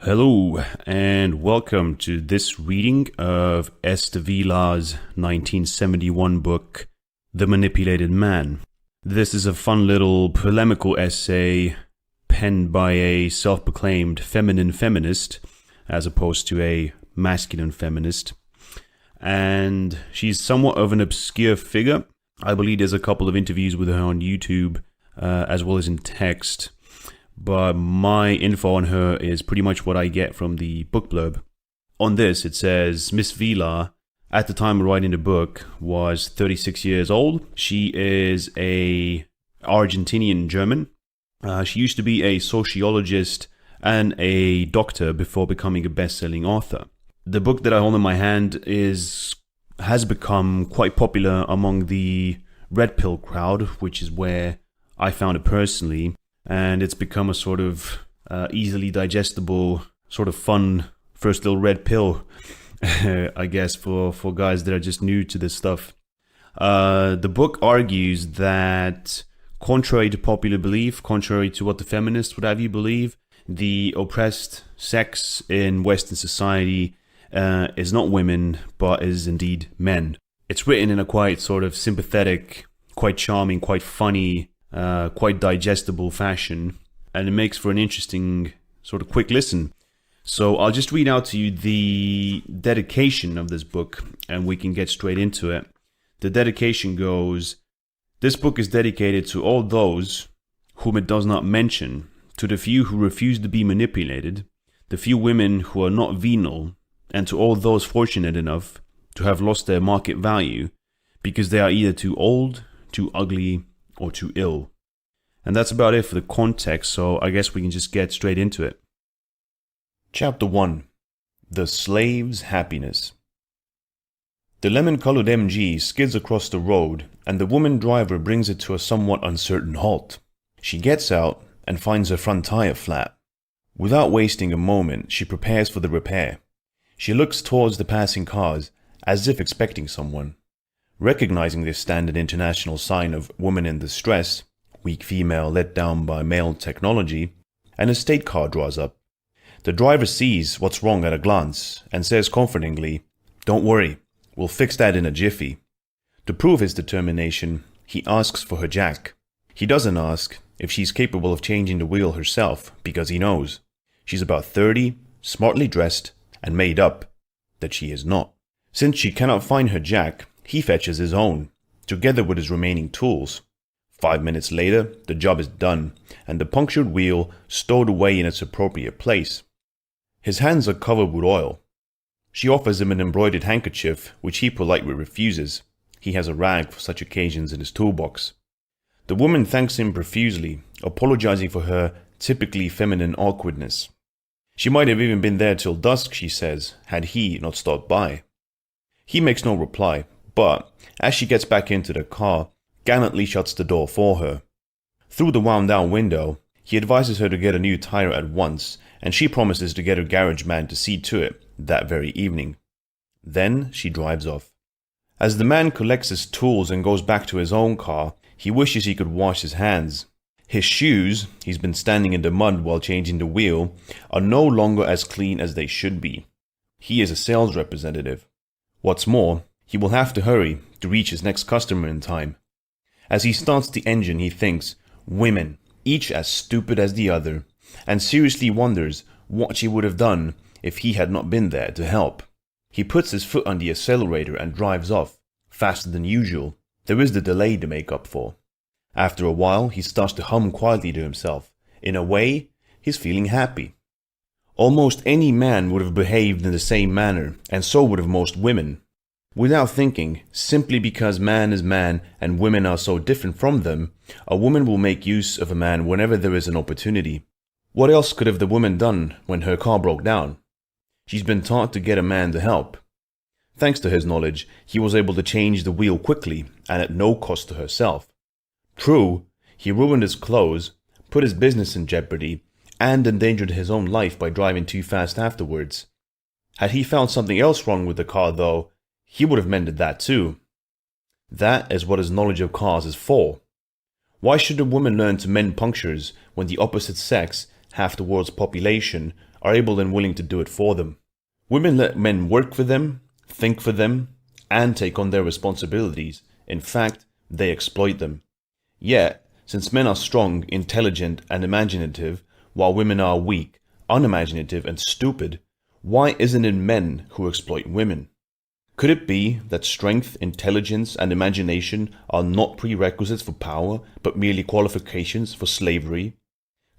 Hello, and welcome to this reading of Esther Vilar's 1971 book, The Manipulated Man. This is a fun little polemical essay penned by a self-proclaimed feminine feminist, as opposed to a masculine feminist. And she's somewhat of an obscure figure. I believe there's a couple of interviews with her on YouTube, as well as in text. But my info on her is pretty much what I get from the book blurb. On this, it says, Miss Vilar, at the time of writing the book, was 36 years old. She is a Argentinian German. She used to be a sociologist and a doctor before becoming a best-selling author. The book that I hold in my hand has become quite popular among the red pill crowd, which is where I found it personally. And it's become a sort of easily digestible, sort of fun first little red pill, I guess, for guys that are just new to this stuff. The book argues that, contrary to popular belief, contrary to what the feminists would have you believe, the oppressed sex in Western society is not women, but is indeed men. It's written in a quite sort of sympathetic, quite charming, quite funny, quite digestible fashion, and it makes for an interesting sort of quick listen. So I'll just read out to you the dedication of this book, and we can get straight into it. The dedication goes, "This book is dedicated to all those whom it does not mention, to the few who refuse to be manipulated, the few women who are not venal, and to all those fortunate enough to have lost their market value because they are either too old, too ugly, or too ill." And that's about it for the context, so I guess we can just get straight into it. Chapter 1. The Slave's Happiness. The lemon-colored MG skids across the road, and the woman driver brings it to a somewhat uncertain halt. She gets out and finds her front tire flat. Without wasting a moment, she prepares for the repair. She looks towards the passing cars, as if expecting someone. Recognizing this standard international sign of woman in distress, weak female let down by male technology, an estate car draws up. The driver sees what's wrong at a glance and says comfortingly, "Don't worry, we'll fix that in a jiffy." To prove his determination, he asks for her jack. He doesn't ask if she's capable of changing the wheel herself, because he knows. She's about 30, smartly dressed, and made up that she is not. Since she cannot find her jack, he fetches his own, together with his remaining tools. 5 minutes later, the job is done, and the punctured wheel stowed away in its appropriate place. His hands are covered with oil. She offers him an embroidered handkerchief, which he politely refuses. He has a rag for such occasions in his toolbox. The woman thanks him profusely, apologizing for her typically feminine awkwardness. She might have even been there till dusk, she says, had he not stopped by. He makes no reply, but as she gets back into the car, gallantly shuts the door for her. Through the wound-down window, he advises her to get a new tire at once, and she promises to get her garage man to see to it that very evening. Then she drives off. As the man collects his tools and goes back to his own car, he wishes he could wash his hands. His shoes, he's been standing in the mud while changing the wheel, are no longer as clean as they should be. He is a sales representative. What's more, he will have to hurry to reach his next customer in time. As he starts the engine, he thinks, women, each as stupid as the other, and seriously wonders what she would have done if he had not been there to help. He puts his foot on the accelerator and drives off, faster than usual. There is the delay to make up for. After a while, he starts to hum quietly to himself. In a way, he's feeling happy. Almost any man would have behaved in the same manner, and so would have most women. Without thinking, simply because man is man and women are so different from them, a woman will make use of a man whenever there is an opportunity. What else could have the woman done when her car broke down? She's been taught to get a man to help. Thanks to his knowledge, he was able to change the wheel quickly and at no cost to herself. True, he ruined his clothes, put his business in jeopardy, and endangered his own life by driving too fast afterwards. Had he found something else wrong with the car, though, he would have mended that too. That is what his knowledge of cars is for. Why should a woman learn to mend punctures when the opposite sex half the world's population, are able and willing to do it for them. Women let men work for them, think for them, and take on their responsibilities. In fact, they exploit them. Yet, since men are strong, intelligent, and imaginative, while women are weak, unimaginative, and stupid, why isn't it men who exploit women? Could it be that strength, intelligence, and imagination are not prerequisites for power, but merely qualifications for slavery?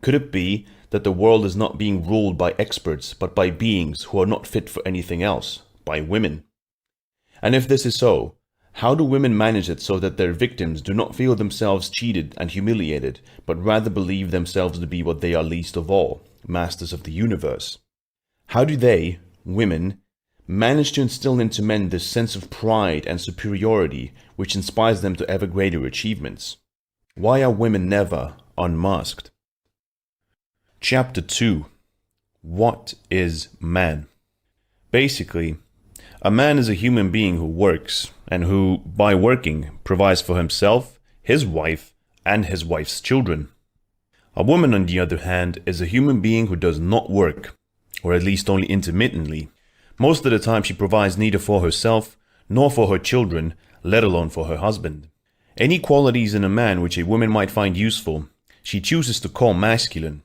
Could it be that the world is not being ruled by experts, but by beings who are not fit for anything else, by women? And if this is so, how do women manage it so that their victims do not feel themselves cheated and humiliated, but rather believe themselves to be what they are least of all, masters of the universe? How do they, women, manage to instill into men this sense of pride and superiority which inspires them to ever greater achievements? Why are women never unmasked? Chapter 2. What is man? Basically, a man is a human being who works, and who, by working, provides for himself, his wife, and his wife's children. A woman, on the other hand, is a human being who does not work, or at least only intermittently. Most of the time she provides neither for herself, nor for her children, let alone for her husband. Any qualities in a man which a woman might find useful, she chooses to call masculine.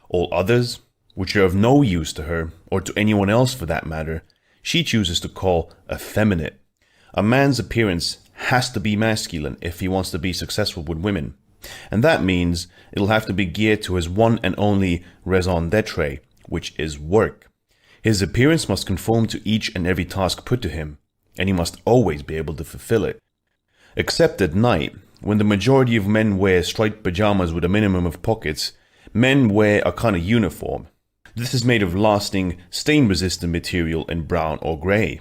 All others, which are of no use to her, or to anyone else for that matter, she chooses to call effeminate. A man's appearance has to be masculine if he wants to be successful with women. And that means it'll have to be geared to his one and only raison d'etre, which is work. His appearance must conform to each and every task put to him, and he must always be able to fulfill it. Except at night, when the majority of men wear striped pajamas with a minimum of pockets, men wear a kind of uniform. This is made of lasting, stain-resistant material in brown or grey.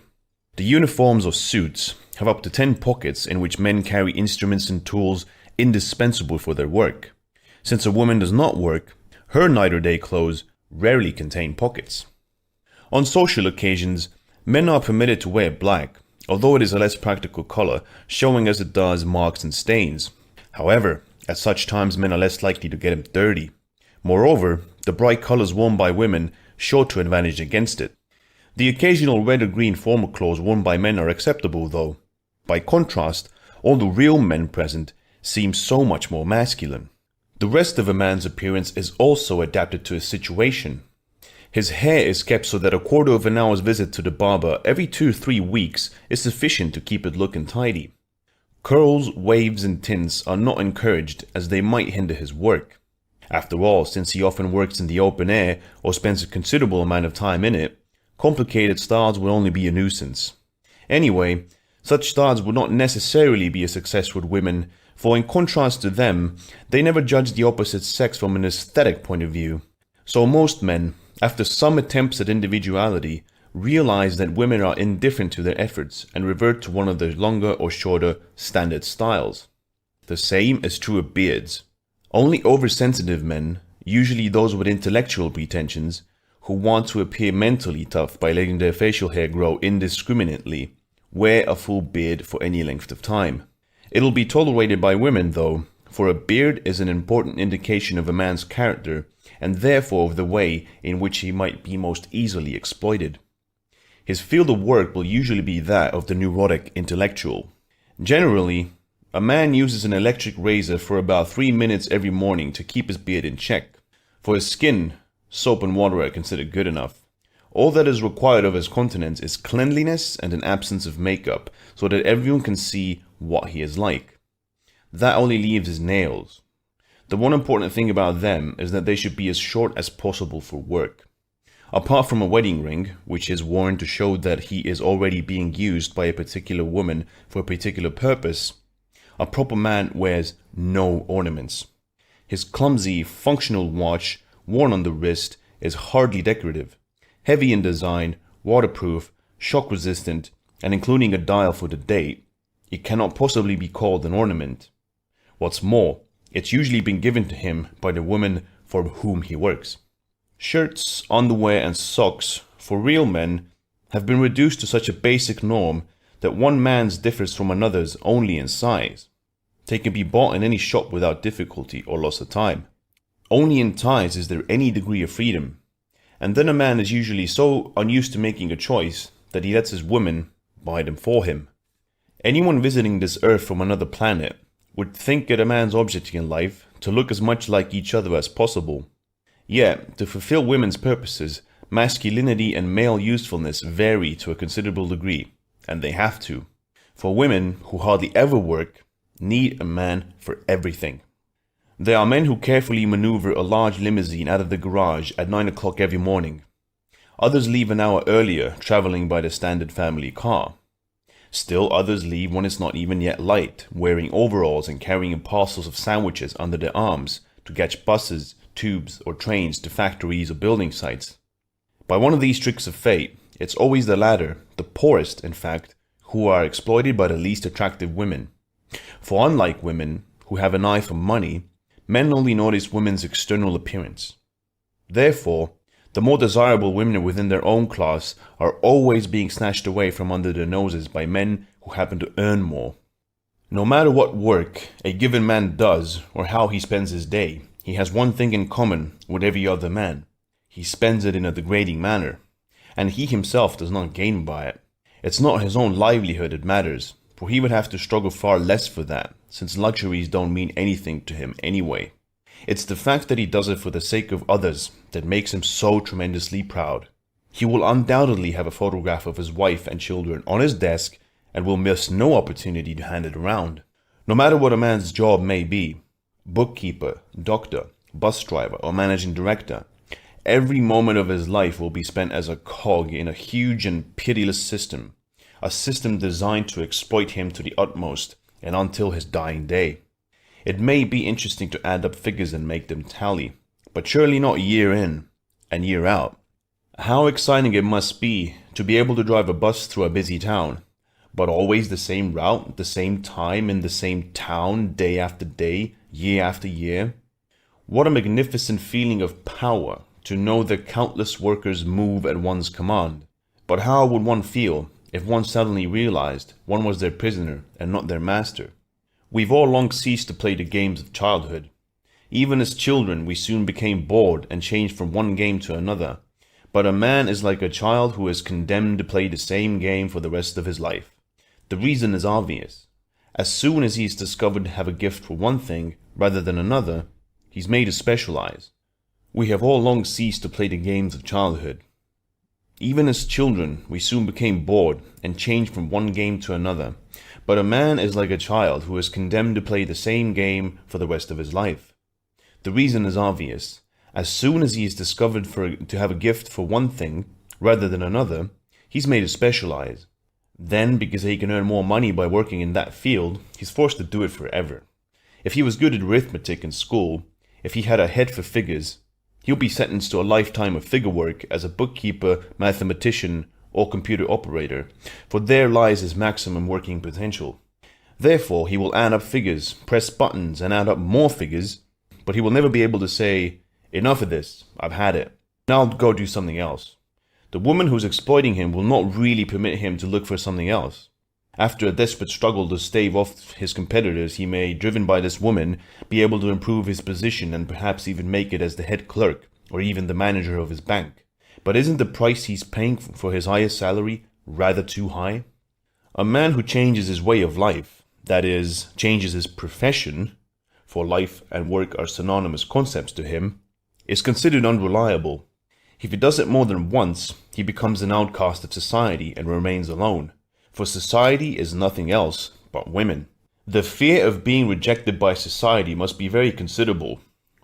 The uniforms or suits have up to 10 pockets in which men carry instruments and tools indispensable for their work. Since a woman does not work, her night or day clothes rarely contain pockets. On social occasions, men are permitted to wear black, although it is a less practical color, showing as it does marks and stains. However, at such times men are less likely to get them dirty. Moreover, the bright colors worn by women show to advantage against it. The occasional red or green formal clothes worn by men are acceptable though. By contrast, all the real men present seem so much more masculine. The rest of a man's appearance is also adapted to his situation. His hair is kept so that a quarter of an hour's visit to the barber every 2-3 weeks is sufficient to keep it looking tidy. Curls, waves, and tints are not encouraged as they might hinder his work. After all, since he often works in the open air or spends a considerable amount of time in it, complicated styles will only be a nuisance. Anyway, such styles would not necessarily be a success with women, for in contrast to them, they never judge the opposite sex from an aesthetic point of view. So most men, after some attempts at individuality, realize that women are indifferent to their efforts and revert to one of the longer or shorter standard styles. The same is true of beards. Only oversensitive men, usually those with intellectual pretensions, who want to appear mentally tough by letting their facial hair grow indiscriminately, wear a full beard for any length of time. It'll be tolerated by women though, for a beard is an important indication of a man's character and therefore of the way in which he might be most easily exploited. His field of work will usually be that of the neurotic intellectual. Generally, a man uses an electric razor for about 3 minutes every morning to keep his beard in check. For his skin, soap and water are considered good enough. All that is required of his countenance is cleanliness and an absence of makeup, so that everyone can see what he is like. That only leaves his nails. The one important thing about them is that they should be as short as possible for work. Apart from a wedding ring, which is worn to show that he is already being used by a particular woman for a particular purpose, a proper man wears no ornaments. His clumsy, functional watch, worn on the wrist, is hardly decorative. Heavy in design, waterproof, shock-resistant, and including a dial for the date, it cannot possibly be called an ornament. What's more, it's usually been given to him by the woman for whom he works. Shirts, underwear, and socks, for real men, have been reduced to such a basic norm that one man's differs from another's only in size. They can be bought in any shop without difficulty or loss of time. Only in ties is there any degree of freedom. And then a man is usually so unused to making a choice that he lets his women buy them for him. Anyone visiting this earth from another planet would think it a man's object in life to look as much like each other as possible. Yet, to fulfill women's purposes, masculinity and male usefulness vary to a considerable degree, and they have to. For women who hardly ever work need a man for everything. There are men who carefully maneuver a large limousine out of the garage at 9 o'clock every morning. Others leave an hour earlier, traveling by the standard family car. Still others leave when it's not even yet light, wearing overalls and carrying parcels of sandwiches under their arms to catch buses, tubes, or trains to factories or building sites. By one of these tricks of fate, it's always the latter, the poorest in fact, who are exploited by the least attractive women. For unlike women, who have an eye for money, men only notice women's external appearance. Therefore, the more desirable women within their own class are always being snatched away from under their noses by men who happen to earn more. No matter what work a given man does or how he spends his day, he has one thing in common with every other man. He spends it in a degrading manner, and he himself does not gain by it. It's not his own livelihood that matters, for he would have to struggle far less for that, since luxuries don't mean anything to him anyway. It's the fact that he does it for the sake of others that makes him so tremendously proud. He will undoubtedly have a photograph of his wife and children on his desk and will miss no opportunity to hand it around. No matter what a man's job may be, bookkeeper, doctor, bus driver, or managing director, every moment of his life will be spent as a cog in a huge and pitiless system, a system designed to exploit him to the utmost and until his dying day. It may be interesting to add up figures and make them tally, but surely not year in and year out. How exciting it must be to be able to drive a bus through a busy town, but always the same route, the same time, in the same town, day after day, year after year. What a magnificent feeling of power to know that countless workers move at one's command. But how would one feel if one suddenly realized one was their prisoner and not their master? We've all long ceased to play the games of childhood. Even as children, we soon became bored and changed from one game to another. But a man is like a child who is condemned to play the same game for the rest of his life. The reason is obvious. As soon as he is discovered to have a gift for one thing rather than another, he's made to specialize. We have all long ceased to play the games of childhood. Even as children, we soon became bored and changed from one game to another. But a man is like a child who is condemned to play the same game for the rest of his life. The reason is obvious. As soon as he is discovered to have a gift for one thing rather than another, he's made to specialize. Then, because he can earn more money by working in that field, he's forced to do it forever. If he was good at arithmetic in school, if he had a head for figures, he'll be sentenced to a lifetime of figure work as a bookkeeper, mathematician, or computer operator, for there lies his maximum working potential. Therefore, he will add up figures, press buttons, and add up more figures, but he will never be able to say, "Enough of this, I've had it. Now I'll go do something else." The woman who's exploiting him will not really permit him to look for something else. After a desperate struggle to stave off his competitors, he may, driven by this woman, be able to improve his position and perhaps even make it as the head clerk, or even the manager of his bank. But isn't the price he's paying for his highest salary rather too high? A man who changes his way of life, that is, changes his profession, for life and work are synonymous concepts to him, is considered unreliable. If he does it more than once, he becomes an outcast of society and remains alone. For society is nothing else but women. The fear of being rejected by society must be very considerable.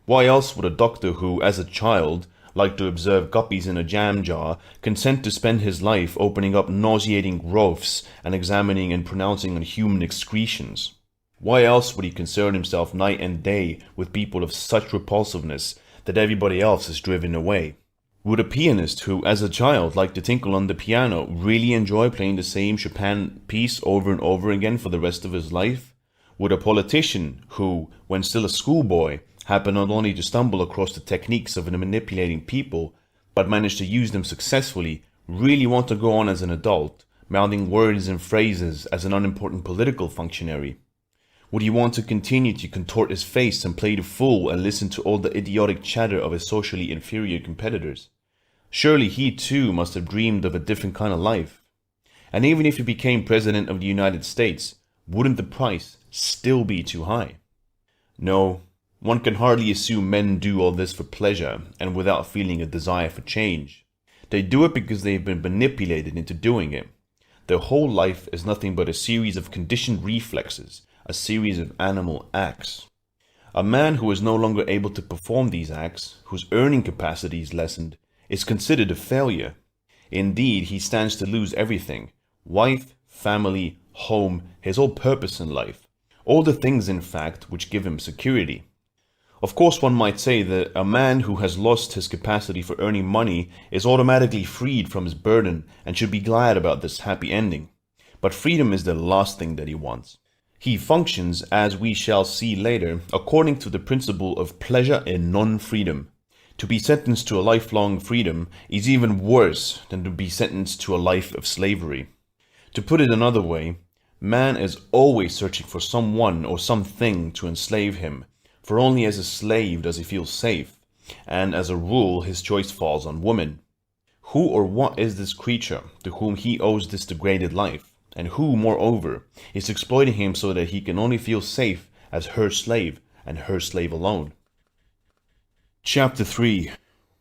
Why else would a doctor who, as a child, liked to observe guppies in a jam jar, consent to spend his life opening up nauseating growths and examining and pronouncing on human excretions? Why else would he concern himself night and day with people of such repulsiveness that everybody else is driven away? Would a pianist who, as a child, liked to tinkle on the piano really enjoy playing the same Chopin piece over and over again for the rest of his life? Would a politician who, when still a schoolboy, happened not only to stumble across the techniques of manipulating people, but managed to use them successfully, really want to go on as an adult, mouthing words and phrases as an unimportant political functionary? Would he want to continue to contort his face and play the fool and listen to all the idiotic chatter of his socially inferior competitors? Surely he too must have dreamed of a different kind of life. And even if he became president of the United States, wouldn't the price still be too high? No, one can hardly assume men do all this for pleasure and without feeling a desire for change. They do it because they've been manipulated into doing it. Their whole life is nothing but a series of conditioned reflexes, a series of animal acts. A man who is no longer able to perform these acts, whose earning capacity is lessened, is considered a failure. Indeed, he stands to lose everything: wife, family, home, his whole purpose in life. All the things, in fact, which give him security. Of course, one might say that a man who has lost his capacity for earning money is automatically freed from his burden and should be glad about this happy ending. But freedom is the last thing that he wants. He functions, as we shall see later, according to the principle of pleasure in non-freedom. To be sentenced to a lifelong freedom is even worse than to be sentenced to a life of slavery. To put it another way, man is always searching for someone or something to enslave him, for only as a slave does he feel safe, and as a rule his choice falls on woman. Who or what is this creature to whom he owes this degraded life, and who, moreover, is exploiting him so that he can only feel safe as her slave and her slave alone? Chapter 3.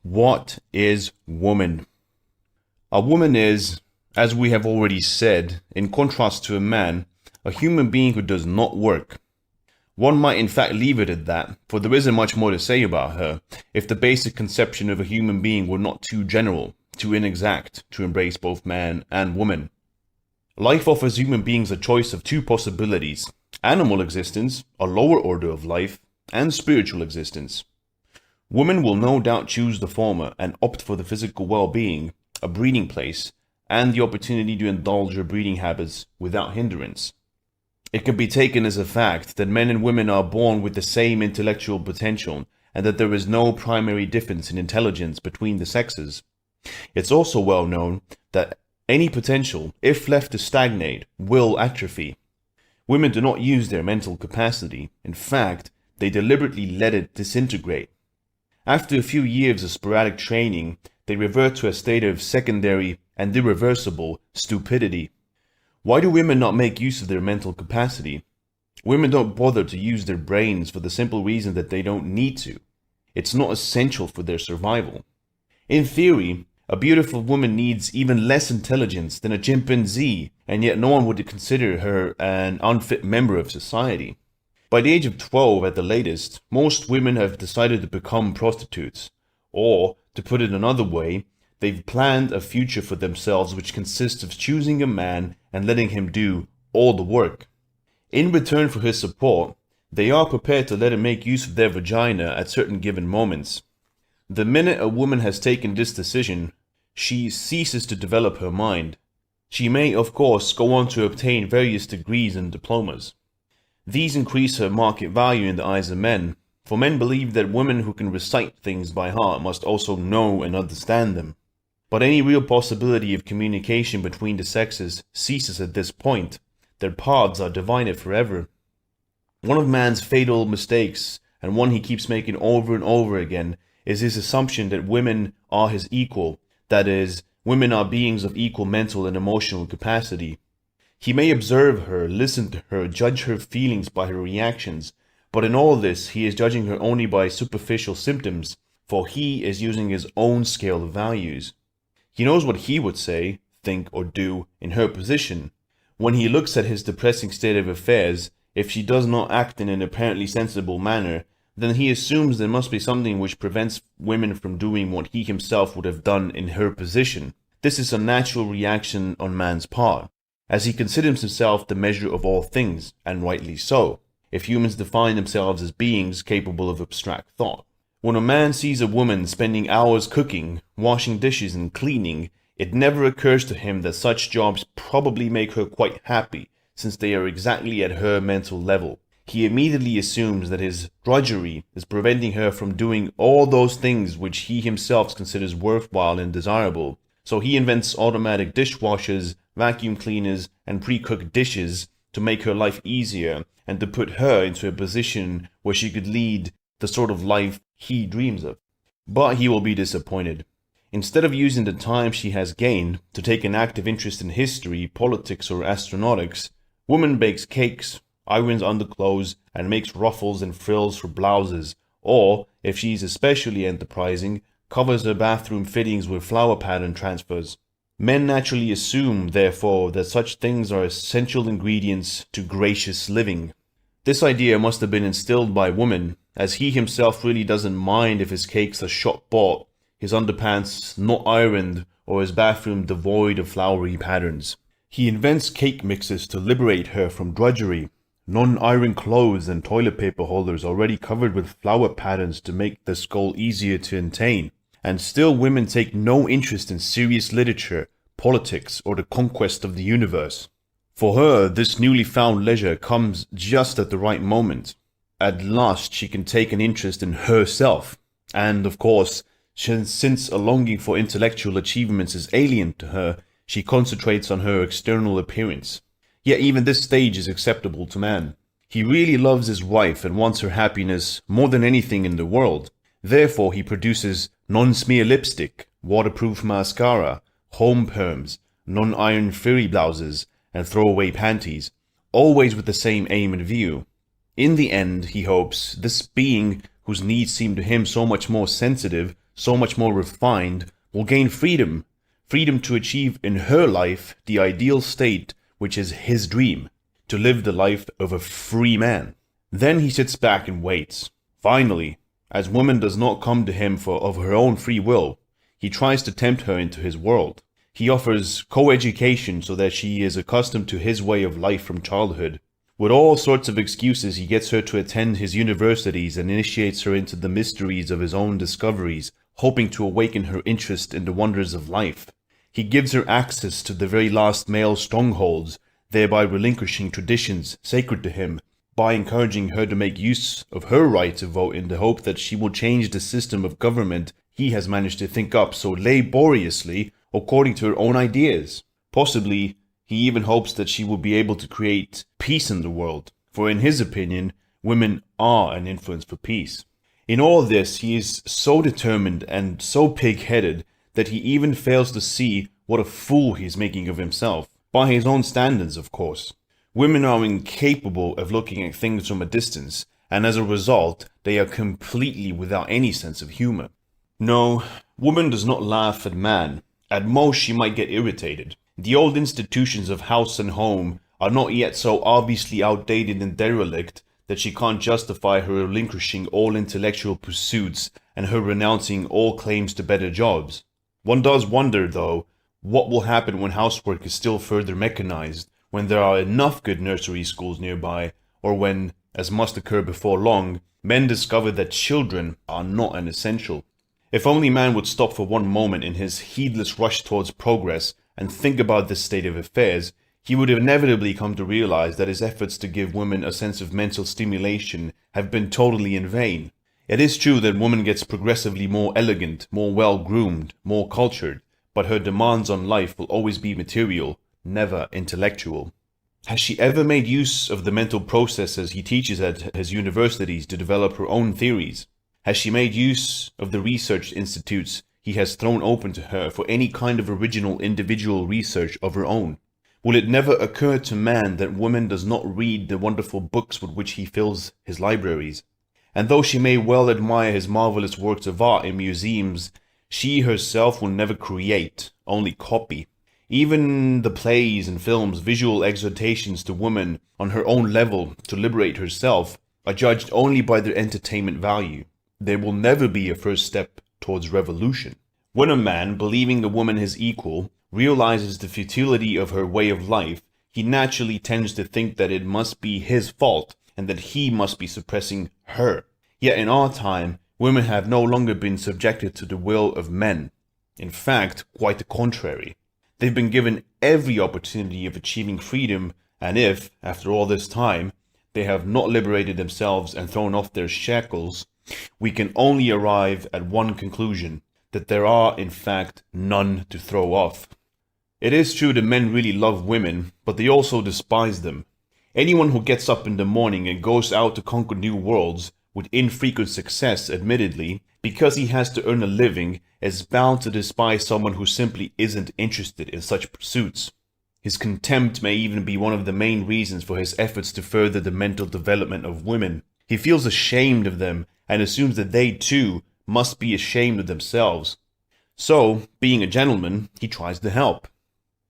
What is woman? A woman is, as we have already said, in contrast to a man, a human being who does not work. One might in fact leave it at that, for there isn't much more to say about her, if the basic conception of a human being were not too general, too inexact, to embrace both man and woman. Life offers human beings a choice of two possibilities: animal existence, a lower order of life, and spiritual existence. Women will no doubt choose the former and opt for the physical well-being, a breeding place, and the opportunity to indulge her breeding habits without hindrance. It can be taken as a fact that men and women are born with the same intellectual potential and that there is no primary difference in intelligence between the sexes. It's also well known that any potential, if left to stagnate, will atrophy. Women do not use their mental capacity. In fact, they deliberately let it disintegrate. After a few years of sporadic training, they revert to a state of secondary and irreversible stupidity. Why do women not make use of their mental capacity? Women don't bother to use their brains for the simple reason that they don't need to. It's not essential for their survival. In theory, a beautiful woman needs even less intelligence than a chimpanzee, and yet no one would consider her an unfit member of society. By the age of 12 at the latest, most women have decided to become prostitutes. Or, to put it another way, they've planned a future for themselves which consists of choosing a man and letting him do all the work. In return for his support, they are prepared to let him make use of their vagina at certain given moments. The minute a woman has taken this decision, she ceases to develop her mind. She may, of course, go on to obtain various degrees and diplomas. These increase her market value in the eyes of men, for men believe that women who can recite things by heart must also know and understand them. But any real possibility of communication between the sexes ceases at this point. Their paths are divided forever. One of man's fatal mistakes, and one he keeps making over and over again, is his assumption that women are his equal, that is, women are beings of equal mental and emotional capacity. He may observe her, listen to her, judge her feelings by her reactions, but in all this he is judging her only by superficial symptoms, for he is using his own scale of values. He knows what he would say, think, or do in her position. When he looks at his depressing state of affairs, if she does not act in an apparently sensible manner, then he assumes there must be something which prevents women from doing what he himself would have done in her position. This is a natural reaction on man's part, as he considers himself the measure of all things, and rightly so, if humans define themselves as beings capable of abstract thought. When a man sees a woman spending hours cooking, washing dishes, and cleaning, it never occurs to him that such jobs probably make her quite happy, since they are exactly at her mental level. He immediately assumes that his drudgery is preventing her from doing all those things which he himself considers worthwhile and desirable. So he invents automatic dishwashers, vacuum cleaners, and pre-cooked dishes to make her life easier, and to put her into a position where she could lead the sort of life he dreams of. But he will be disappointed. Instead of using the time she has gained to take an active interest in history, politics, or astronautics, woman bakes cakes, irons underclothes, and makes ruffles and frills for blouses, or, if she's especially enterprising, covers her bathroom fittings with flower pattern transfers. Men naturally assume, therefore, that such things are essential ingredients to gracious living. This idea must have been instilled by woman, as he himself really doesn't mind if his cakes are shop-bought, his underpants not ironed, or his bathroom devoid of flowery patterns. He invents cake mixes to liberate her from drudgery, non-iron clothes and toilet paper holders already covered with flower patterns to make the skull easier to attain. And still women take no interest in serious literature, politics, or the conquest of the universe. For her, this newly found leisure comes just at the right moment. At last she can take an interest in herself. And, of course, since a longing for intellectual achievements is alien to her, she concentrates on her external appearance. Yet even this stage is acceptable to man. He really loves his wife and wants her happiness more than anything in the world. Therefore he produces non-smear lipstick, waterproof mascara, home perms, non-iron furry blouses, and throwaway panties, always with the same aim in view. In the end, he hopes, this being whose needs seem to him so much more sensitive, so much more refined, will gain freedom to achieve in her life the ideal state which is his dream, to live the life of a free man. Then he sits back and waits. Finally, as woman does not come to him of her own free will, he tries to tempt her into his world. He offers co-education so that she is accustomed to his way of life from childhood. With all sorts of excuses, he gets her to attend his universities and initiates her into the mysteries of his own discoveries, hoping to awaken her interest in the wonders of life. He gives her access to the very last male strongholds, thereby relinquishing traditions sacred to him, by encouraging her to make use of her right to vote in the hope that she will change the system of government he has managed to think up so laboriously according to her own ideas. Possibly, he even hopes that she will be able to create peace in the world, for in his opinion, women are an influence for peace. In all this, he is so determined and so pig-headed that he even fails to see what a fool he is making of himself, by his own standards, of course. Women are incapable of looking at things from a distance, and as a result, they are completely without any sense of humor. No, woman does not laugh at man. At most, she might get irritated. The old institutions of house and home are not yet so obviously outdated and derelict that she can't justify her relinquishing all intellectual pursuits and her renouncing all claims to better jobs. One does wonder, though, what will happen when housework is still further mechanized, when there are enough good nursery schools nearby, or when, as must occur before long, men discover that children are not an essential. If only man would stop for one moment in his heedless rush towards progress and think about this state of affairs, he would inevitably come to realize that his efforts to give women a sense of mental stimulation have been totally in vain. It is true that woman gets progressively more elegant, more well-groomed, more cultured, but her demands on life will always be material, never intellectual. Has she ever made use of the mental processes he teaches at his universities to develop her own theories? Has she made use of the research institutes he has thrown open to her for any kind of original individual research of her own? Will it never occur to man that woman does not read the wonderful books with which he fills his libraries? And though she may well admire his marvelous works of art in museums, she herself will never create, only copy. Even the plays and films, visual exhortations to woman on her own level to liberate herself, are judged only by their entertainment value. There will never be a first step towards revolution. When a man, believing a woman his equal, realizes the futility of her way of life, he naturally tends to think that it must be his fault and that he must be suppressing her. Yet in our time, women have no longer been subjected to the will of men. In fact, quite the contrary. They've been given every opportunity of achieving freedom, and if, after all this time, they have not liberated themselves and thrown off their shackles, we can only arrive at one conclusion, that there are, in fact, none to throw off. It is true that men really love women, but they also despise them. Anyone who gets up in the morning and goes out to conquer new worlds, with infrequent success admittedly, because he has to earn a living, is bound to despise someone who simply isn't interested in such pursuits. His contempt may even be one of the main reasons for his efforts to further the mental development of women. He feels ashamed of them and assumes that they too must be ashamed of themselves. So, being a gentleman, he tries to help.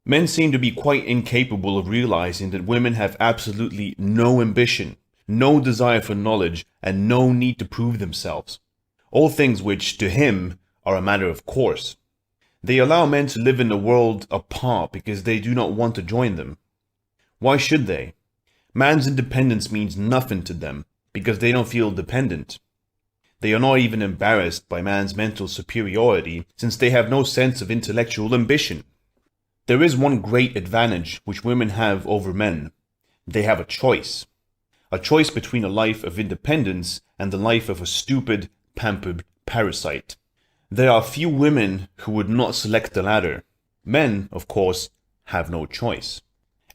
Men seem to be quite incapable of realizing that women have absolutely no ambition, no desire for knowledge, and no need to prove themselves. All things which, to him, are a matter of course. They allow men to live in the world apart because they do not want to join them. Why should they? Man's independence means nothing to them because they don't feel dependent. They are not even embarrassed by man's mental superiority since they have no sense of intellectual ambition. There is one great advantage which women have over men. They have a choice. A choice between a life of independence and the life of a stupid, pampered parasite. There are few women who would not select the latter. Men, of course, have no choice.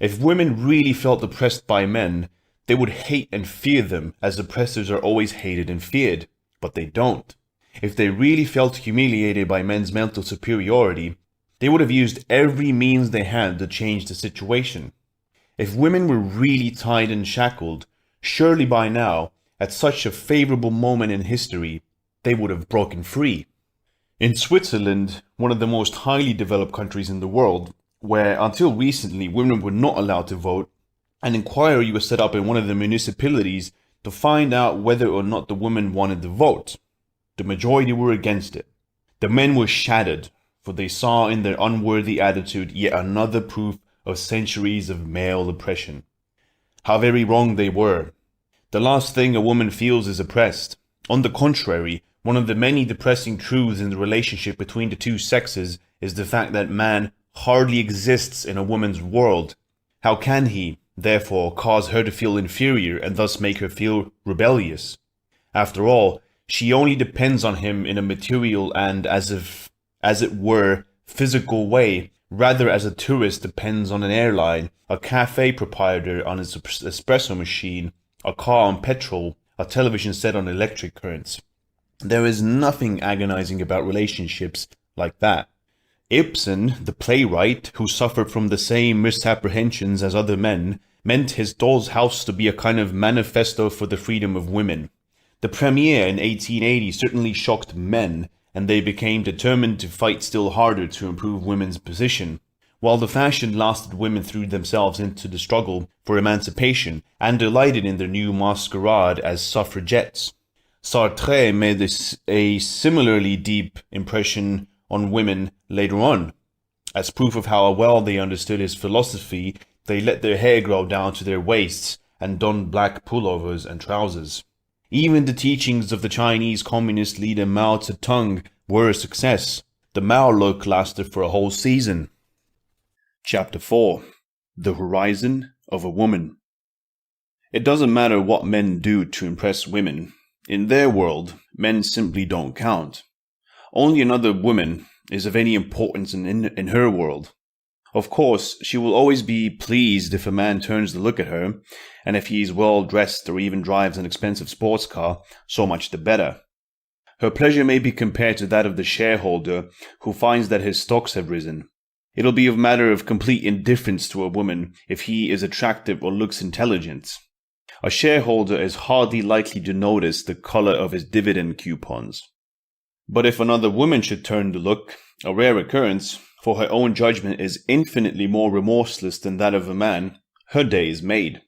If women really felt oppressed by men, they would hate and fear them as oppressors are always hated and feared. But they don't. If they really felt humiliated by men's mental superiority, they would have used every means they had to change the situation. If women were really tied and shackled, surely by now, at such a favorable moment in history, they would have broken free. In Switzerland, one of the most highly developed countries in the world, where until recently women were not allowed to vote, an inquiry was set up in one of the municipalities to find out whether or not the women wanted to vote. The majority were against it. The men were shattered, for they saw in their unworthy attitude yet another proof of centuries of male oppression. How very wrong they were. The last thing a woman feels is oppressed. On the contrary, one of the many depressing truths in the relationship between the two sexes is the fact that man hardly exists in a woman's world. How can he, therefore, cause her to feel inferior and thus make her feel rebellious? After all, she only depends on him in a material and, as it were, physical way, rather as a tourist depends on an airline, a cafe proprietor on his espresso machine, a car on petrol, a television set on electric currents. There is nothing agonizing about relationships like that. Ibsen, the playwright, who suffered from the same misapprehensions as other men, meant his doll's house to be a kind of manifesto for the freedom of women. The premiere in 1880 certainly shocked men, and they became determined to fight still harder to improve women's position. While the fashion lasted, women threw themselves into the struggle for emancipation and delighted in their new masquerade as suffragettes. Sartre made a similarly deep impression on women later on. As proof of how well they understood his philosophy, they let their hair grow down to their waists and donned black pullovers and trousers. Even the teachings of the Chinese communist leader Mao Zedong were a success. The Mao look lasted for a whole season. Chapter 4. The Horizon of a Woman. It doesn't matter what men do to impress women. In their world, men simply don't count. Only another woman is of any importance in her world. Of course, she will always be pleased if a man turns to look at her, and if he is well dressed or even drives an expensive sports car, so much the better. Her pleasure may be compared to that of the shareholder who finds that his stocks have risen. It'll be a matter of complete indifference to a woman if he is attractive or looks intelligent. A shareholder is hardly likely to notice the color of his dividend coupons. But if another woman should turn to look, a rare occurrence, for her own judgment is infinitely more remorseless than that of a man, her day is made.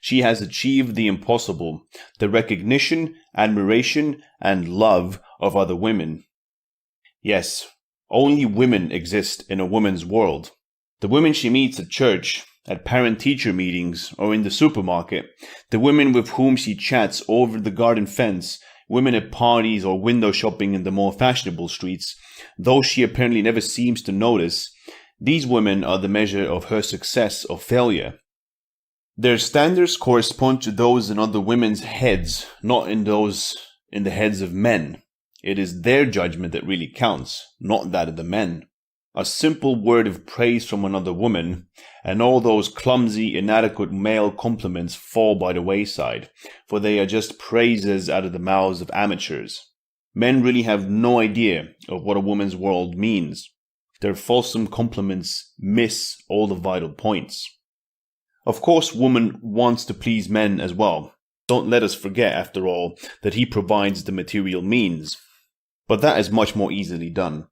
She has achieved the impossible, the recognition, admiration, and love of other women. Yes, only women exist in a woman's world. The women she meets at church, at parent-teacher meetings, or in the supermarket, the women with whom she chats over the garden fence, women at parties or window shopping in the more fashionable streets, though she apparently never seems to notice, these women are the measure of her success or failure. Their standards correspond to those in other women's heads, not in those in the heads of men. It is their judgment that really counts, not that of the men. A simple word of praise from another woman, and all those clumsy, inadequate male compliments fall by the wayside, for they are just praises out of the mouths of amateurs. Men really have no idea of what a woman's world means. Their fulsome compliments miss all the vital points. Of course, woman wants to please men as well. Don't let us forget, after all, that he provides the material means. But that is much more easily done.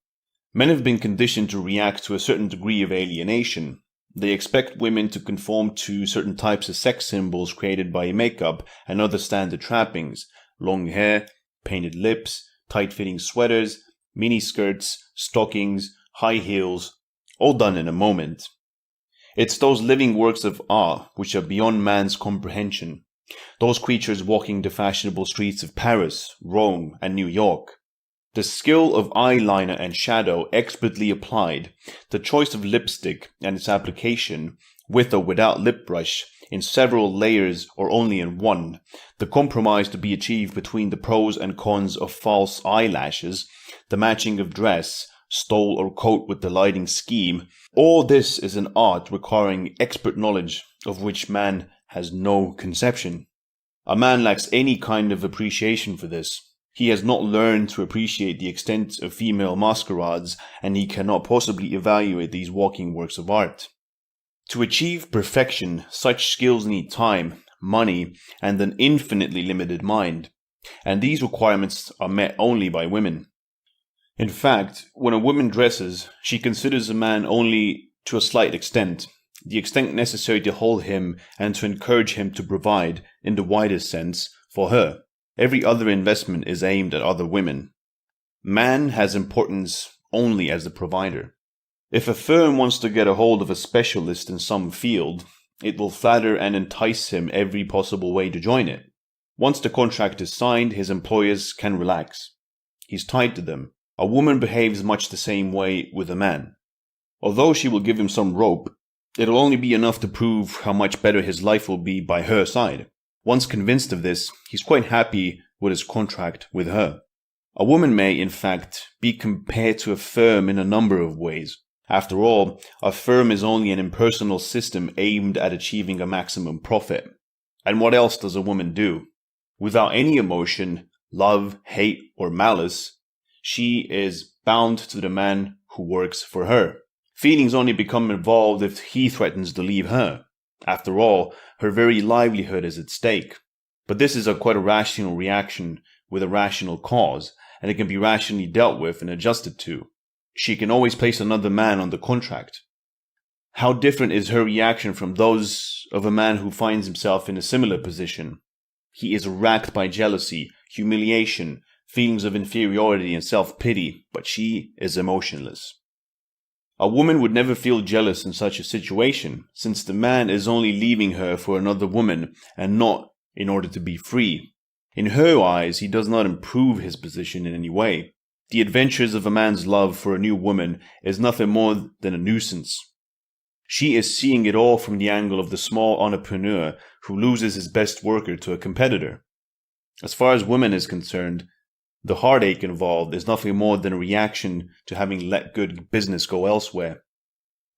Men have been conditioned to react to a certain degree of alienation. They expect women to conform to certain types of sex symbols created by makeup and other standard trappings: long hair, painted lips, tight-fitting sweaters, miniskirts, stockings, high heels, all done in a moment. It's those living works of art which are beyond man's comprehension, those creatures walking the fashionable streets of Paris, Rome, and New York. The skill of eyeliner and shadow expertly applied, the choice of lipstick and its application, with or without lip brush, in several layers or only in one, the compromise to be achieved between the pros and cons of false eyelashes, the matching of dress, stole or coat with the lighting scheme, all this is an art requiring expert knowledge of which man has no conception. A man lacks any kind of appreciation for this. He has not learned to appreciate the extent of female masquerades, and he cannot possibly evaluate these walking works of art. To achieve perfection, such skills need time, money, and an infinitely limited mind, and these requirements are met only by women. In fact, when a woman dresses, she considers a man only to a slight extent, the extent necessary to hold him and to encourage him to provide, in the widest sense, for her. Every other investment is aimed at other women. Man has importance only as the provider. If a firm wants to get a hold of a specialist in some field, it will flatter and entice him every possible way to join it. Once the contract is signed, his employers can relax. He's tied to them. A woman behaves much the same way with a man. Although she will give him some rope, it'll only be enough to prove how much better his life will be by her side. Once convinced of this, he's quite happy with his contract with her. A woman may, in fact, be compared to a firm in a number of ways. After all, a firm is only an impersonal system aimed at achieving a maximum profit. And what else does a woman do? Without any emotion, love, hate, or malice, she is bound to the man who works for her. Feelings only become involved if he threatens to leave her. After all, her very livelihood is at stake. But this is quite a rational reaction with a rational cause, and it can be rationally dealt with and adjusted to. She can always place another man on the contract. How different is her reaction from those of a man who finds himself in a similar position? He is racked by jealousy, humiliation, feelings of inferiority and self-pity, but she is emotionless. A woman would never feel jealous in such a situation, since the man is only leaving her for another woman and not in order to be free. In her eyes, he does not improve his position in any way. The adventures of a man's love for a new woman is nothing more than a nuisance. She is seeing it all from the angle of the small entrepreneur who loses his best worker to a competitor. As far as women is concerned, the heartache involved is nothing more than a reaction to having let good business go elsewhere.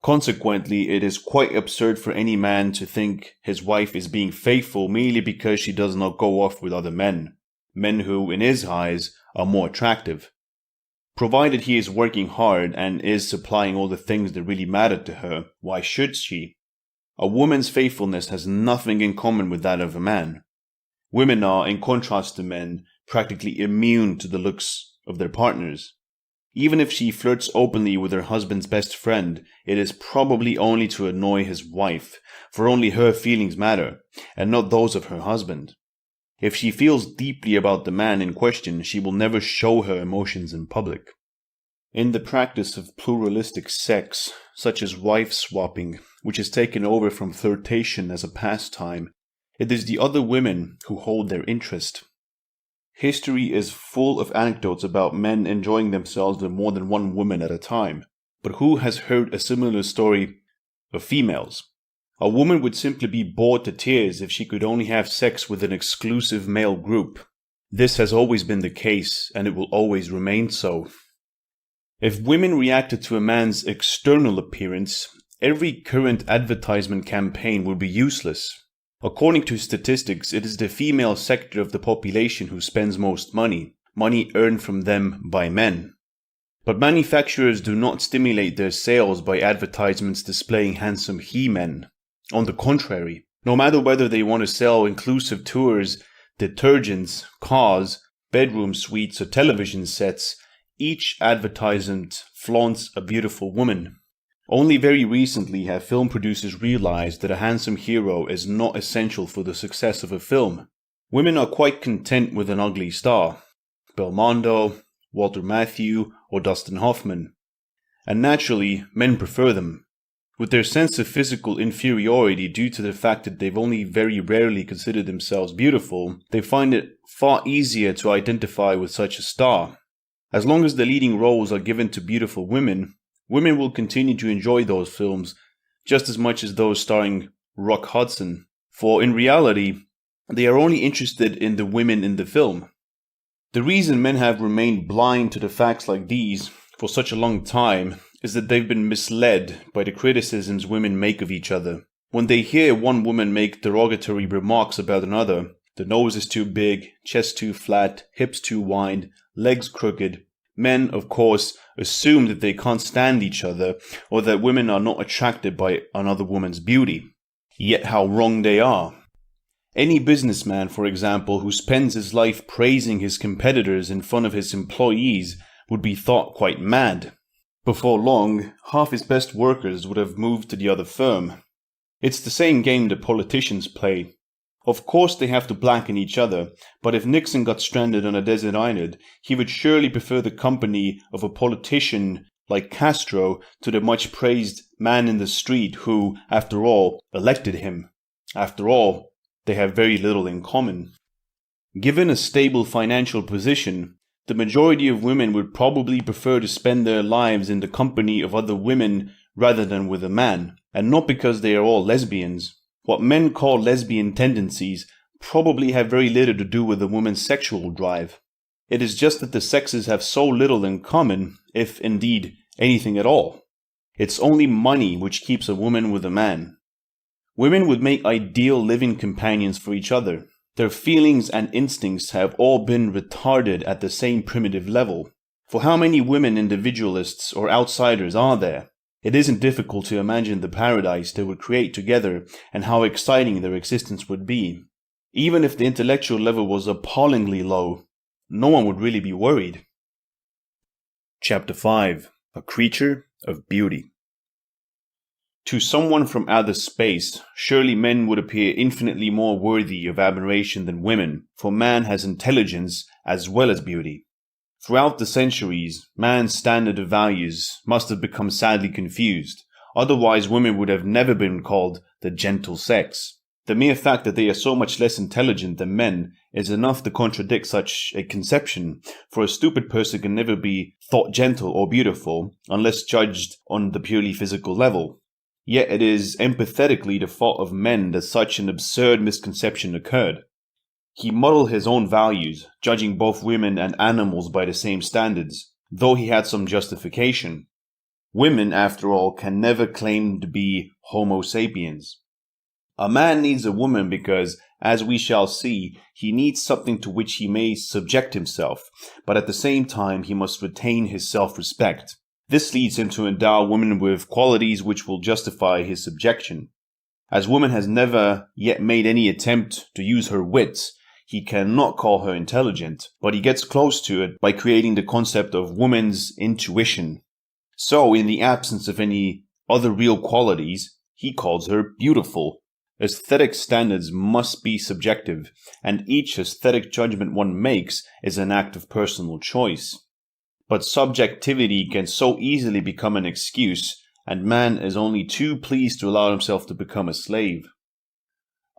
Consequently, it is quite absurd for any man to think his wife is being faithful merely because she does not go off with other men who, in his eyes, are more attractive. Provided he is working hard and is supplying all the things that really matter to her, why should she? A woman's faithfulness has nothing in common with that of a man. Women are, in contrast to men, practically immune to the looks of their partners. Even if she flirts openly with her husband's best friend, it is probably only to annoy his wife, for only her feelings matter, and not those of her husband. If she feels deeply about the man in question, she will never show her emotions in public. In the practice of pluralistic sex, such as wife-swapping, which is taken over from flirtation as a pastime, it is the other women who hold their interest. History is full of anecdotes about men enjoying themselves with more than one woman at a time. But who has heard a similar story of females? A woman would simply be bored to tears if she could only have sex with an exclusive male group. This has always been the case, and it will always remain so. If women reacted to a man's external appearance, every current advertisement campaign would be useless. According to statistics, it is the female sector of the population who spends most money earned from them by men. But manufacturers do not stimulate their sales by advertisements displaying handsome he-men. On the contrary, no matter whether they want to sell inclusive tours, detergents, cars, bedroom suites, or television sets, each advertisement flaunts a beautiful woman. Only very recently have film producers realized that a handsome hero is not essential for the success of a film. Women are quite content with an ugly star. Belmondo, Walter Matthau, or Dustin Hoffman. And naturally, men prefer them. With their sense of physical inferiority due to the fact that they've only very rarely considered themselves beautiful, they find it far easier to identify with such a star. As long as the leading roles are given to beautiful women, women will continue to enjoy those films just as much as those starring Rock Hudson, for in reality, they are only interested in the women in the film. The reason men have remained blind to the facts like these for such a long time is that they've been misled by the criticisms women make of each other. When they hear one woman make derogatory remarks about another, the nose is too big, chest too flat, hips too wide, legs crooked, men, of course, assume that they can't stand each other or that women are not attracted by another woman's beauty. Yet how wrong they are. Any businessman, for example, who spends his life praising his competitors in front of his employees would be thought quite mad. Before long, half his best workers would have moved to the other firm. It's the same game that politicians play. Of course they have to blacken each other, but if Nixon got stranded on a desert island, he would surely prefer the company of a politician like Castro to the much praised man in the street who, after all, elected him. After all, they have very little in common. Given a stable financial position, the majority of women would probably prefer to spend their lives in the company of other women rather than with a man, and not because they are all lesbians. What men call lesbian tendencies probably have very little to do with a woman's sexual drive. It is just that the sexes have so little in common, if indeed anything at all. It's only money which keeps a woman with a man. Women would make ideal living companions for each other. Their feelings and instincts have all been retarded at the same primitive level. For how many women individualists or outsiders are there? It isn't difficult to imagine the paradise they would create together and how exciting their existence would be. Even if the intellectual level was appallingly low, no one would really be worried. Chapter 5. A Creature of Beauty. To someone from outer space, surely men would appear infinitely more worthy of admiration than women, for man has intelligence as well as beauty. Throughout the centuries, man's standard of values must have become sadly confused, otherwise women would have never been called the gentle sex. The mere fact that they are so much less intelligent than men is enough to contradict such a conception, for a stupid person can never be thought gentle or beautiful unless judged on the purely physical level. Yet it is empathetically the fault of men that such an absurd misconception occurred. He muddled his own values, judging both women and animals by the same standards, though he had some justification. Women, after all, can never claim to be Homo sapiens. A man needs a woman because, as we shall see, he needs something to which he may subject himself, but at the same time he must retain his self-respect. This leads him to endow women with qualities which will justify his subjection. As woman has never yet made any attempt to use her wits, he cannot call her intelligent, but he gets close to it by creating the concept of woman's intuition. So, in the absence of any other real qualities, he calls her beautiful. Aesthetic standards must be subjective, and each aesthetic judgment one makes is an act of personal choice. But subjectivity can so easily become an excuse, and man is only too pleased to allow himself to become a slave.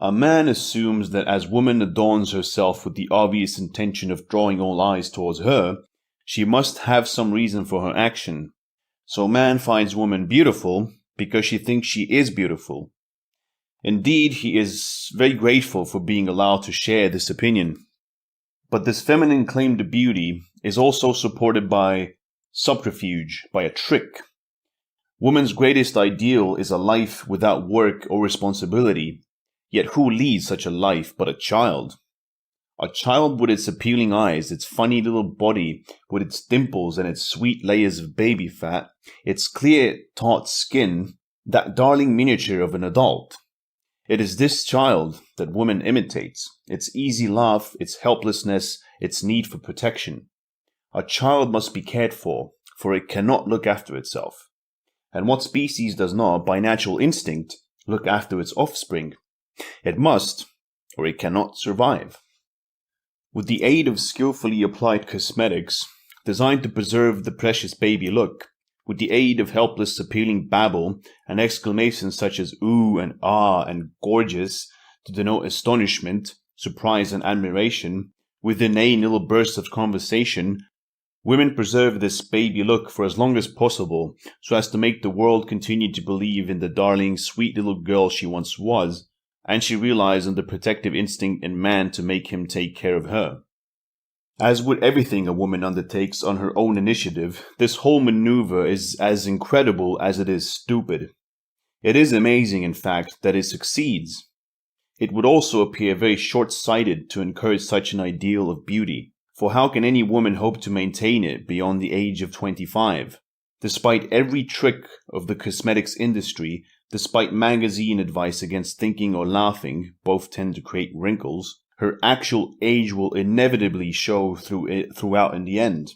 A man assumes that as woman adorns herself with the obvious intention of drawing all eyes towards her, she must have some reason for her action. So man finds woman beautiful because she thinks she is beautiful. Indeed, he is very grateful for being allowed to share this opinion. But this feminine claim to beauty is also supported by subterfuge, by a trick. Woman's greatest ideal is a life without work or responsibility, yet who leads such a life but a child? A child with its appealing eyes, its funny little body, with its dimples and its sweet layers of baby fat, its clear, taut skin, that darling miniature of an adult. It is this child that woman imitates, its easy laugh, its helplessness, its need for protection. A child must be cared for it cannot look after itself. And what species does not, by natural instinct, look after its offspring? It must, or it cannot survive. With the aid of skillfully applied cosmetics, designed to preserve the precious baby look, with the aid of helpless appealing babble and exclamations such as ooh and ah and gorgeous to denote astonishment, surprise and admiration, with inane little bursts of conversation, women preserve this baby look for as long as possible so as to make the world continue to believe in the darling, sweet little girl she once was, and she relies on the protective instinct in man to make him take care of her. As with everything a woman undertakes on her own initiative, this whole maneuver is as incredible as it is stupid. It is amazing, in fact, that it succeeds. It would also appear very short-sighted to encourage such an ideal of beauty, for how can any woman hope to maintain it beyond the age of 25? Despite every trick of the cosmetics industry, despite magazine advice against thinking or laughing, both tend to create wrinkles, her actual age will inevitably show throughout in the end.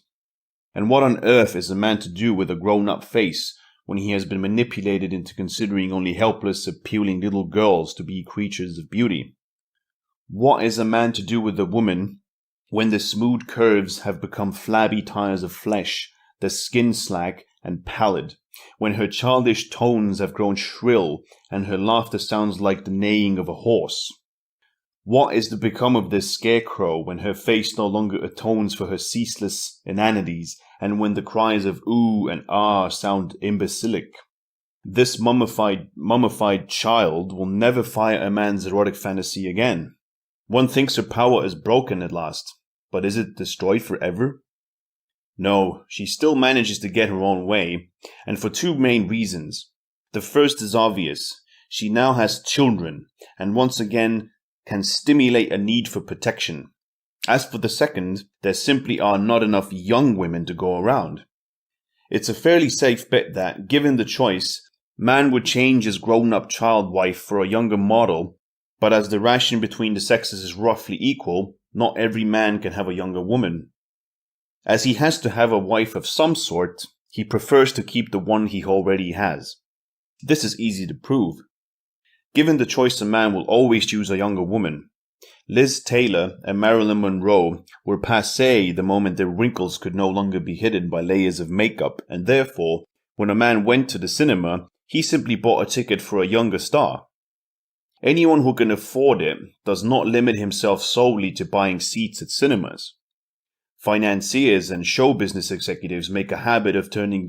And what on earth is a man to do with a grown-up face when he has been manipulated into considering only helpless, appealing little girls to be creatures of beauty? What is a man to do with a woman when the smooth curves have become flabby tires of flesh, the skin slack and pallid, when her childish tones have grown shrill and her laughter sounds like the neighing of a horse? What is to become of this scarecrow when her face no longer atones for her ceaseless inanities, and when the cries of ooh and ah sound imbecilic? This mummified child will never fire a man's erotic fantasy again. One thinks her power is broken at last, but is it destroyed forever? No, she still manages to get her own way, and for two main reasons. The first is obvious. She now has children, and once again can stimulate a need for protection. As for the second, there simply are not enough young women to go around. It's a fairly safe bet that, given the choice, man would change his grown-up child wife for a younger model, but as the ration between the sexes is roughly equal, not every man can have a younger woman. As he has to have a wife of some sort, he prefers to keep the one he already has. This is easy to prove. Given the choice, a man will always choose a younger woman. Liz Taylor and Marilyn Monroe were passé the moment their wrinkles could no longer be hidden by layers of makeup, and therefore, when a man went to the cinema, he simply bought a ticket for a younger star. Anyone who can afford it does not limit himself solely to buying seats at cinemas. Financiers and show business executives make a habit of turning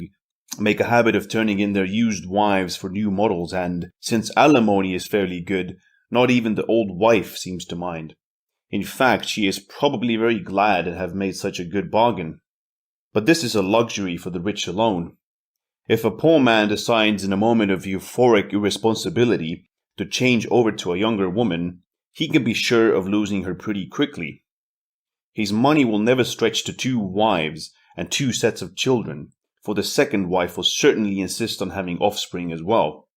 in their used wives for new models, and since alimony is fairly good, not even the old wife seems to mind. In fact, she is probably very glad to have made such a good bargain. But this is a luxury for the rich alone. If a poor man decides in a moment of euphoric irresponsibility to change over to a younger woman, he can be sure of losing her pretty quickly. His money will never stretch to 2 wives and 2 sets of children, for the second wife will certainly insist on having offspring as well.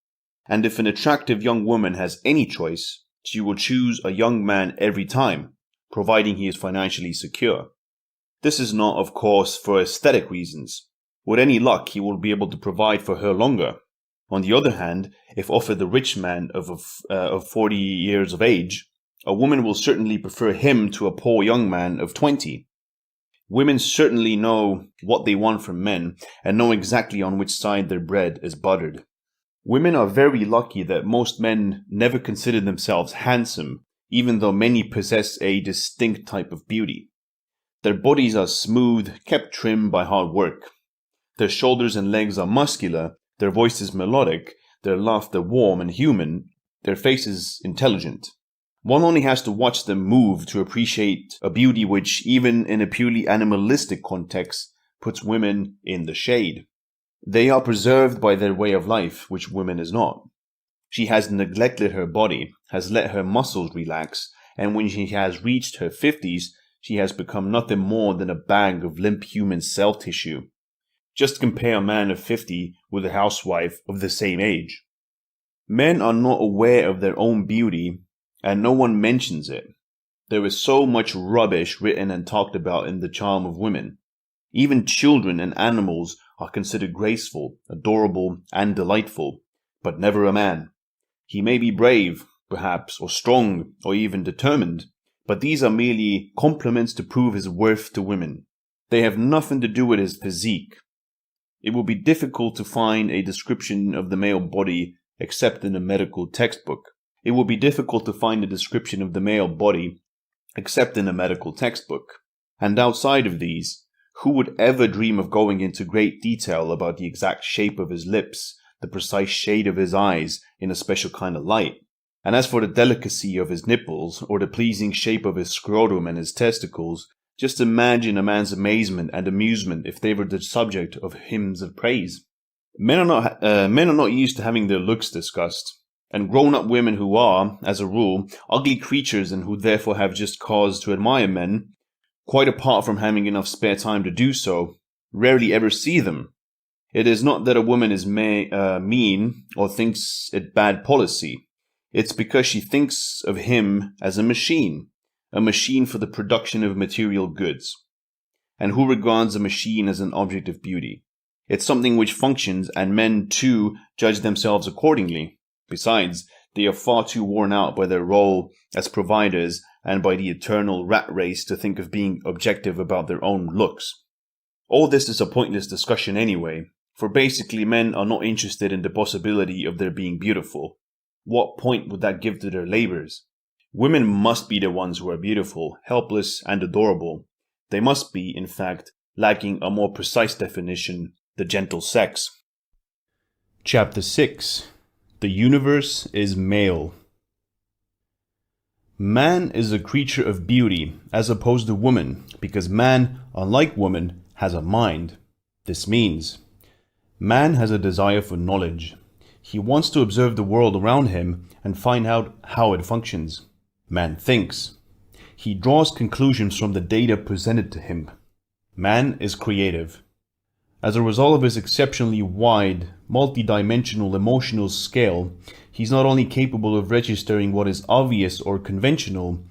And if an attractive young woman has any choice, she will choose a young man every time, providing he is financially secure. This is not, of course, for aesthetic reasons. With any luck, he will be able to provide for her longer. On the other hand, if offered the rich man of 40 years of age, a woman will certainly prefer him to a poor young man of 20. Women certainly know what they want from men and know exactly on which side their bread is buttered. Women are very lucky that most men never consider themselves handsome, even though many possess a distinct type of beauty. Their bodies are smooth, kept trim by hard work. Their shoulders and legs are muscular, their voices melodic, their laughter warm and human, their faces intelligent. One only has to watch them move to appreciate a beauty which, even in a purely animalistic context, puts women in the shade. They are preserved by their way of life, which woman is not. She has neglected her body, has let her muscles relax, and when she has reached her 50s, she has become nothing more than a bag of limp human cell tissue. Just compare a man of 50 with a housewife of the same age. Men are not aware of their own beauty, and no one mentions it. There is so much rubbish written and talked about in the charm of women. Even children and animals are considered graceful, adorable, and delightful, but never a man. He may be brave, perhaps, or strong, or even determined, but these are merely compliments to prove his worth to women. They have nothing to do with his physique. It will be difficult to find a description of the male body except in a medical textbook. And outside of these, who would ever dream of going into great detail about the exact shape of his lips, the precise shade of his eyes in a special kind of light? And as for the delicacy of his nipples, or the pleasing shape of his scrotum and his testicles, just imagine a man's amazement and amusement if they were the subject of hymns of praise. Men are not used to having their looks discussed, and grown-up women who are, as a rule, ugly creatures and who therefore have just cause to admire men, quite apart from having enough spare time to do so, rarely ever see them. It is not that a woman is mean or thinks it bad policy. It's because she thinks of him as a machine for the production of material goods. And who regards a machine as an object of beauty? It's something which functions, and men too judge themselves accordingly. Besides, they are far too worn out by their role as providers and by the eternal rat race to think of being objective about their own looks. All this is a pointless discussion anyway, for basically men are not interested in the possibility of their being beautiful. What point would that give to their labors? Women must be the ones who are beautiful, helpless, and adorable. They must be, in fact, lacking a more precise definition, the gentle sex. Chapter 6. The universe is male. Man is a creature of beauty, as opposed to woman, because man, unlike woman, has a mind. This means, man has a desire for knowledge. He wants to observe the world around him and find out how it functions. Man thinks. He draws conclusions from the data presented to him. Man is creative. As a result of his exceptionally wide, multidimensional emotional scale, he's not only capable of registering what is obvious or conventional,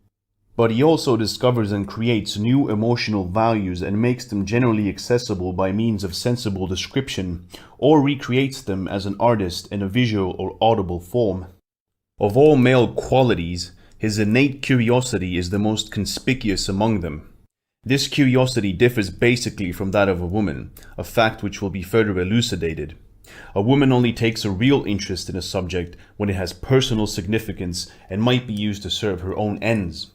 but he also discovers and creates new emotional values and makes them generally accessible by means of sensible description, or recreates them as an artist in a visual or audible form. Of all male qualities, his innate curiosity is the most conspicuous among them. This curiosity differs basically from that of a woman, a fact which will be further elucidated. A woman only takes a real interest in a subject when it has personal significance and might be used to serve her own ends.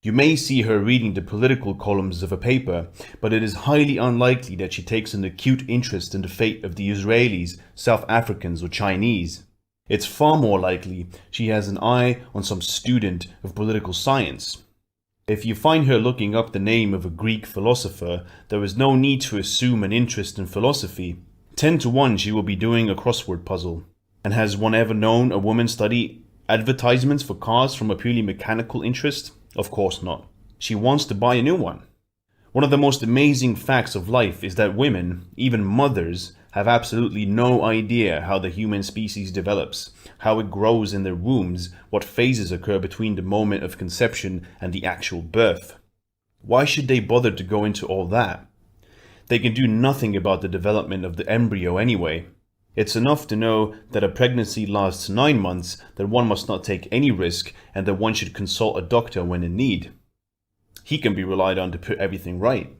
You may see her reading the political columns of a paper, but it is highly unlikely that she takes an acute interest in the fate of the Israelis, South Africans, or Chinese. It's far more likely she has an eye on some student of political science. If you find her looking up the name of a Greek philosopher, there is no need to assume an interest in philosophy. 10 to 1 she will be doing a crossword puzzle. And has one ever known a woman study advertisements for cars from a purely mechanical interest? Of course not. She wants to buy a new one. One of the most amazing facts of life is that women, even mothers, have absolutely no idea how the human species develops, how it grows in their wombs, what phases occur between the moment of conception and the actual birth. Why should they bother to go into all that? They can do nothing about the development of the embryo anyway. It's enough to know that a pregnancy lasts 9 months, that one must not take any risk, and that one should consult a doctor when in need. He can be relied on to put everything right.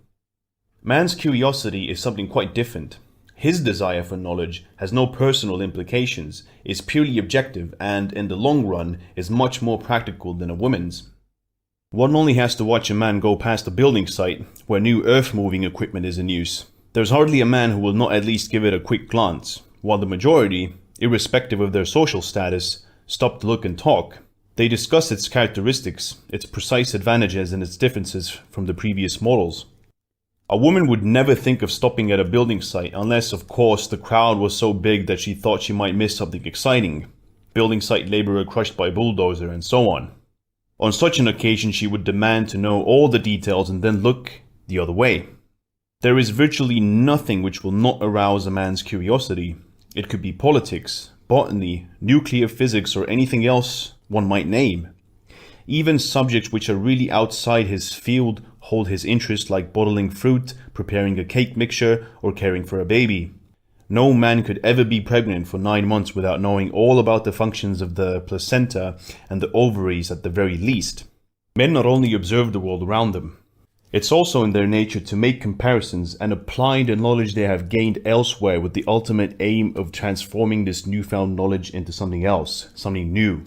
Man's curiosity is something quite different. His desire for knowledge has no personal implications, is purely objective, and in the long run is much more practical than a woman's. One only has to watch a man go past a building site where new earth-moving equipment is in use. There's hardly a man who will not at least give it a quick glance, while the majority, irrespective of their social status, stop to look and talk. They discuss its characteristics, its precise advantages and its differences from the previous models. A woman would never think of stopping at a building site unless, of course, the crowd was so big that she thought she might miss something exciting. Building site laborer crushed by bulldozer, and so on. On such an occasion, she would demand to know all the details and then look the other way. There is virtually nothing which will not arouse a man's curiosity. It could be politics, botany, nuclear physics, or anything else one might name. Even subjects which are really outside his field hold his interest, like bottling fruit, preparing a cake mixture, or caring for a baby. No man could ever be pregnant for 9 months without knowing all about the functions of the placenta and the ovaries at the very least. Men not only observe the world around them, it's also in their nature to make comparisons and apply the knowledge they have gained elsewhere with the ultimate aim of transforming this newfound knowledge into something else, something new.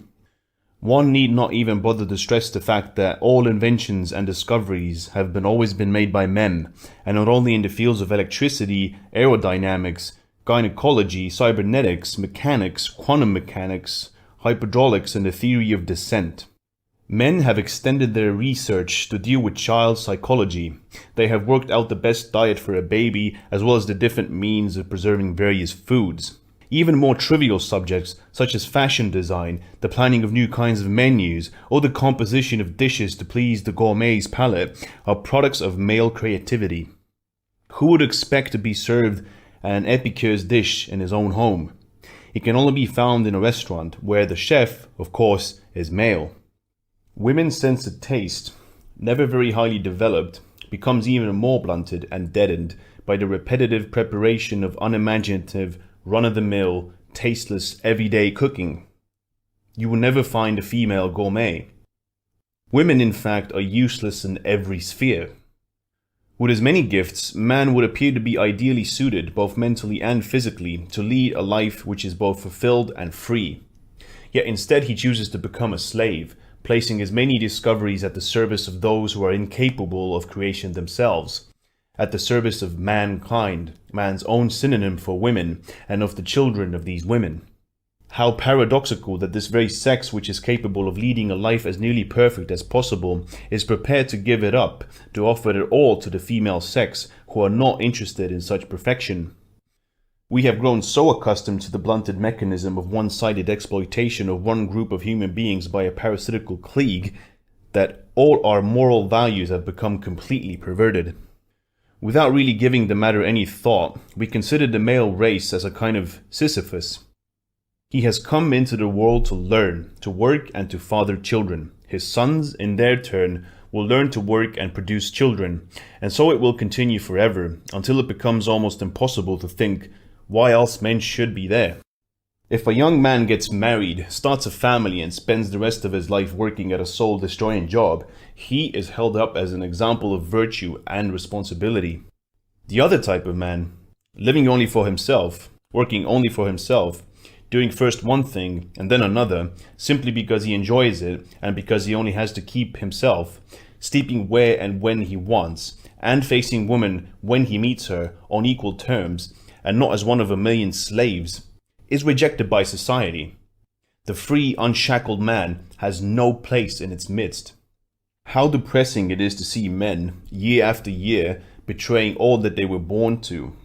One need not even bother to stress the fact that all inventions and discoveries have always been made by men, and not only in the fields of electricity, aerodynamics, gynecology, cybernetics, mechanics, quantum mechanics, hydraulics, and the theory of descent. Men have extended their research to deal with child psychology. They have worked out the best diet for a baby, as well as the different means of preserving various foods. Even more trivial subjects, such as fashion design, the planning of new kinds of menus, or the composition of dishes to please the gourmet's palate, are products of male creativity. Who would expect to be served an epicure's dish in his own home? It can only be found in a restaurant, where the chef, of course, is male. Women's sense of taste, never very highly developed, becomes even more blunted and deadened by the repetitive preparation of unimaginative, run-of-the-mill, tasteless, everyday cooking. You will never find a female gourmet. Women, in fact, are useless in every sphere. With his many gifts, man would appear to be ideally suited, both mentally and physically, to lead a life which is both fulfilled and free. Yet instead he chooses to become a slave, placing his many discoveries at the service of those who are incapable of creation themselves, at the service of mankind, man's own synonym for women, and of the children of these women. How paradoxical that this very sex which is capable of leading a life as nearly perfect as possible is prepared to give it up, to offer it all to the female sex, who are not interested in such perfection. We have grown so accustomed to the blunted mechanism of one-sided exploitation of one group of human beings by a parasitical clique that all our moral values have become completely perverted. Without really giving the matter any thought, we consider the male race as a kind of Sisyphus. He has come into the world to learn, to work, and to father children. His sons, in their turn, will learn to work and produce children, and so it will continue forever, until it becomes almost impossible to think why else men should be there. If a young man gets married, starts a family, and spends the rest of his life working at a soul-destroying job, he is held up as an example of virtue and responsibility. The other type of man, living only for himself, working only for himself, doing first one thing and then another, simply because he enjoys it and because he only has to keep himself, sleeping where and when he wants, and facing woman when he meets her on equal terms, and not as one of a million slaves, is rejected by society. The free, unshackled man has no place in its midst. How depressing it is to see men, year after year, betraying all that they were born to.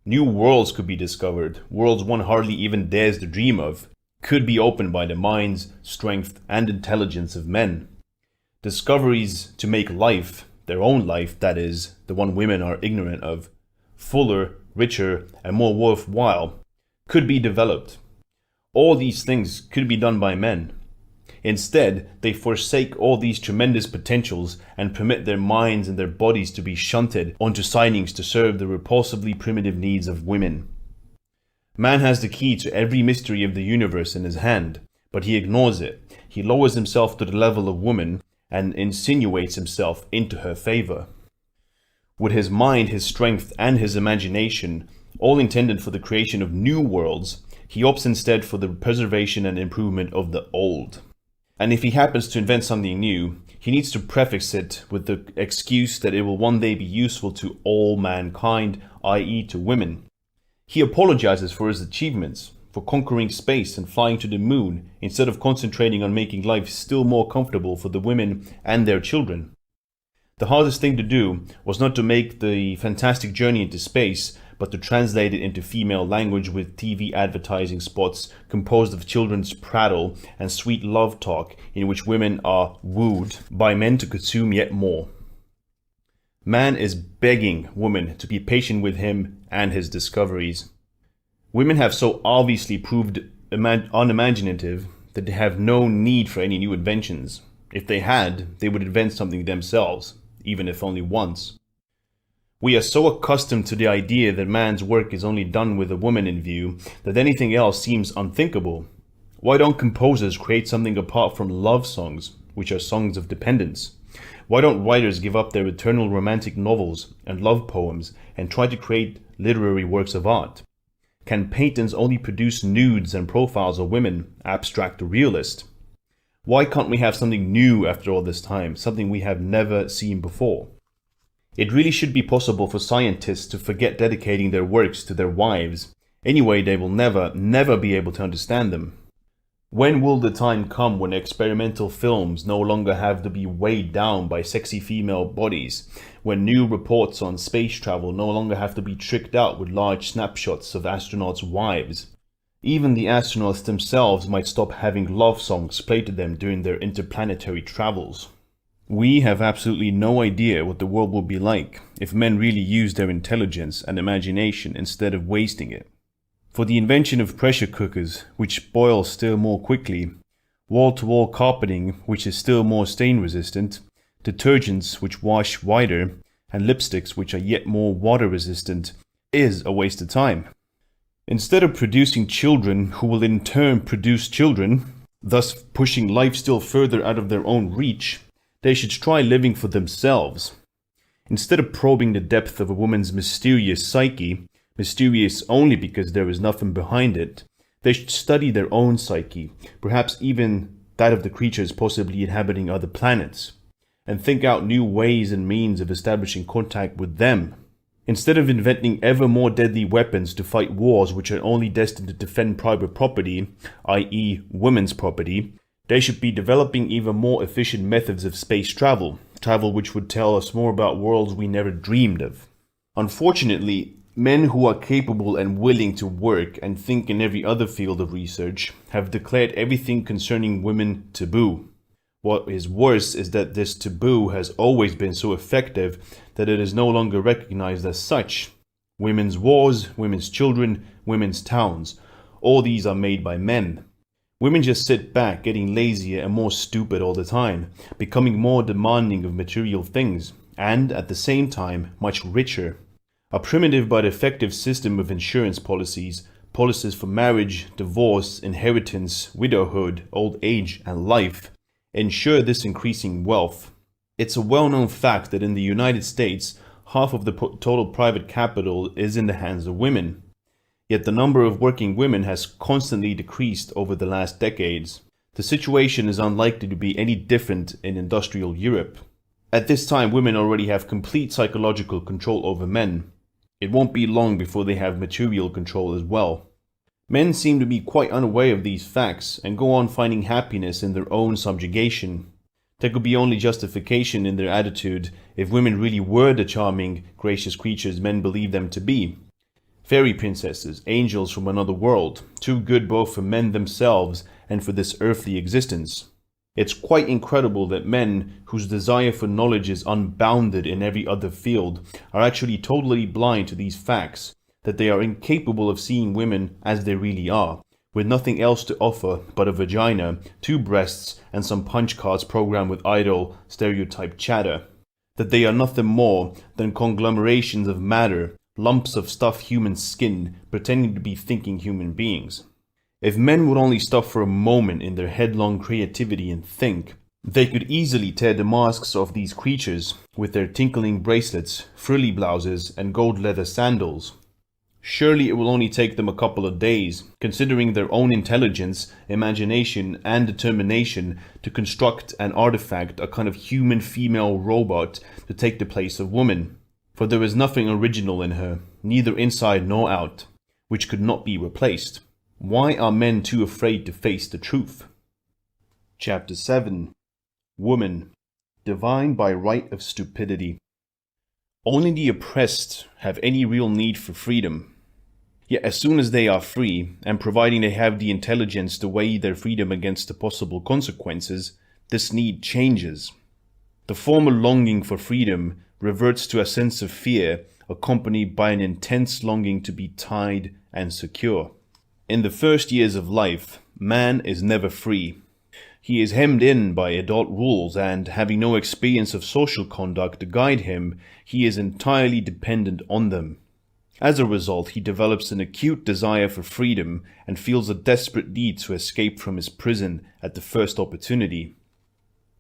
New worlds could be discovered, worlds one hardly even dares to dream of, could be opened by the minds, strength, and intelligence of men. Discoveries to make life, their own life, that is, the one women are ignorant of, fuller, richer, and more worthwhile, could be developed. All these things could be done by men. Instead, they forsake all these tremendous potentials and permit their minds and their bodies to be shunted onto sidings to serve the repulsively primitive needs of women. Man has the key to every mystery of the universe in his hand, but he ignores it. He lowers himself to the level of woman and insinuates himself into her favor. With his mind, his strength, and his imagination, all intended for the creation of new worlds, he opts instead for the preservation and improvement of the old. And if he happens to invent something new, he needs to prefix it with the excuse that it will one day be useful to all mankind, i.e. to women. He apologizes for his achievements, for conquering space and flying to the moon, instead of concentrating on making life still more comfortable for the women and their children. The hardest thing to do was not to make the fantastic journey into space, but to translate it into female language with TV advertising spots composed of children's prattle and sweet love talk in which women are wooed by men to consume yet more. Man is begging woman to be patient with him and his discoveries. Women have so obviously proved unimaginative that they have no need for any new inventions. If they had, they would invent something themselves, even if only once. We are so accustomed to the idea that man's work is only done with a woman in view that anything else seems unthinkable. Why don't composers create something apart from love songs, which are songs of dependence? Why don't writers give up their eternal romantic novels and love poems and try to create literary works of art? Can paintings only produce nudes and profiles of women, abstract or realist? Why can't we have something new after all this time, something we have never seen before? It really should be possible for scientists to forget dedicating their works to their wives. Anyway, they will never be able to understand them. When will the time come when experimental films no longer have to be weighed down by sexy female bodies? When new reports on space travel no longer have to be tricked out with large snapshots of astronauts' wives? Even the astronauts themselves might stop having love songs played to them during their interplanetary travels. We have absolutely no idea what the world will be like if men really use their intelligence and imagination instead of wasting it. For the invention of pressure cookers, which boil still more quickly, wall-to-wall carpeting, which is still more stain-resistant, detergents which wash whiter, and lipsticks which are yet more water-resistant, is a waste of time. Instead of producing children who will in turn produce children, thus pushing life still further out of their own reach, they should try living for themselves. Instead of probing the depth of a woman's mysterious psyche, mysterious only because there is nothing behind it, they should study their own psyche, perhaps even that of the creatures possibly inhabiting other planets, and think out new ways and means of establishing contact with them. Instead of inventing ever more deadly weapons to fight wars which are only destined to defend private property, i.e. women's property, they should be developing even more efficient methods of space travel which would tell us more about worlds we never dreamed of. Unfortunately, men who are capable and willing to work and think in every other field of research have declared everything concerning women taboo. What is worse is that this taboo has always been so effective that it is no longer recognized as such. Women's wars, women's children, women's towns, all these are made by men. Women just sit back, getting lazier and more stupid all the time, becoming more demanding of material things, and at the same time, much richer. A primitive but effective system of insurance policies for marriage, divorce, inheritance, widowhood, old age, and life, ensure this increasing wealth. It's a well-known fact that in the United States, half of the total private capital is in the hands of women. Yet the number of working women has constantly decreased over the last decades. The situation is unlikely to be any different in industrial Europe. At this time, women already have complete psychological control over men. It won't be long before they have material control as well. Men seem to be quite unaware of these facts and go on finding happiness in their own subjugation. There could be only justification in their attitude if women really were the charming, gracious creatures men believe them to be. Fairy princesses, angels from another world, too good both for men themselves and for this earthly existence. It's quite incredible that men whose desire for knowledge is unbounded in every other field are actually totally blind to these facts, that they are incapable of seeing women as they really are, with nothing else to offer but a vagina, 2 breasts, and some punch cards programmed with idle, stereotyped chatter. That they are nothing more than conglomerations of matter, lumps of stuffed human skin, pretending to be thinking human beings. If men would only stop for a moment in their headlong creativity and think, they could easily tear the masks off these creatures with their tinkling bracelets, frilly blouses, and gold leather sandals. Surely it will only take them a couple of days, considering their own intelligence, imagination, and determination, to construct and artifact a kind of human female robot to take the place of woman. For there is nothing original in her, neither inside nor out, which could not be replaced. Why are men too afraid to face the truth? Chapter 7. Woman. divine by right of stupidity. Only the oppressed have any real need for freedom. Yet as soon as they are free, and providing they have the intelligence to weigh their freedom against the possible consequences, this need changes. The former longing for freedom reverts to a sense of fear, accompanied by an intense longing to be tied and secure. In the first years of life, man is never free. He is hemmed in by adult rules, and having no experience of social conduct to guide him, he is entirely dependent on them. As a result, he develops an acute desire for freedom and feels a desperate need to escape from his prison at the first opportunity.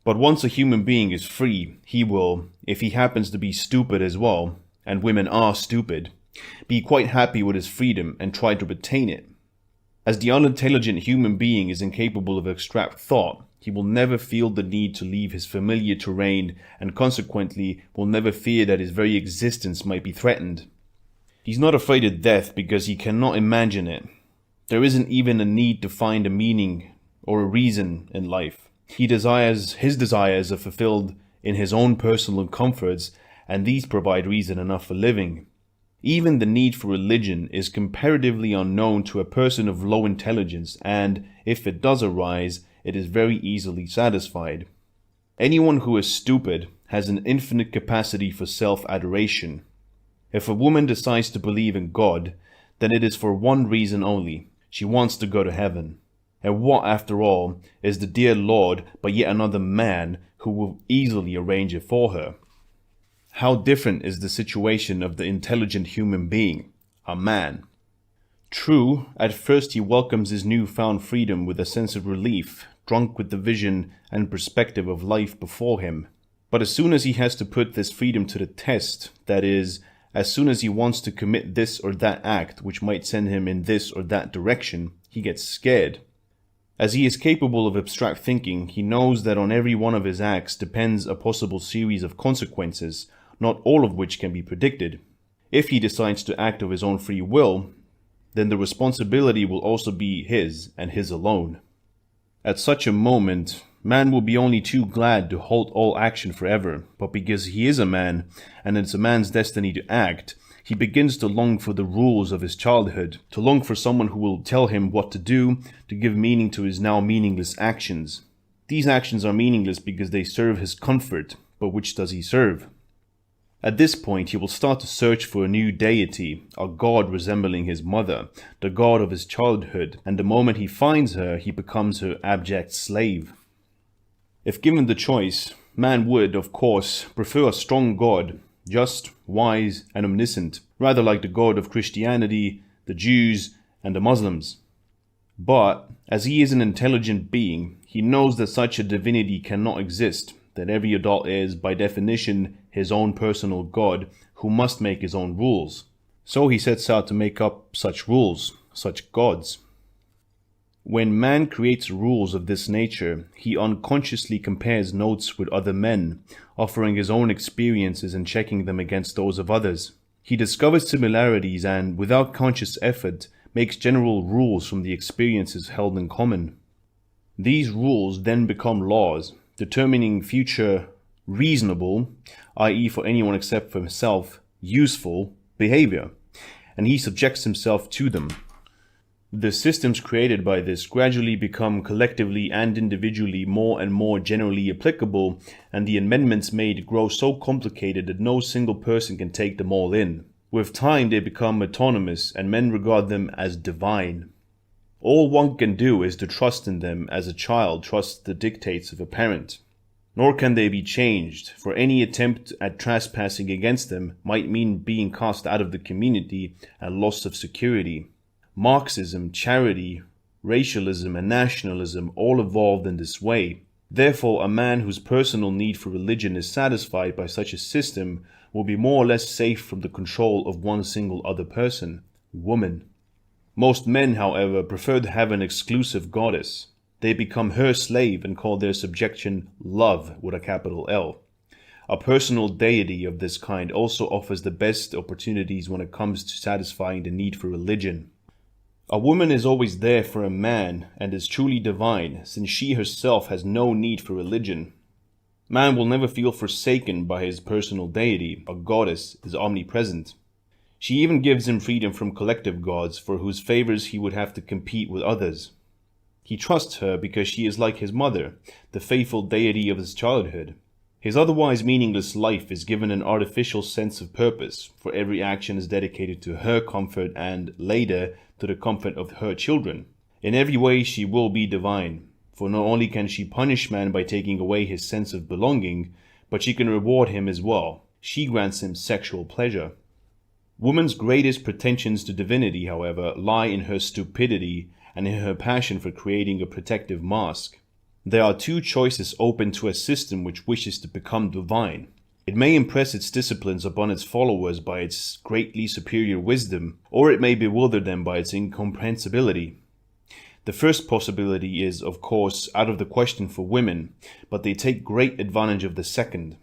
But once a human being is free, he will, if he happens to be stupid as well, and women are stupid, be quite happy with his freedom and try to retain it. As the unintelligent human being is incapable of abstract thought, he will never feel the need to leave his familiar terrain and consequently will never fear that his very existence might be threatened. He's not afraid of death because he cannot imagine it. There isn't even a need to find a meaning or a reason in life. His desires are fulfilled in his own personal comforts, and these provide reason enough for living. Even the need for religion is comparatively unknown to a person of low intelligence, and if it does arise, it is very easily satisfied. Anyone who is stupid has an infinite capacity for self-adoration. If a woman decides to believe in God, then it is for one reason only. She wants to go to heaven. And what, after all, is the dear Lord but yet another man who will easily arrange it for her? How different is the situation of the intelligent human being, a man. True, at first he welcomes his newfound freedom with a sense of relief, drunk with the vision and perspective of life before him. But as soon as he has to put this freedom to the test, that is, as soon as he wants to commit this or that act which might send him in this or that direction, he gets scared. As he is capable of abstract thinking, he knows that on every one of his acts depends a possible series of consequences, not all of which can be predicted. If he decides to act of his own free will, then the responsibility will also be his and his alone. At such a moment, man will be only too glad to halt all action forever, but because he is a man, and it's a man's destiny to act, he begins to long for the rules of his childhood, to long for someone who will tell him what to do, to give meaning to his now meaningless actions. These actions are meaningless because they serve his comfort, but which does he serve? At this point, he will start to search for a new deity, a god resembling his mother, the god of his childhood, and the moment he finds her, he becomes her abject slave. If given the choice, man would, of course, prefer a strong god, just, wise, and omniscient, rather like the God of Christianity, the Jews, and the Muslims. But, as he is an intelligent being, he knows that such a divinity cannot exist, that every adult is, by definition, his own personal God, who must make his own rules. So he sets out to make up such rules, such gods. When man creates rules of this nature, he unconsciously compares notes with other men, offering his own experiences and checking them against those of others. He discovers similarities and, without conscious effort, makes general rules from the experiences held in common. These rules then become laws, determining future reasonable, i.e. for anyone except for himself, useful behavior, and he subjects himself to them. The systems created by this gradually become collectively and individually more and more generally applicable, and the amendments made grow so complicated that no single person can take them all in. With time they become autonomous, and men regard them as divine. All one can do is to trust in them as a child trusts the dictates of a parent. Nor can they be changed, for any attempt at trespassing against them might mean being cast out of the community and loss of security. Marxism, charity, racialism, and nationalism all evolved in this way. Therefore, a man whose personal need for religion is satisfied by such a system will be more or less safe from the control of one single other person, woman. Most men, however, prefer to have an exclusive goddess. They become her slave and call their subjection love with a capital L. A personal deity of this kind also offers the best opportunities when it comes to satisfying the need for religion. A woman is always there for a man and is truly divine, since she herself has no need for religion. Man will never feel forsaken by his personal deity. A goddess is omnipresent. She even gives him freedom from collective gods for whose favors he would have to compete with others. He trusts her because she is like his mother, the faithful deity of his childhood. His otherwise meaningless life is given an artificial sense of purpose, for every action is dedicated to her comfort and, later, to the comfort of her children. In every way she will be divine, for not only can she punish man by taking away his sense of belonging, but she can reward him as well. She grants him sexual pleasure. Woman's greatest pretensions to divinity, however, lie in her stupidity and in her passion for creating a protective mask. There are two choices open to a system which wishes to become divine. It may impress its disciplines upon its followers by its greatly superior wisdom, or it may bewilder them by its incomprehensibility. The first possibility is, of course, out of the question for women, but they take great advantage of the second.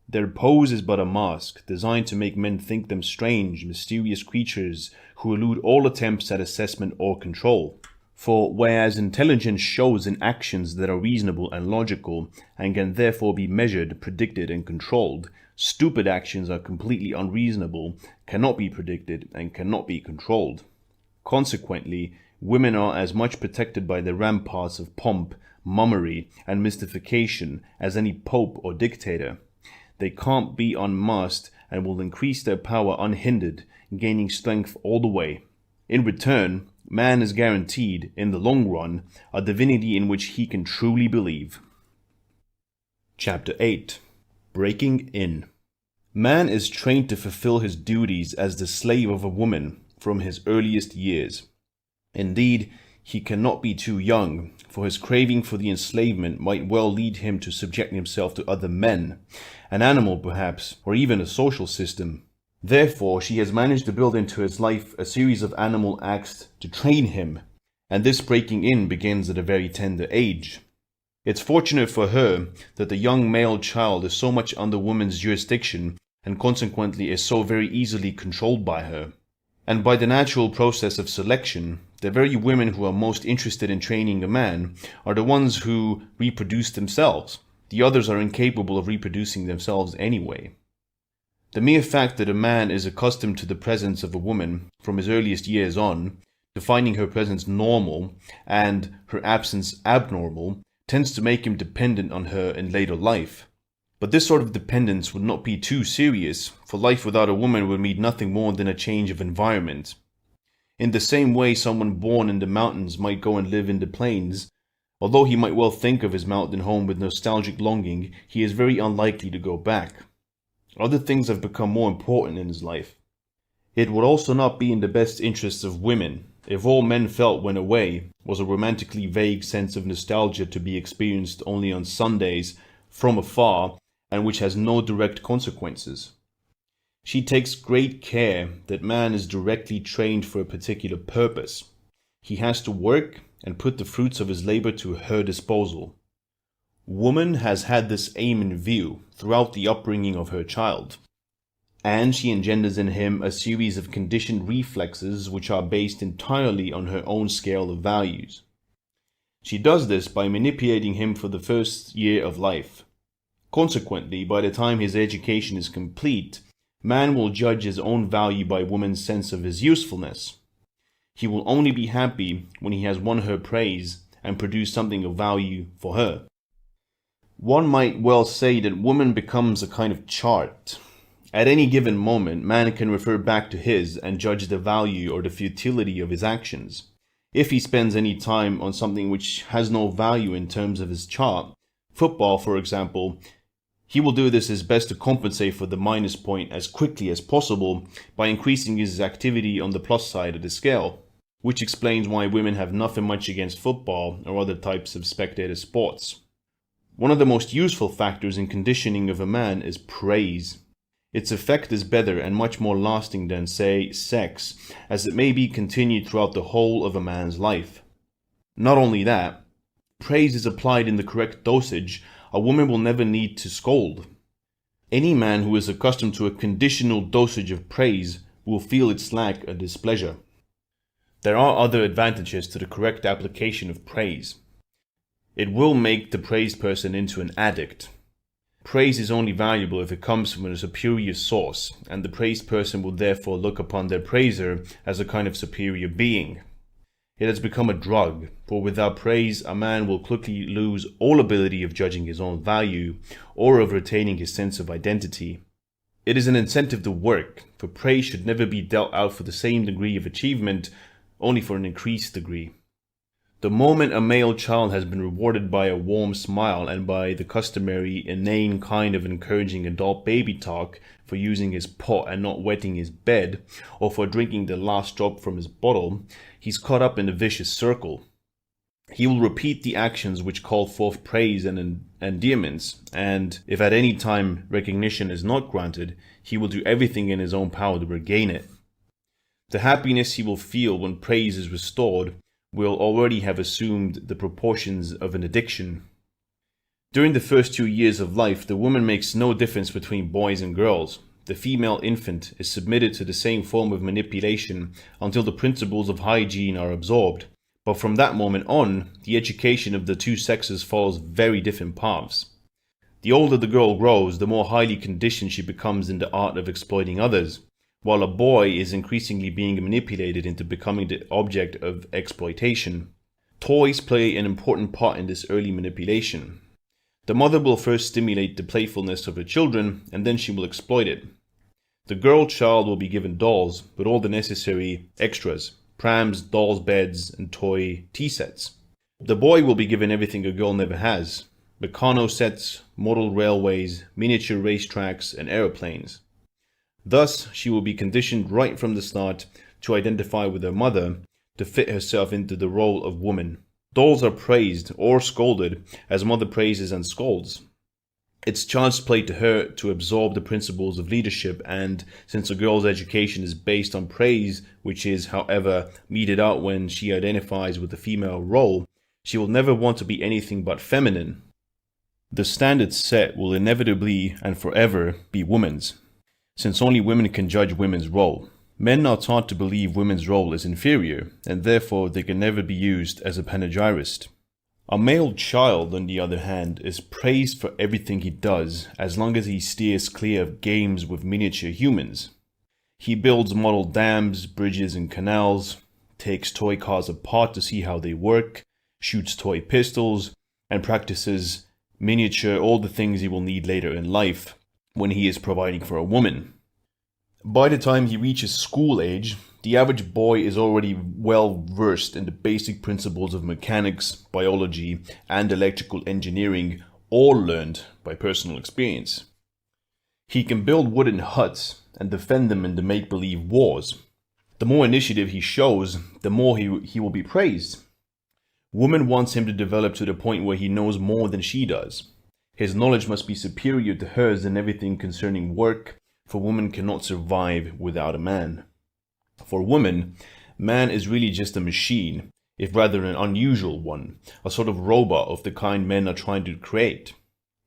Their pose is but a mask, designed to make men think them strange, mysterious creatures who elude all attempts at assessment or control. For whereas intelligence shows in actions that are reasonable and logical, and can therefore be measured, predicted, and controlled, stupid actions are completely unreasonable, cannot be predicted, and cannot be controlled. Consequently, women are as much protected by the ramparts of pomp, mummery, and mystification as any pope or dictator. They can't be unmasked and will increase their power unhindered, gaining strength all the way. In return, man is guaranteed, in the long run, a divinity in which he can truly believe. Chapter 8. Breaking In. Man is trained to fulfill his duties as the slave of a woman from his earliest years. Indeed, he cannot be too young, for his craving for the enslavement might well lead him to subject himself to other men, an animal perhaps, or even a social system. Therefore, she has managed to build into his life a series of animal acts to train him, and this breaking in begins at a very tender age. It's fortunate for her that the young male child is so much under woman's jurisdiction and consequently is so very easily controlled by her. And by the natural process of selection, the very women who are most interested in training a man are the ones who reproduce themselves. The others are incapable of reproducing themselves anyway. The mere fact that a man is accustomed to the presence of a woman from his earliest years on, to finding her presence normal and her absence abnormal, tends to make him dependent on her in later life. But this sort of dependence would not be too serious, for life without a woman would mean nothing more than a change of environment. In the same way someone born in the mountains might go and live in the plains, although he might well think of his mountain home with nostalgic longing, he is very unlikely to go back. Other things have become more important in his life. It would also not be in the best interests of women if all men felt when away was a romantically vague sense of nostalgia to be experienced only on Sundays from afar and which has no direct consequences. She takes great care that man is directly trained for a particular purpose. He has to work and put the fruits of his labor to her disposal. Woman has had this aim in view throughout the upbringing of her child, and she engenders in him a series of conditioned reflexes which are based entirely on her own scale of values. She does this by manipulating him for the first year of life. Consequently, by the time his education is complete, man will judge his own value by woman's sense of his usefulness. He will only be happy when he has won her praise and produced something of value for her. One might well say that woman becomes a kind of chart. At any given moment, man can refer back to his and judge the value or the futility of his actions. If he spends any time on something which has no value in terms of his chart, football for example, he will do this as best to compensate for the minus point as quickly as possible by increasing his activity on the plus side of the scale, which explains why women have nothing much against football or other types of spectator sports. One of the most useful factors in conditioning of a man is praise. Its effect is better and much more lasting than, say, sex, as it may be continued throughout the whole of a man's life. Not only that, praise is applied in the correct dosage, a woman will never need to scold. Any man who is accustomed to a conditional dosage of praise will feel its lack a displeasure. There are other advantages to the correct application of praise. It will make the praised person into an addict. Praise is only valuable if it comes from a superior source, and the praised person will therefore look upon their praiser as a kind of superior being. It has become a drug, for without praise a man will quickly lose all ability of judging his own value or of retaining his sense of identity. It is an incentive to work, for praise should never be dealt out for the same degree of achievement, only for an increased degree. The moment a male child has been rewarded by a warm smile and by the customary inane kind of encouraging adult baby talk for using his pot and not wetting his bed, or for drinking the last drop from his bottle, he's caught up in a vicious circle. He will repeat the actions which call forth praise and endearments, and if at any time recognition is not granted, he will do everything in his own power to regain it. The happiness he will feel when praise is restored will already have assumed the proportions of an addiction. During the first 2 years of life, the woman makes no difference between boys and girls. The female infant is submitted to the same form of manipulation until the principles of hygiene are absorbed. But from that moment on, the education of the two sexes follows very different paths. The older the girl grows, the more highly conditioned she becomes in the art of exploiting others, while a boy is increasingly being manipulated into becoming the object of exploitation. Toys play an important part in this early manipulation. The mother will first stimulate the playfulness of her children, and then she will exploit it. The girl child will be given dolls with all the necessary extras: prams, dolls' beds, and toy tea sets. The boy will be given everything a girl never has: Meccano sets, model railways, miniature racetracks, and aeroplanes. Thus, she will be conditioned right from the start to identify with her mother, to fit herself into the role of woman. Dolls are praised or scolded as mother praises and scolds. It's child's play to her to absorb the principles of leadership, and since a girl's education is based on praise, which is, however, meted out when she identifies with the female role, she will never want to be anything but feminine. The standard set will inevitably and forever be woman's, since only women can judge women's role. Men are taught to believe women's role is inferior, and therefore they can never be used as a panegyrist. A male child, on the other hand, is praised for everything he does, as long as he steers clear of games with miniature humans. He builds model dams, bridges, and canals, takes toy cars apart to see how they work, shoots toy pistols, and practices miniature all the things he will need later in life, when he is providing for a woman. By the time he reaches school age, the average boy is already well versed in the basic principles of mechanics, biology, and electrical engineering, all learned by personal experience. He can build wooden huts and defend them in the make-believe wars. The more initiative he shows, the more he will be praised. Woman wants him to develop to the point where he knows more than she does. His knowledge must be superior to hers in everything concerning work, for woman cannot survive without a man. For woman, man is really just a machine, if rather an unusual one, a sort of robot of the kind men are trying to create.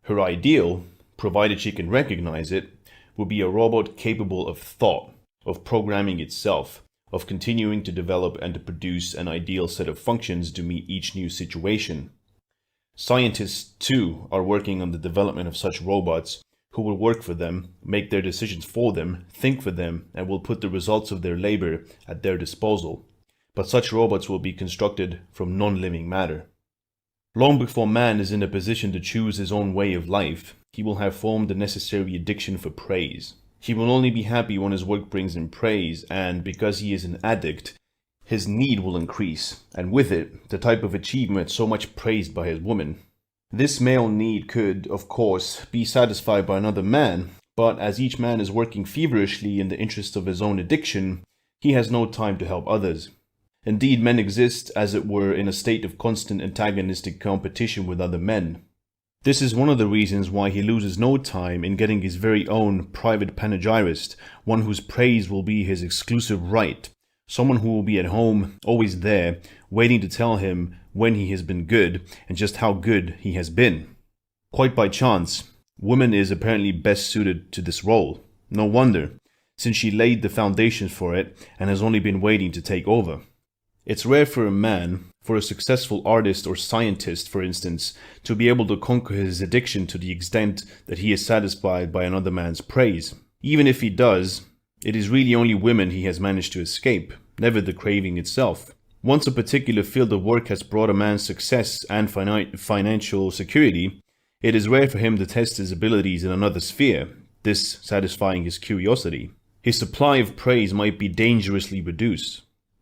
Her ideal, provided she can recognize it, would be a robot capable of thought, of programming itself, of continuing to develop and to produce an ideal set of functions to meet each new situation. Scientists, too, are working on the development of such robots who will work for them, make their decisions for them, think for them, and will put the results of their labor at their disposal. But such robots will be constructed from non-living matter. Long before man is in a position to choose his own way of life, he will have formed the necessary addiction for praise. He will only be happy when his work brings him praise, and because he is an addict, his need will increase, and with it, the type of achievement so much praised by his woman. This male need could, of course, be satisfied by another man, but as each man is working feverishly in the interest of his own addiction, he has no time to help others. Indeed, men exist, as it were, in a state of constant antagonistic competition with other men. This is one of the reasons why he loses no time in getting his very own private panegyrist, one whose praise will be his exclusive right, someone who will be at home, always there, waiting to tell him when he has been good and just how good he has been. Quite by chance, woman is apparently best suited to this role. No wonder, since she laid the foundations for it and has only been waiting to take over. It's rare for a man, for a successful artist or scientist, for instance, to be able to conquer his addiction to the extent that he is satisfied by another man's praise. Even if he does, it is really only women he has managed to escape, never the craving itself. Once a particular field of work has brought a man success and financial security, it is rare for him to test his abilities in another sphere, this satisfying his curiosity. His supply of praise might be dangerously reduced.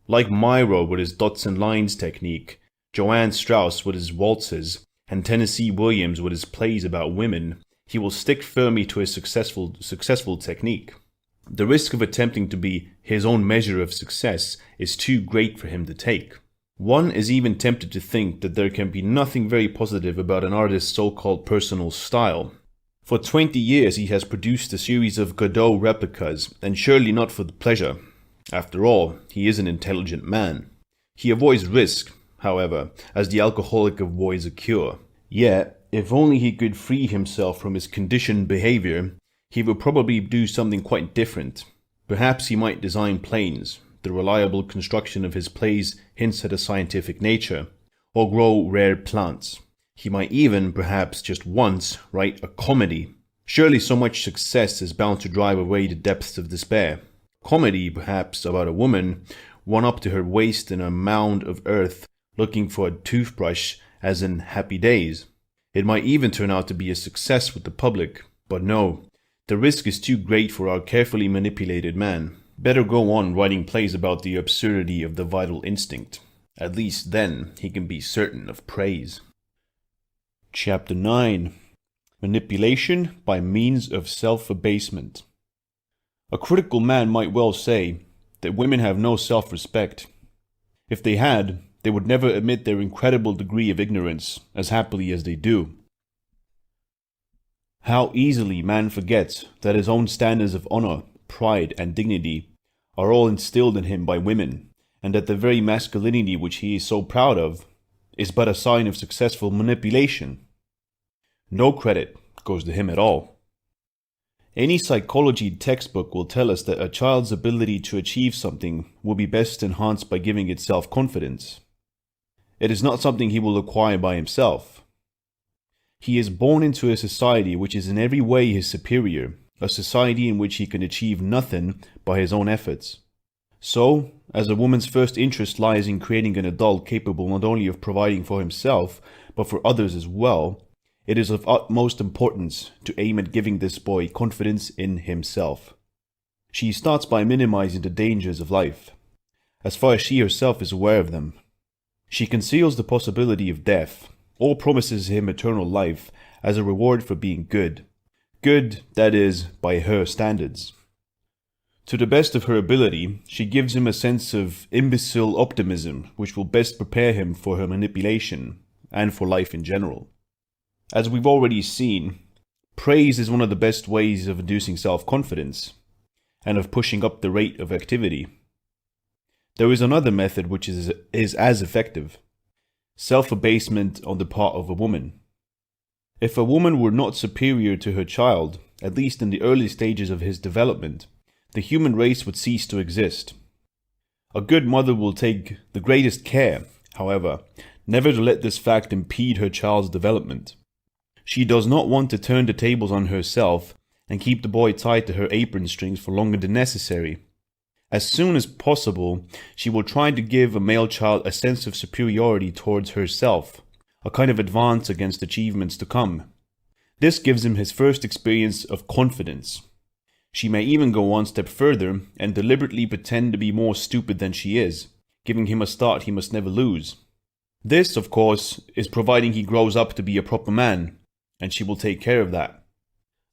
Like Myro with his dots and lines technique, Joanne Strauss with his waltzes, and Tennessee Williams with his plays about women, he will stick firmly to his successful technique. The risk of attempting to be his own measure of success is too great for him to take. One is even tempted to think that there can be nothing very positive about an artist's so-called personal style. For 20 years he has produced a series of Godot replicas, and surely not for the pleasure. After all, he is an intelligent man. He avoids risk, however, as the alcoholic avoids a cure. Yet, if only he could free himself from his conditioned behavior, he would probably do something quite different. Perhaps he might design planes. The reliable construction of his plays hints at a scientific nature, or grow rare plants. He might even, perhaps just once, write a comedy. Surely so much success is bound to drive away the depths of despair. Comedy, perhaps, about a woman, one up to her waist in a mound of earth, looking for a toothbrush, as in Happy Days. It might even turn out to be a success with the public, but no. The risk is too great for our carefully manipulated man. Better go on writing plays about the absurdity of the vital instinct. At least then he can be certain of praise. Chapter 9. Manipulation by means of self-abasement. A critical man might well say that women have no self-respect. If they had, they would never admit their incredible degree of ignorance as happily as they do. How easily man forgets that his own standards of honor, pride, and dignity are all instilled in him by women, and that the very masculinity which he is so proud of is but a sign of successful manipulation. No credit goes to him at all. Any psychology textbook will tell us that a child's ability to achieve something will be best enhanced by giving it self-confidence. It is not something he will acquire by himself. He is born into a society which is in every way his superior, a society in which he can achieve nothing by his own efforts. So, as a woman's first interest lies in creating an adult capable not only of providing for himself, but for others as well, it is of utmost importance to aim at giving this boy confidence in himself. She starts by minimizing the dangers of life, as far as she herself is aware of them. She conceals the possibility of death, or promises him eternal life as a reward for being good. Good, that is, by her standards. To the best of her ability, she gives him a sense of imbecile optimism which will best prepare him for her manipulation, and for life in general. As we've already seen, praise is one of the best ways of inducing self-confidence, and of pushing up the rate of activity. There is another method which is as effective. Self-abasement on the part of a woman. If a woman were not superior to her child, at least in the early stages of his development, the human race would cease to exist. A good mother will take the greatest care, however, never to let this fact impede her child's development. She does not want to turn the tables on herself and keep the boy tied to her apron strings for longer than necessary. As soon as possible, she will try to give a male child a sense of superiority towards herself, a kind of advance against achievements to come. This gives him his first experience of confidence. She may even go one step further and deliberately pretend to be more stupid than she is, giving him a start he must never lose. This, of course, is providing he grows up to be a proper man, and she will take care of that.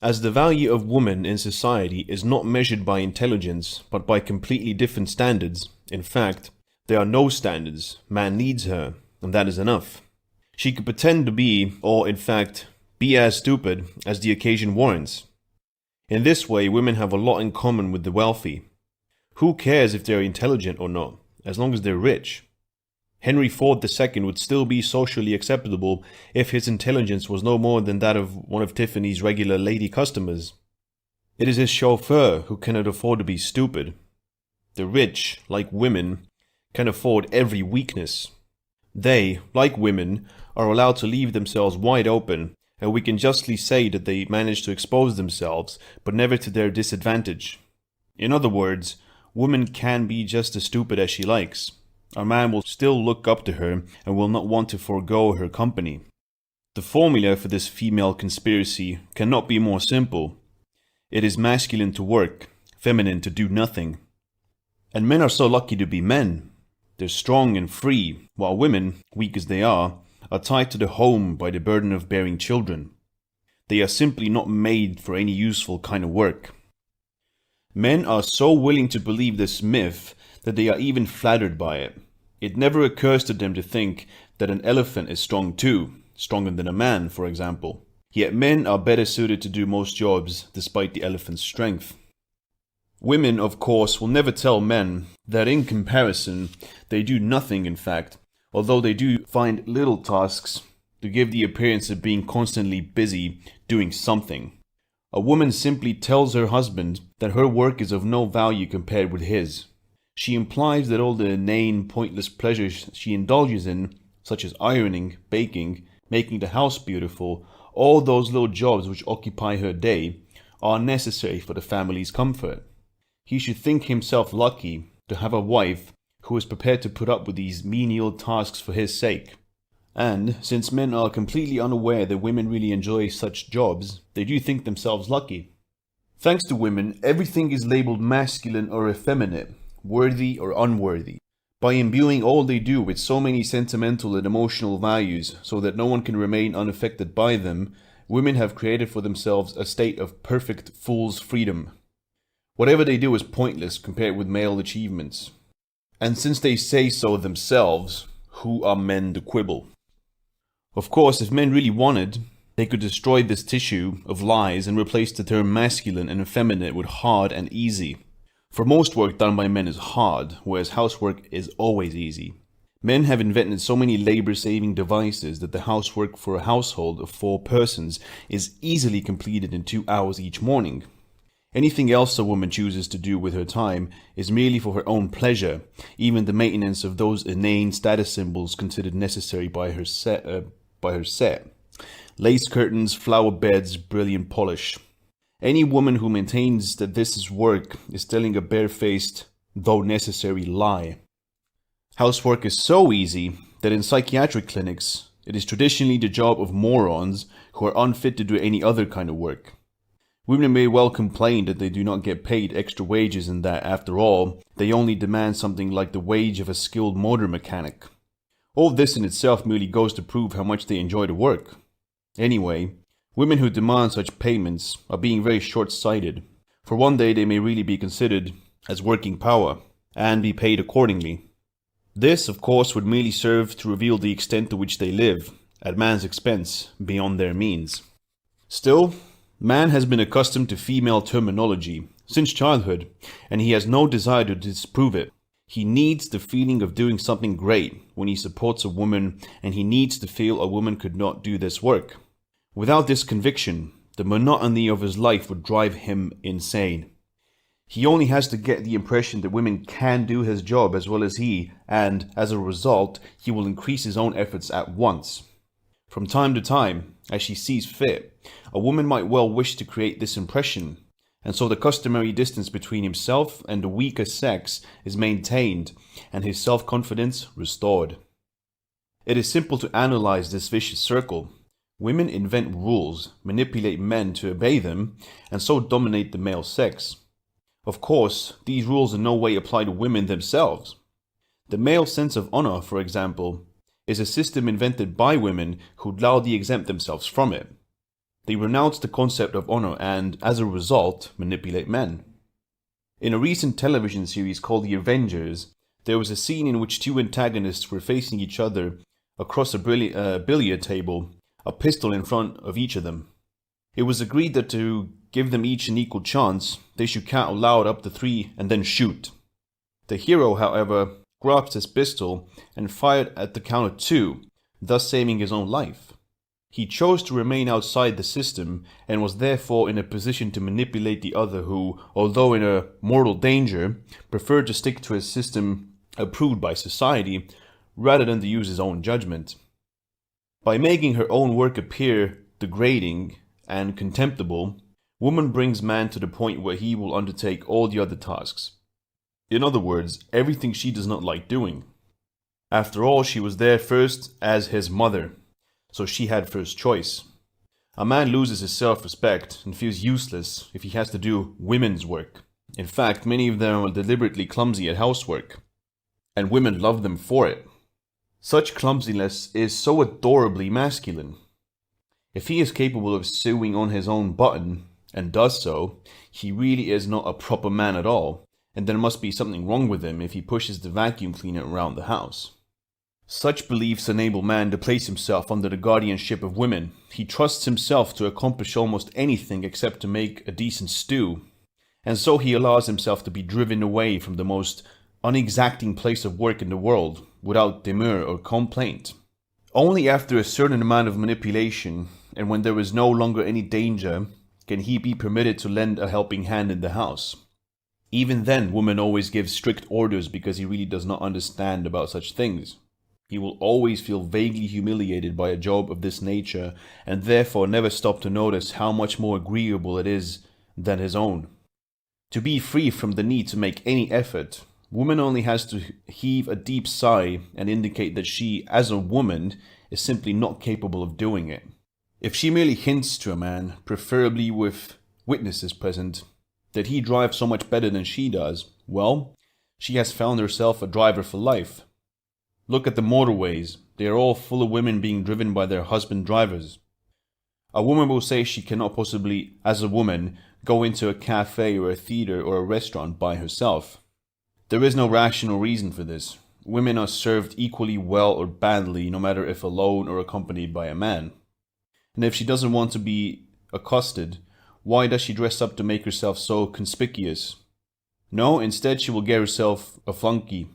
As the value of woman in society is not measured by intelligence, but by completely different standards, in fact, there are no standards, man needs her, and that is enough. She could pretend to be, or in fact, be as stupid as the occasion warrants. In this way, women have a lot in common with the wealthy. Who cares if they're intelligent or not, as long as they're rich? Henry Ford II would still be socially acceptable if his intelligence was no more than that of one of Tiffany's regular lady customers. It is his chauffeur who cannot afford to be stupid. The rich, like women, can afford every weakness. They, like women, are allowed to leave themselves wide open, and we can justly say that they manage to expose themselves, but never to their disadvantage. In other words, woman can be just as stupid as she likes. A man will still look up to her and will not want to forego her company. The formula for this female conspiracy cannot be more simple. It is masculine to work, feminine to do nothing. And men are so lucky to be men. They're strong and free, while women, weak as they are tied to the home by the burden of bearing children. They are simply not made for any useful kind of work. Men are so willing to believe this myth that they are even flattered by it. It never occurs to them to think that an elephant is strong too, stronger than a man, for example. Yet men are better suited to do most jobs despite the elephant's strength. Women, of course, will never tell men that in comparison, they do nothing in fact, although they do find little tasks to give the appearance of being constantly busy doing something. A woman simply tells her husband that her work is of no value compared with his. She implies that all the inane, pointless pleasures she indulges in, such as ironing, baking, making the house beautiful, all those little jobs which occupy her day, are necessary for the family's comfort. He should think himself lucky to have a wife who is prepared to put up with these menial tasks for his sake. And since men are completely unaware that women really enjoy such jobs, they do think themselves lucky. Thanks to women, everything is labeled masculine or effeminate, worthy or unworthy. By imbuing all they do with so many sentimental and emotional values so that no one can remain unaffected by them, women have created for themselves a state of perfect fool's freedom. Whatever they do is pointless compared with male achievements. And since they say so themselves, who are men to quibble? Of course, if men really wanted, they could destroy this tissue of lies and replace the term masculine and effeminate with hard and easy. For most work done by men is hard, whereas housework is always easy. Men have invented so many labor-saving devices that the housework for a household of 4 persons is easily completed in 2 hours each morning. Anything else a woman chooses to do with her time is merely for her own pleasure, even the maintenance of those inane status symbols considered necessary by her set. Lace curtains, flower beds, brilliant polish. Any woman who maintains that this is work is telling a barefaced, though necessary, lie. Housework is so easy that in psychiatric clinics, it is traditionally the job of morons who are unfit to do any other kind of work. Women may well complain that they do not get paid extra wages and that, after all, they only demand something like the wage of a skilled motor mechanic. All this in itself merely goes to prove how much they enjoy the work. Anyway, women who demand such payments are being very short-sighted, for one day they may really be considered as working power, and be paid accordingly. This, of course, would merely serve to reveal the extent to which they live, at man's expense, beyond their means. Still, man has been accustomed to female terminology since childhood, and he has no desire to disprove it. He needs the feeling of doing something great when he supports a woman, and he needs to feel a woman could not do this work. Without this conviction, the monotony of his life would drive him insane. He only has to get the impression that women can do his job as well as he, and as a result, he will increase his own efforts at once. From time to time, as she sees fit, a woman might well wish to create this impression, and so the customary distance between himself and the weaker sex is maintained and his self-confidence restored. It is simple to analyze this vicious circle. Women invent rules, manipulate men to obey them, and so dominate the male sex. Of course, these rules in no way apply to women themselves. The male sense of honor, for example, is a system invented by women who loudly exempt themselves from it. They renounce the concept of honor and, as a result, manipulate men. In a recent television series called The Avengers, there was a scene in which 2 antagonists were facing each other across a billiard table, a pistol in front of each of them. It was agreed that to give them each an equal chance, they should count aloud up to 3 and then shoot. The hero, however, grasped his pistol and fired at the count of 2, thus saving his own life. He chose to remain outside the system and was therefore in a position to manipulate the other who, although in a mortal danger, preferred to stick to a system approved by society rather than to use his own judgment. By making her own work appear degrading and contemptible, woman brings man to the point where he will undertake all the other tasks. In other words, everything she does not like doing. After all, she was there first as his mother, so she had first choice. A man loses his self-respect and feels useless if he has to do women's work. In fact, many of them are deliberately clumsy at housework, and women love them for it. Such clumsiness is so adorably masculine. If he is capable of sewing on his own button, and does so, he really is not a proper man at all, and there must be something wrong with him if he pushes the vacuum cleaner around the house. Such beliefs enable man to place himself under the guardianship of women. He trusts himself to accomplish almost anything except to make a decent stew, and so he allows himself to be driven away from the most unexacting place of work in the world without demur or complaint. Only after a certain amount of manipulation, and when there is no longer any danger, can he be permitted to lend a helping hand in the house. Even then, woman always gives strict orders because he really does not understand about such things. He will always feel vaguely humiliated by a job of this nature, and therefore never stop to notice how much more agreeable it is than his own. To be free from the need to make any effort, woman only has to heave a deep sigh and indicate that she, as a woman, is simply not capable of doing it. If she merely hints to a man, preferably with witnesses present, that he drives so much better than she does, well, she has found herself a driver for life. Look at the motorways. They are all full of women being driven by their husband drivers. A woman will say she cannot possibly, as a woman, go into a cafe or a theater or a restaurant by herself. There is no rational reason for this. Women are served equally well or badly, no matter if alone or accompanied by a man. And if she doesn't want to be accosted, why does she dress up to make herself so conspicuous? No, instead she will get herself a flunky.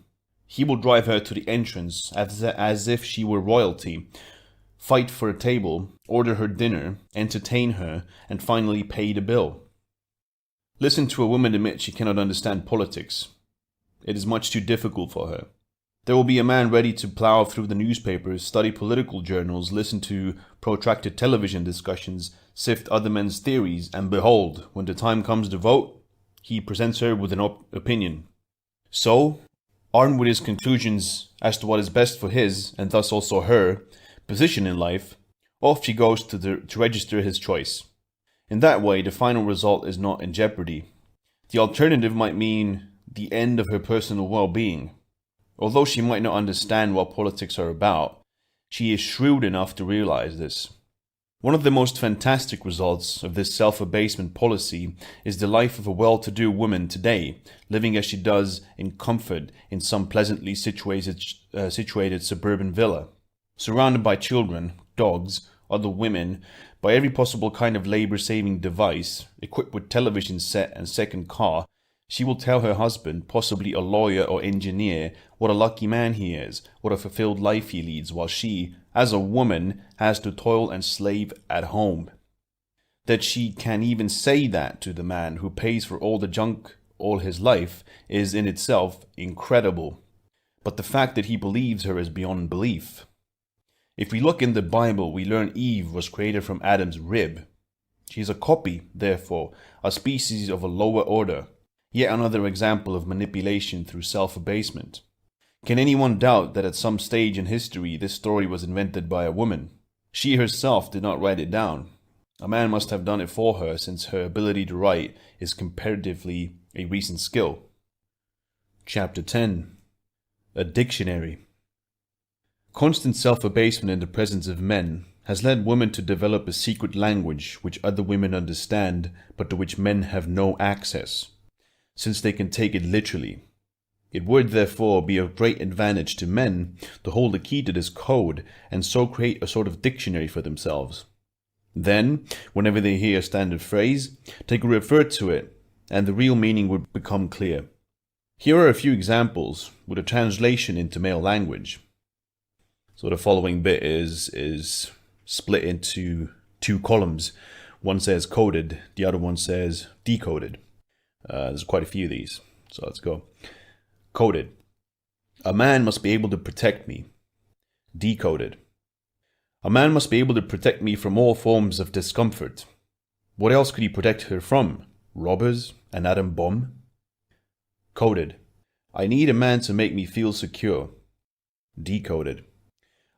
He will drive her to the entrance as if she were royalty, fight for a table, order her dinner, entertain her, and finally pay the bill. Listen to a woman admit she cannot understand politics. It is much too difficult for her. There will be a man ready to plow through the newspapers, study political journals, listen to protracted television discussions, sift other men's theories, and behold, when the time comes to vote, he presents her with an opinion. So, armed with his conclusions as to what is best for his, and thus also her, position in life, off she goes to register his choice. In that way, the final result is not in jeopardy. The alternative might mean the end of her personal well-being. Although she might not understand what politics are about, she is shrewd enough to realize this. One of the most fantastic results of this self-abasement policy is the life of a well-to-do woman today, living as she does in comfort in some pleasantly situated suburban villa, surrounded by children, dogs, other women, by every possible kind of labor-saving device, equipped with television set and second car. She will tell her husband, possibly a lawyer or engineer, what a lucky man he is, what a fulfilled life he leads, while she, as a woman, has to toil and slave at home. That she can even say that to the man who pays for all the junk all his life is in itself incredible. But the fact that he believes her is beyond belief. If we look in the Bible, we learn Eve was created from Adam's rib. She is a copy, therefore, a species of a lower order. Yet another example of manipulation through self-abasement. Can anyone doubt that at some stage in history this story was invented by a woman? She herself did not write it down. A man must have done it for her, since her ability to write is comparatively a recent skill. Chapter 10. A Dictionary. Constant self-abasement in the presence of men has led women to develop a secret language which other women understand, but to which men have no access, since they can take it literally. It would therefore be of great advantage to men to hold the key to this code and so create a sort of dictionary for themselves. Then, whenever they hear a standard phrase, they could refer to it, and the real meaning would become clear. Here are a few examples with a translation into male language. So the following bit is split into two columns. One says coded, the other one says decoded. There's quite a few of these, so let's go. Coded. A man must be able to protect me. Decoded. A man must be able to protect me from all forms of discomfort. What else could he protect her from? Robbers? An atom bomb? Coded. I need a man to make me feel secure. Decoded.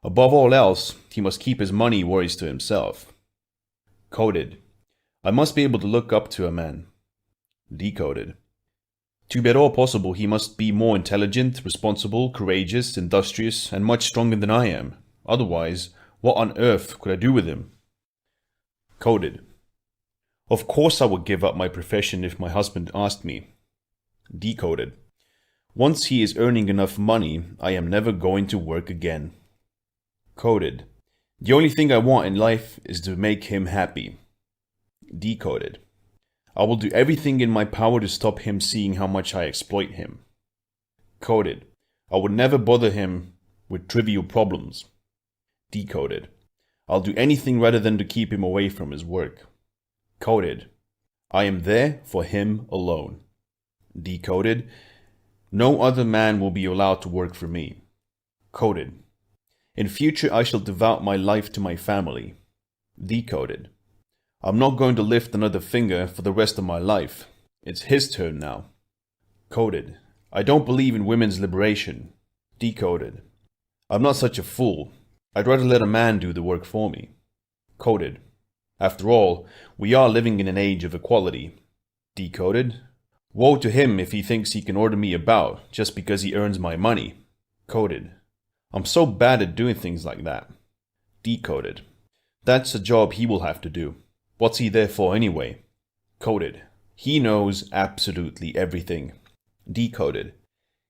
Above all else, he must keep his money worries to himself. Coded. I must be able to look up to a man. Decoded. To be at all possible, he must be more intelligent, responsible, courageous, industrious, and much stronger than I am. Otherwise, what on earth could I do with him? Coded. Of course I would give up my profession if my husband asked me. Decoded. Once he is earning enough money, I am never going to work again. Coded. The only thing I want in life is to make him happy. Decoded. I will do everything in my power to stop him seeing how much I exploit him. Coded. I would never bother him with trivial problems. Decoded. I'll do anything rather than to keep him away from his work. Coded. I am there for him alone. Decoded. No other man will be allowed to work for me. Coded. In future I shall devote my life to my family. Decoded. I'm not going to lift another finger for the rest of my life. It's his turn now. Coded. I don't believe in women's liberation. Decoded. I'm not such a fool. I'd rather let a man do the work for me. Coded. After all, we are living in an age of equality. Decoded. Woe to him if he thinks he can order me about just because he earns my money. Coded. I'm so bad at doing things like that. Decoded. That's a job he will have to do. What's he there for anyway? Coded. He knows absolutely everything. Decoded.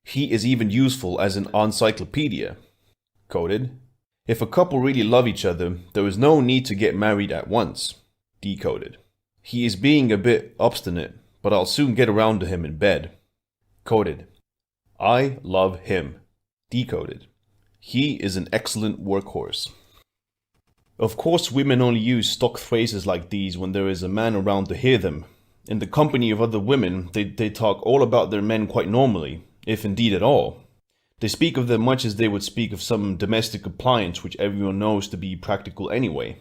He is even useful as an encyclopedia. Coded. If a couple really love each other, there is no need to get married at once. Decoded. He is being a bit obstinate, but I'll soon get around to him in bed. Coded. I love him. Decoded. He is an excellent workhorse. Of course, women only use stock phrases like these when there is a man around to hear them. In the company of other women, they talk all about their men quite normally, if indeed at all. They speak of them much as they would speak of some domestic appliance which everyone knows to be practical anyway.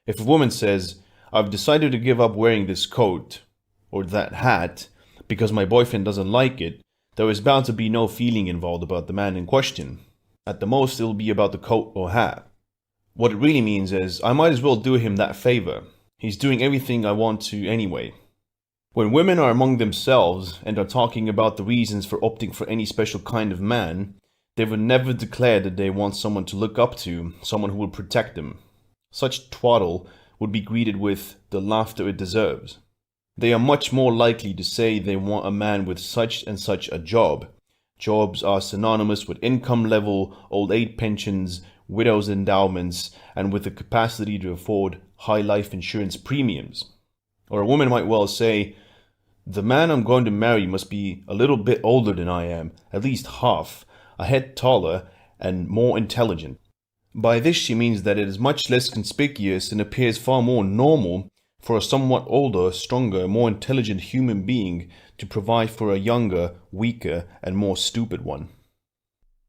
If a woman says, I've decided to give up wearing this coat or that hat because my boyfriend doesn't like it, there is bound to be no feeling involved about the man in question. At the most, it'll be about the coat or hat. What it really means is, I might as well do him that favor. He's doing everything I want to anyway. When women are among themselves and are talking about the reasons for opting for any special kind of man, they would never declare that they want someone to look up to, someone who will protect them. Such twaddle would be greeted with the laughter it deserves. They are much more likely to say they want a man with such and such a job. Jobs are synonymous with income level, old age pensions, widows' endowments, and with the capacity to afford high life insurance premiums. Or a woman might well say, the man I'm going to marry must be a little bit older than I am, at least half, a head taller, and more intelligent. By this she means that it is much less conspicuous and appears far more normal for a somewhat older, stronger, more intelligent human being to provide for a younger, weaker, and more stupid one.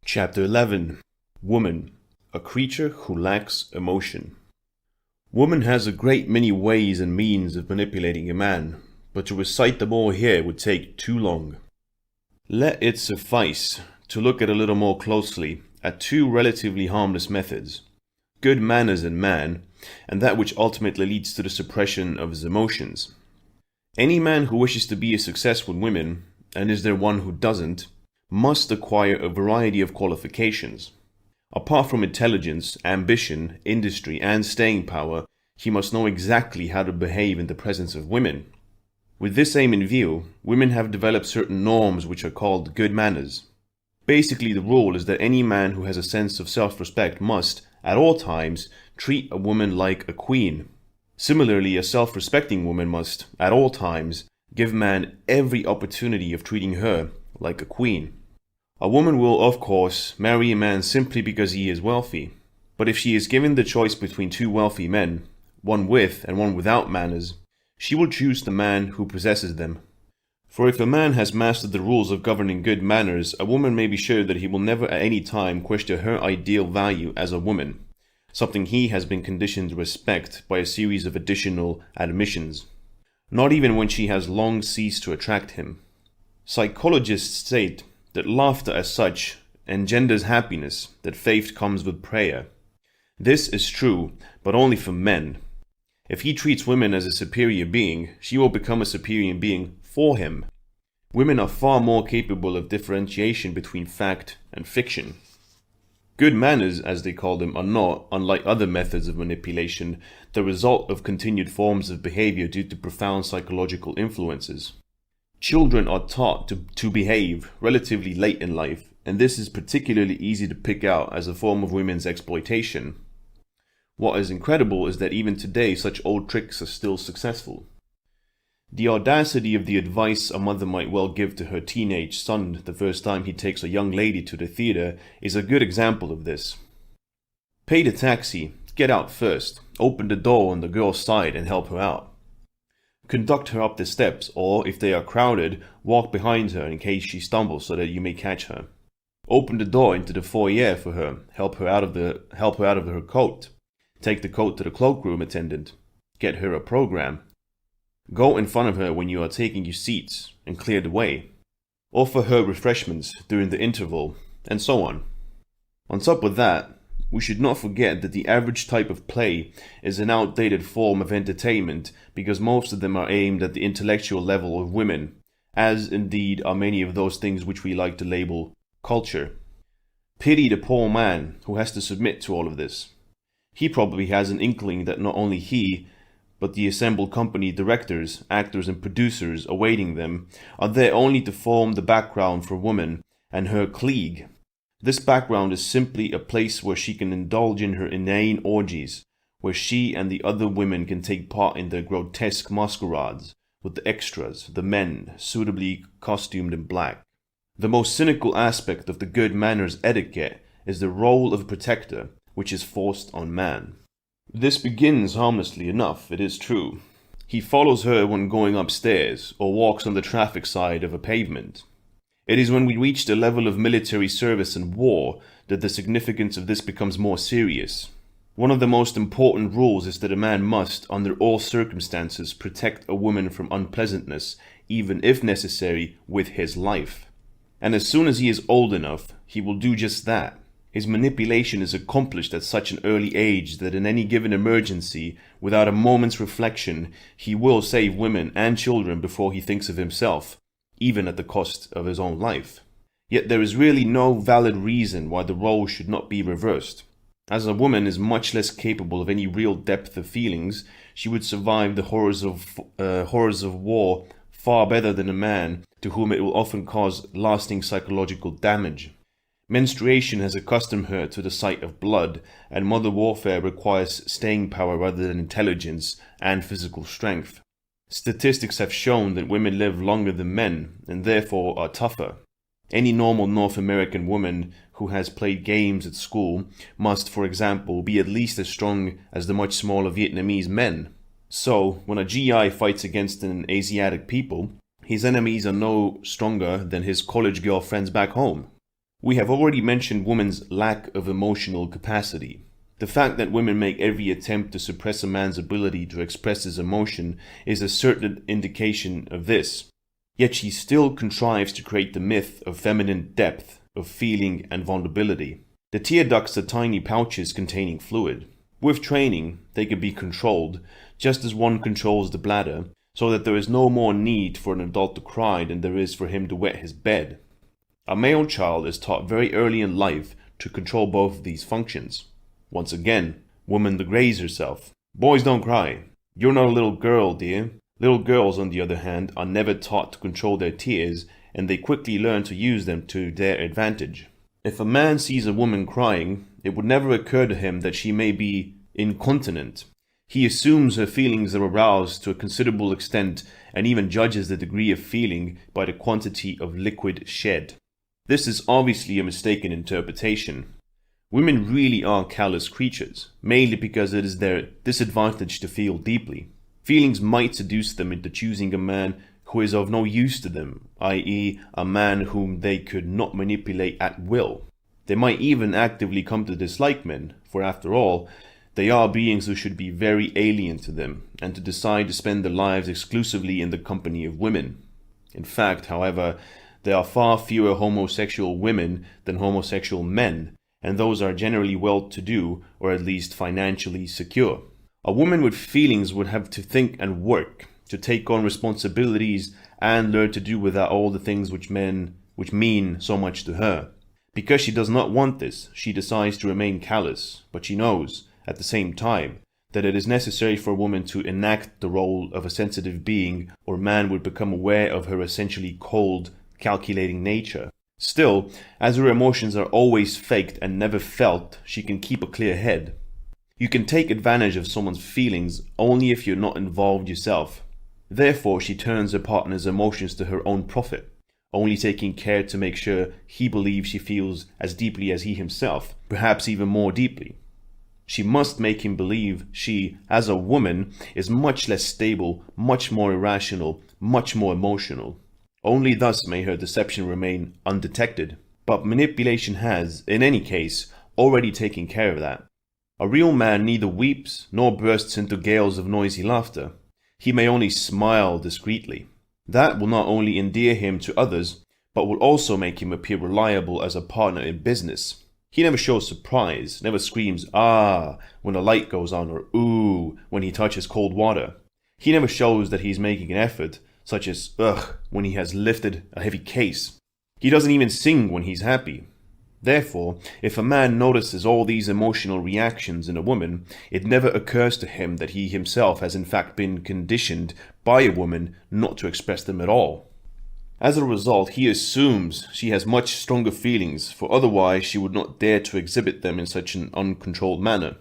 Chapter 11. Woman, a creature who lacks emotion. Woman has a great many ways and means of manipulating a man, but to recite them all here would take too long. Let it suffice to look at a little more closely at two relatively harmless methods: good manners in man, and that which ultimately leads to the suppression of his emotions. Any man who wishes to be a success with women, and is there one who doesn't, must acquire a variety of qualifications. Apart from intelligence, ambition, industry, and staying power, he must know exactly how to behave in the presence of women. With this aim in view, women have developed certain norms which are called good manners. Basically, the rule is that any man who has a sense of self-respect must, at all times, treat a woman like a queen. Similarly, a self-respecting woman must, at all times, give man every opportunity of treating her like a queen. A woman will, of course, marry a man simply because he is wealthy. But if she is given the choice between two wealthy men, one with and one without manners, she will choose the man who possesses them. For if a man has mastered the rules of governing good manners, a woman may be sure that he will never at any time question her ideal value as a woman, something he has been conditioned to respect by a series of additional admissions, not even when she has long ceased to attract him. Psychologists state that laughter as such engenders happiness, that faith comes with prayer. This is true, but only for men. If he treats women as a superior being, she will become a superior being for him. Women are far more capable of differentiation between fact and fiction. Good manners, as they call them, are not, unlike other methods of manipulation, the result of continued forms of behavior due to profound psychological influences. Children are taught to behave relatively late in life, and this is particularly easy to pick out as a form of women's exploitation. What is incredible is that even today such old tricks are still successful. The audacity of the advice a mother might well give to her teenage son the first time he takes a young lady to the theater is a good example of this. Pay the taxi, get out first, open the door on the girl's side and help her out. Conduct her up the steps, or, if they are crowded, walk behind her in case she stumbles so that you may catch her. Open the door into the foyer for her, help her out of her coat. Take the coat to the cloakroom attendant. Get her a program. Go in front of her when you are taking your seats and clear the way. Offer her refreshments during the interval, and so on. On top of that, we should not forget that the average type of play is an outdated form of entertainment because most of them are aimed at the intellectual level of women, as indeed are many of those things which we like to label culture. Pity the poor man who has to submit to all of this. He probably has an inkling that not only he, but the assembled company directors, actors and producers awaiting them are there only to form the background for woman and her clique. This background is simply a place where she can indulge in her inane orgies, where she and the other women can take part in their grotesque masquerades, with the extras, the men, suitably costumed in black. The most cynical aspect of the good manners etiquette is the role of protector, which is forced on man. This begins harmlessly enough, it is true. He follows her when going upstairs, or walks on the traffic side of a pavement. It is when we reach the level of military service and war that the significance of this becomes more serious. One of the most important rules is that a man must, under all circumstances, protect a woman from unpleasantness, even if necessary, with his life. And as soon as he is old enough, he will do just that. His manipulation is accomplished at such an early age that in any given emergency, without a moment's reflection, he will save women and children before he thinks of himself, even at the cost of his own life. Yet there is really no valid reason why the role should not be reversed. As a woman is much less capable of any real depth of feelings, she would survive the horrors of war far better than a man to whom it will often cause lasting psychological damage. Menstruation has accustomed her to the sight of blood, and modern warfare requires staying power rather than intelligence and physical strength. Statistics have shown that women live longer than men, and therefore are tougher. Any normal North American woman who has played games at school must, for example, be at least as strong as the much smaller Vietnamese men. So, when a GI fights against an Asiatic people, his enemies are no stronger than his college girl friends back home. We have already mentioned women's lack of emotional capacity. The fact that women make every attempt to suppress a man's ability to express his emotion is a certain indication of this. Yet she still contrives to create the myth of feminine depth, of feeling and vulnerability. The tear ducts are tiny pouches containing fluid. With training, they can be controlled, just as one controls the bladder, so that there is no more need for an adult to cry than there is for him to wet his bed. A male child is taught very early in life to control both of these functions. Once again, woman degrades herself. Boys don't cry. You're not a little girl, dear. Little girls, on the other hand, are never taught to control their tears, and they quickly learn to use them to their advantage. If a man sees a woman crying, it would never occur to him that she may be incontinent. He assumes her feelings are aroused to a considerable extent and even judges the degree of feeling by the quantity of liquid shed. This is obviously a mistaken interpretation. Women really are callous creatures, mainly because it is their disadvantage to feel deeply. Feelings might seduce them into choosing a man who is of no use to them, i.e., a man whom they could not manipulate at will. They might even actively come to dislike men, for after all, they are beings who should be very alien to them, and to decide to spend their lives exclusively in the company of women. In fact, however, there are far fewer homosexual women than homosexual men, and those are generally well-to-do, or at least financially secure. A woman with feelings would have to think and work, to take on responsibilities, and learn to do without all the things which mean so much to her. Because she does not want this, she decides to remain callous, but she knows, at the same time, that it is necessary for a woman to enact the role of a sensitive being, or man would become aware of her essentially cold, calculating nature. Still, as her emotions are always faked and never felt, she can keep a clear head. You can take advantage of someone's feelings only if you're not involved yourself. Therefore, she turns her partner's emotions to her own profit, only taking care to make sure he believes she feels as deeply as he himself, perhaps even more deeply. She must make him believe she, as a woman, is much less stable, much more irrational, much more emotional. Only thus may her deception remain undetected. But manipulation has, in any case, already taken care of that. A real man neither weeps nor bursts into gales of noisy laughter. He may only smile discreetly. That will not only endear him to others, but will also make him appear reliable as a partner in business. He never shows surprise, never screams "ah" when a light goes on, or "ooh" when he touches cold water. He never shows that he's making an effort, such as "ugh" when he has lifted a heavy case. He doesn't even sing when he's happy. Therefore, if a man notices all these emotional reactions in a woman, it never occurs to him that he himself has in fact been conditioned by a woman not to express them at all. As a result, he assumes she has much stronger feelings, for otherwise she would not dare to exhibit them in such an uncontrolled manner.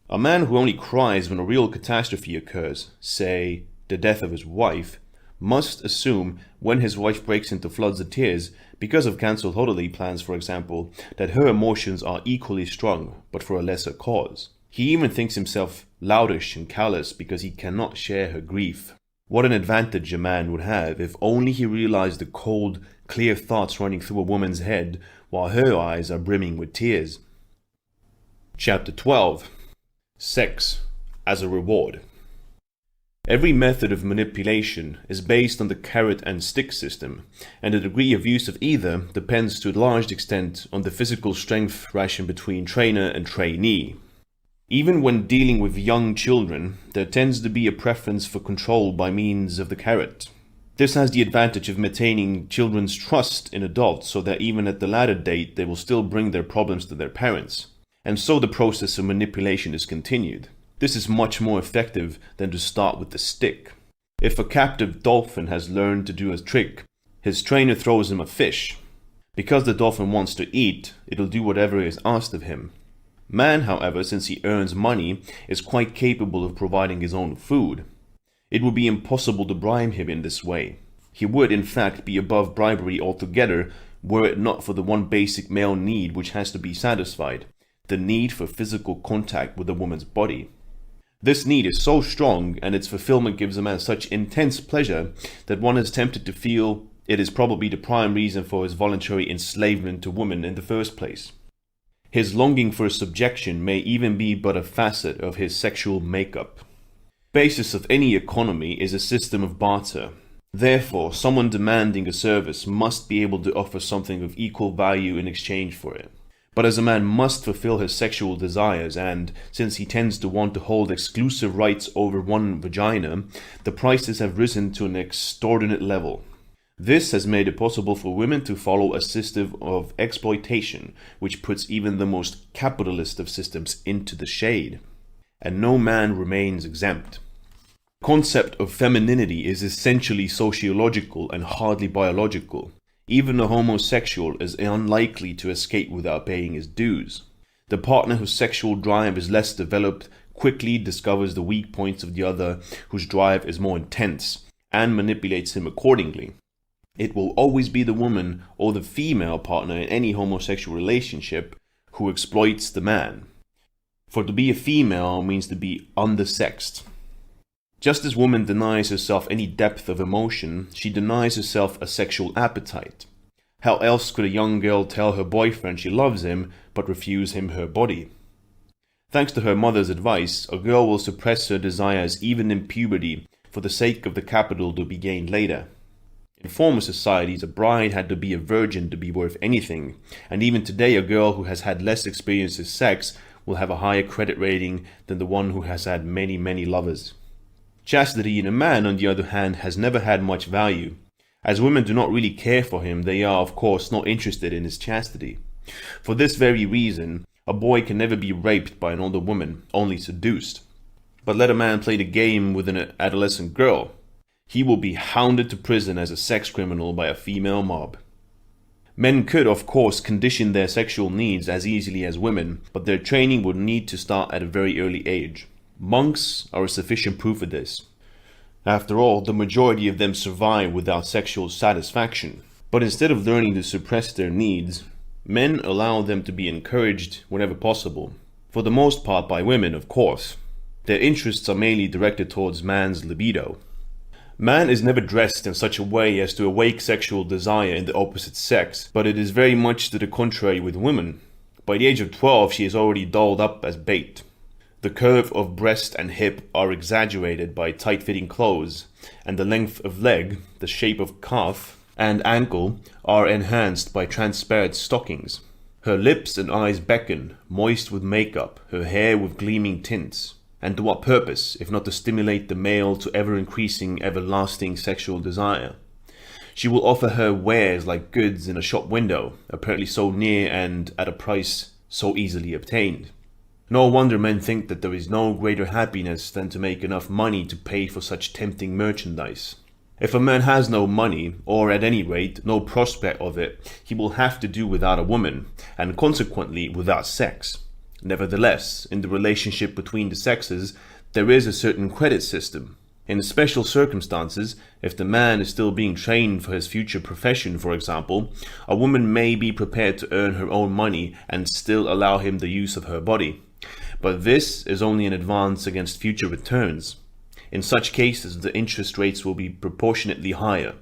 A man who only cries when a real catastrophe occurs, say, the death of his wife, must assume when his wife breaks into floods of tears, because of cancelled holiday plans for example, that her emotions are equally strong, but for a lesser cause. He even thinks himself loutish and callous because he cannot share her grief. What an advantage a man would have if only he realized the cold, clear thoughts running through a woman's head while her eyes are brimming with tears. Chapter 12. Sex as a Reward. Every method of manipulation is based on the carrot and stick system, and the degree of use of either depends to a large extent on the physical strength ration between trainer and trainee. Even when dealing with young children, there tends to be a preference for control by means of the carrot. This has the advantage of maintaining children's trust in adults so that even at the latter date they will still bring their problems to their parents. And so the process of manipulation is continued. This is much more effective than to start with the stick. If a captive dolphin has learned to do a trick, his trainer throws him a fish. Because the dolphin wants to eat, it'll do whatever is asked of him. Man, however, since he earns money, is quite capable of providing his own food. It would be impossible to bribe him in this way. He would, in fact, be above bribery altogether were it not for the one basic male need which has to be satisfied, the need for physical contact with a woman's body. This need is so strong, and its fulfillment gives a man such intense pleasure, that one is tempted to feel it is probably the prime reason for his voluntary enslavement to women in the first place. His longing for subjection may even be but a facet of his sexual makeup. The basis of any economy is a system of barter. Therefore, someone demanding a service must be able to offer something of equal value in exchange for it. But as a man must fulfill his sexual desires, and since he tends to want to hold exclusive rights over one vagina, the prices have risen to an extraordinate level. This has made it possible for women to follow a system of exploitation, which puts even the most capitalist of systems into the shade. And no man remains exempt. The concept of femininity is essentially sociological and hardly biological. Even a homosexual is unlikely to escape without paying his dues. The partner whose sexual drive is less developed quickly discovers the weak points of the other whose drive is more intense, and manipulates him accordingly. It will always be the woman or the female partner in any homosexual relationship who exploits the man. For to be a female means to be undersexed. Just as woman denies herself any depth of emotion, she denies herself a sexual appetite. How else could a young girl tell her boyfriend she loves him but refuse him her body? Thanks to her mother's advice, a girl will suppress her desires even in puberty for the sake of the capital to be gained later. In former societies, a bride had to be a virgin to be worth anything, and even today a girl who has had less experience with sex will have a higher credit rating than the one who has had many, many lovers. Chastity in a man, on the other hand, has never had much value. As women do not really care for him, they are, of course, not interested in his chastity. For this very reason, a boy can never be raped by an older woman, only seduced. But let a man play the game with an adolescent girl. He will be hounded to prison as a sex criminal by a female mob. Men could, of course, condition their sexual needs as easily as women, but their training would need to start at a very early age. Monks are a sufficient proof of this. After all, the majority of them survive without sexual satisfaction. But instead of learning to suppress their needs, men allow them to be encouraged whenever possible. For the most part by women, of course. Their interests are mainly directed towards man's libido. Man is never dressed in such a way as to awake sexual desire in the opposite sex, but it is very much to the contrary with women. By the age of 12, she is already dolled up as bait. The curve of breast and hip are exaggerated by tight-fitting clothes, and the length of leg, the shape of calf, and ankle are enhanced by transparent stockings. Her lips and eyes beckon, moist with makeup, her hair with gleaming tints. And to what purpose, if not to stimulate the male to ever-increasing, everlasting sexual desire? She will offer her wares like goods in a shop window, apparently so near and at a price so easily obtained. No wonder men think that there is no greater happiness than to make enough money to pay for such tempting merchandise. If a man has no money, or at any rate no prospect of it, he will have to do without a woman, and consequently without sex. Nevertheless, in the relationship between the sexes, there is a certain credit system. In special circumstances, if the man is still being trained for his future profession, for example, a woman may be prepared to earn her own money and still allow him the use of her body. But this is only an advance against future returns. In such cases, the interest rates will be proportionately higher.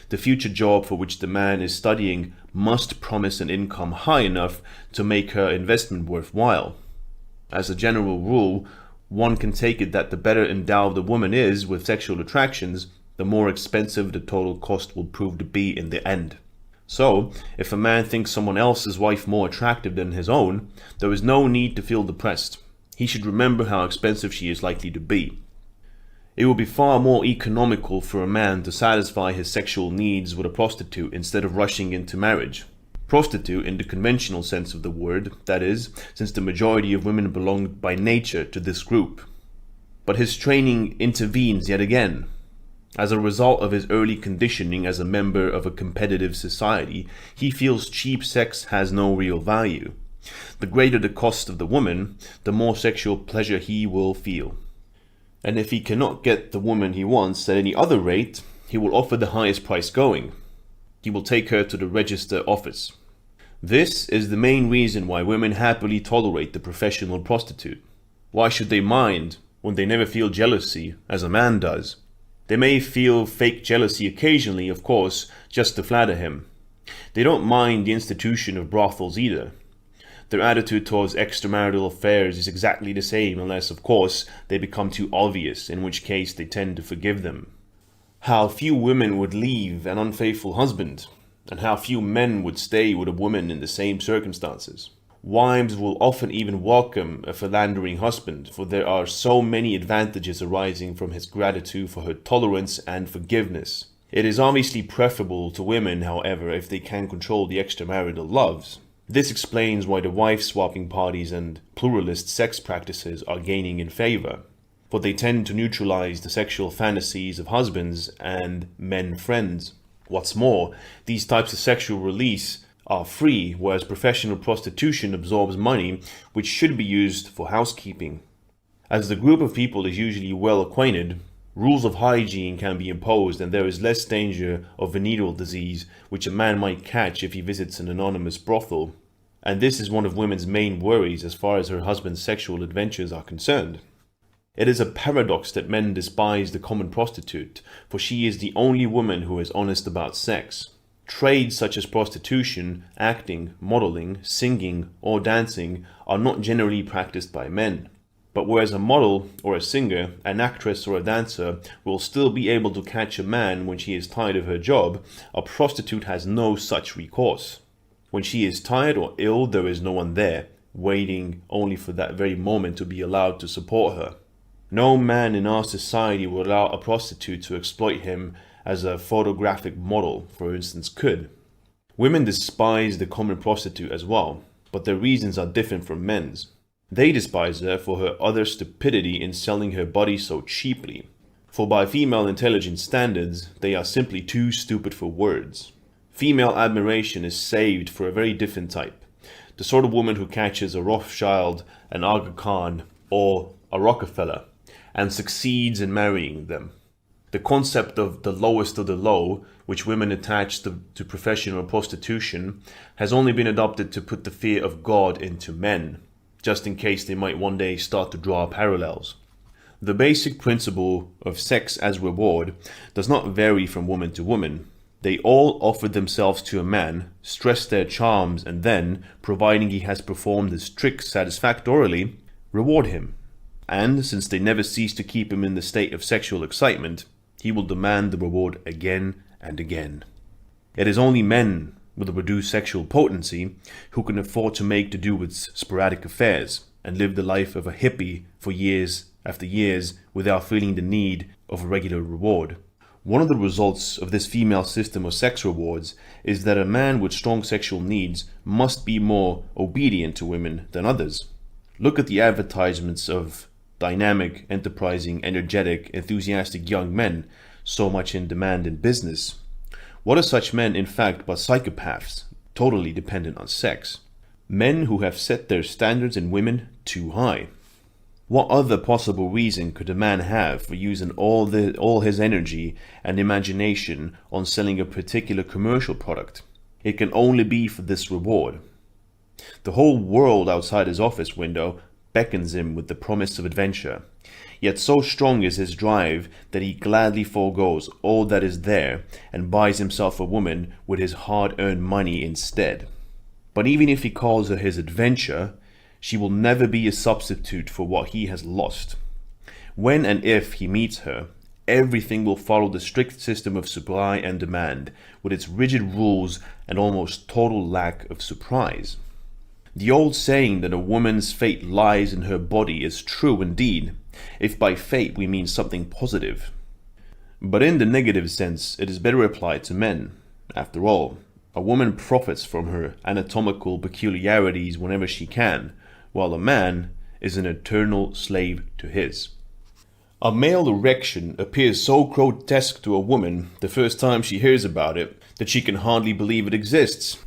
The future job for which the man is studying must promise an income high enough to make her investment worthwhile. As a general rule, one can take it that the better endowed a woman is with sexual attractions, the more expensive the total cost will prove to be in the end. So, if a man thinks someone else's wife more attractive than his own, there is no need to feel depressed. He should remember how expensive she is likely to be. It will be far more economical for a man to satisfy his sexual needs with a prostitute instead of rushing into marriage. Prostitute in the conventional sense of the word, that is, since the majority of women belong by nature to this group. But his training intervenes yet again. As a result of his early conditioning as a member of a competitive society, he feels cheap sex has no real value. The greater the cost of the woman, the more sexual pleasure he will feel. And if he cannot get the woman he wants at any other rate, he will offer the highest price going. He will take her to the register office. This is the main reason why women happily tolerate the professional prostitute. Why should they mind when they never feel jealousy, as a man does? They may feel fake jealousy occasionally, of course, just to flatter him. They don't mind the institution of brothels either. Their attitude towards extramarital affairs is exactly the same, unless, of course, they become too obvious, in which case they tend to forgive them. How few women would leave an unfaithful husband, and how few men would stay with a woman in the same circumstances. Wives will often even welcome a philandering husband, for there are so many advantages arising from his gratitude for her tolerance and forgiveness. It is obviously preferable to women, however, if they can control the extramarital loves. This explains why the wife-swapping parties and pluralist sex practices are gaining in favor, for they tend to neutralize the sexual fantasies of husbands and men friends. What's more, these types of sexual release are free, whereas professional prostitution absorbs money which should be used for housekeeping. As the group of people is usually well acquainted, rules of hygiene can be imposed and there is less danger of venereal disease which a man might catch if he visits an anonymous brothel. And this is one of women's main worries as far as her husband's sexual adventures are concerned. It is a paradox that men despise the common prostitute, for she is the only woman who is honest about sex. Trades such as prostitution, acting, modeling, singing, or dancing are not generally practiced by men. But whereas a model or a singer, an actress or a dancer will still be able to catch a man when she is tired of her job, a prostitute has no such recourse. When she is tired or ill, there is no one there, waiting only for that very moment to be allowed to support her. No man in our society will allow a prostitute to exploit him as a photographic model, for instance, could. Women despise the common prostitute as well, but their reasons are different from men's. They despise her for her utter stupidity in selling her body so cheaply. For by female intelligence standards, they are simply too stupid for words. Female admiration is saved for a very different type. The sort of woman who catches a Rothschild, an Aga Khan, or a Rockefeller, and succeeds in marrying them. The concept of the lowest of the low, which women attach to professional prostitution, has only been adopted to put the fear of God into men, just in case they might one day start to draw parallels. The basic principle of sex as reward does not vary from woman to woman. They all offer themselves to a man, stress their charms, and then, providing he has performed his trick satisfactorily, reward him. And since they never cease to keep him in the state of sexual excitement, he will demand the reward again and again. It is only men with a reduced sexual potency who can afford to make to do with sporadic affairs and live the life of a hippie for years after years without feeling the need of a regular reward. One of the results of this female system of sex rewards is that a man with strong sexual needs must be more obedient to women than others. Look at the advertisements of dynamic, enterprising, energetic, enthusiastic young men, so much in demand in business. What are such men in fact but psychopaths, totally dependent on sex? Men who have set their standards in women too high. What other possible reason could a man have for using all his energy and imagination on selling a particular commercial product? It can only be for this reward. The whole world outside his office window beckons him with the promise of adventure. Yet so strong is his drive that he gladly forgoes all that is there and buys himself a woman with his hard-earned money instead. But even if he calls her his adventure, she will never be a substitute for what he has lost. When and if he meets her, everything will follow the strict system of supply and demand, with its rigid rules and almost total lack of surprise. The old saying that a woman's fate lies in her body is true indeed, if by fate we mean something positive. But in the negative sense, it is better applied to men. After all, a woman profits from her anatomical peculiarities whenever she can, while a man is an eternal slave to his. A male erection appears so grotesque to a woman the first time she hears about it that she can hardly believe it exists.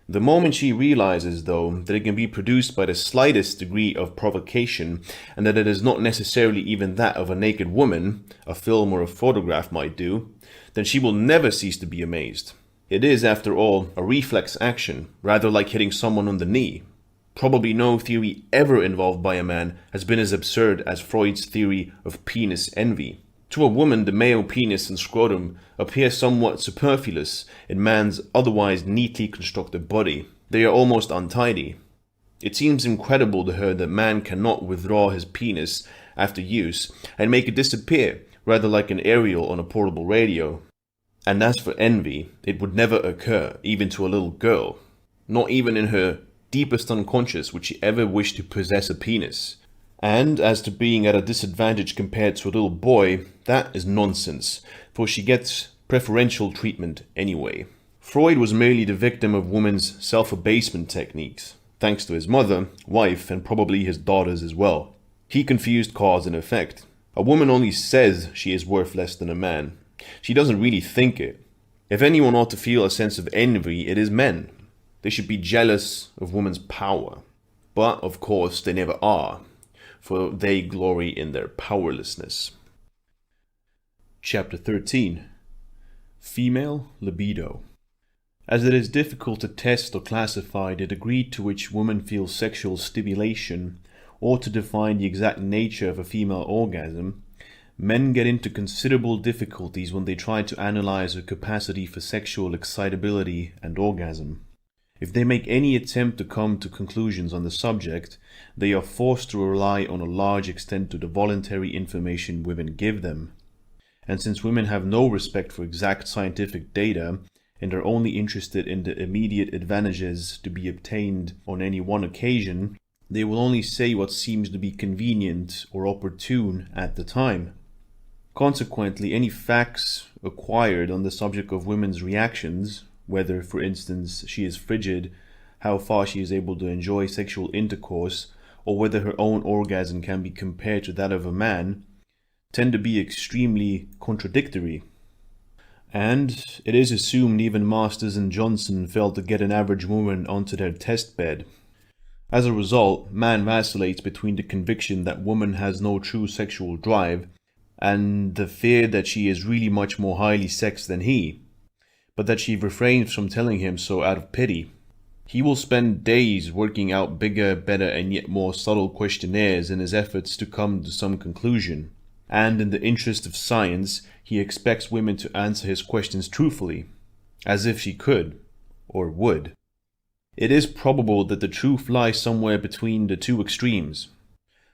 The moment she realizes, though, that it can be produced by the slightest degree of provocation, and that it is not necessarily even that of a naked woman, a film or a photograph might do, then she will never cease to be amazed. It is, after all, a reflex action, rather like hitting someone on the knee. Probably no theory ever involved by a man has been as absurd as Freud's theory of penis envy. To a woman, the male penis and scrotum appear somewhat superfluous in man's otherwise neatly constructed body. They are almost untidy. It seems incredible to her that man cannot withdraw his penis after use and make it disappear, rather like an aerial on a portable radio. And as for envy, it would never occur, even to a little girl. Not even in her deepest unconscious would she ever wish to possess a penis. And as to being at a disadvantage compared to a little boy, that is nonsense, for she gets preferential treatment anyway. Freud was merely the victim of women's self-abasement techniques, thanks to his mother, wife, and probably his daughters as well. He confused cause and effect. A woman only says she is worth less than a man. She doesn't really think it. If anyone ought to feel a sense of envy, it is men. They should be jealous of woman's power. But, of course, they never are, for they glory in their powerlessness. Chapter 13. Female Libido. As it is difficult to test or classify the degree to which women feel sexual stimulation, or to define the exact nature of a female orgasm, men get into considerable difficulties when they try to analyze her capacity for sexual excitability and orgasm. If they make any attempt to come to conclusions on the subject, they are forced to rely on a large extent to the voluntary information women give them. And since women have no respect for exact scientific data and are only interested in the immediate advantages to be obtained on any one occasion, they will only say what seems to be convenient or opportune at the time. Consequently, any facts acquired on the subject of women's reactions, whether, for instance, she is frigid, how far she is able to enjoy sexual intercourse, or whether her own orgasm can be compared to that of a man, tend to be extremely contradictory. And it is assumed even Masters and Johnson failed to get an average woman onto their test bed. As a result, man vacillates between the conviction that woman has no true sexual drive and the fear that she is really much more highly sexed than he, but that she refrains from telling him so out of pity. He will spend days working out bigger, better, and yet more subtle questionnaires in his efforts to come to some conclusion. And in the interest of science, he expects women to answer his questions truthfully, as if she could, or would. It is probable that the truth lies somewhere between the two extremes.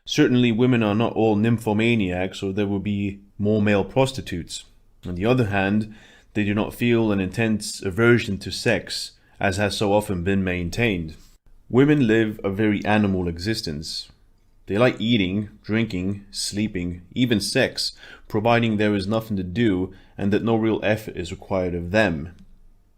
Certainly women are not all nymphomaniacs, or there would be more male prostitutes. On the other hand, they do not feel an intense aversion to sex, as has so often been maintained. Women live a very animal existence. They like eating, drinking, sleeping, even sex, providing there is nothing to do and that no real effort is required of them.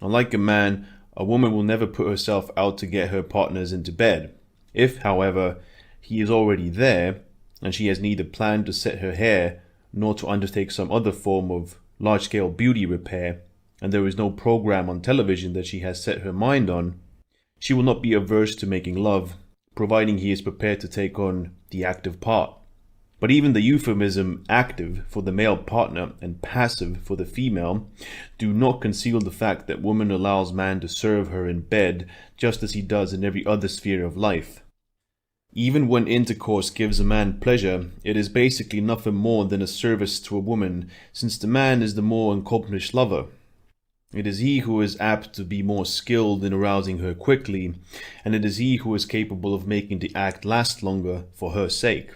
Unlike a man, a woman will never put herself out to get her partners into bed. If, however, he is already there, and she has neither planned to set her hair nor to undertake some other form of large-scale beauty repair, and there is no program on television that she has set her mind on, she will not be averse to making love, providing he is prepared to take on the active part. But even the euphemism active for the male partner and passive for the female do not conceal the fact that woman allows man to serve her in bed just as he does in every other sphere of life. Even when intercourse gives a man pleasure, it is basically nothing more than a service to a woman, since the man is the more accomplished lover. It is he who is apt to be more skilled in arousing her quickly, and it is he who is capable of making the act last longer for her sake.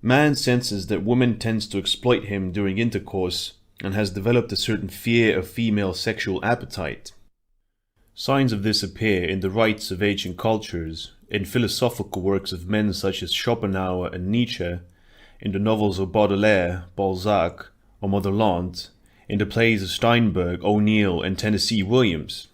Man senses that woman tends to exploit him during intercourse, and has developed a certain fear of female sexual appetite. Signs of this appear in the rites of ancient cultures, in philosophical works of men such as Schopenhauer and Nietzsche, in the novels of Baudelaire, Balzac, or Motherland, in the plays of Steinberg, O'Neill, and Tennessee Williams.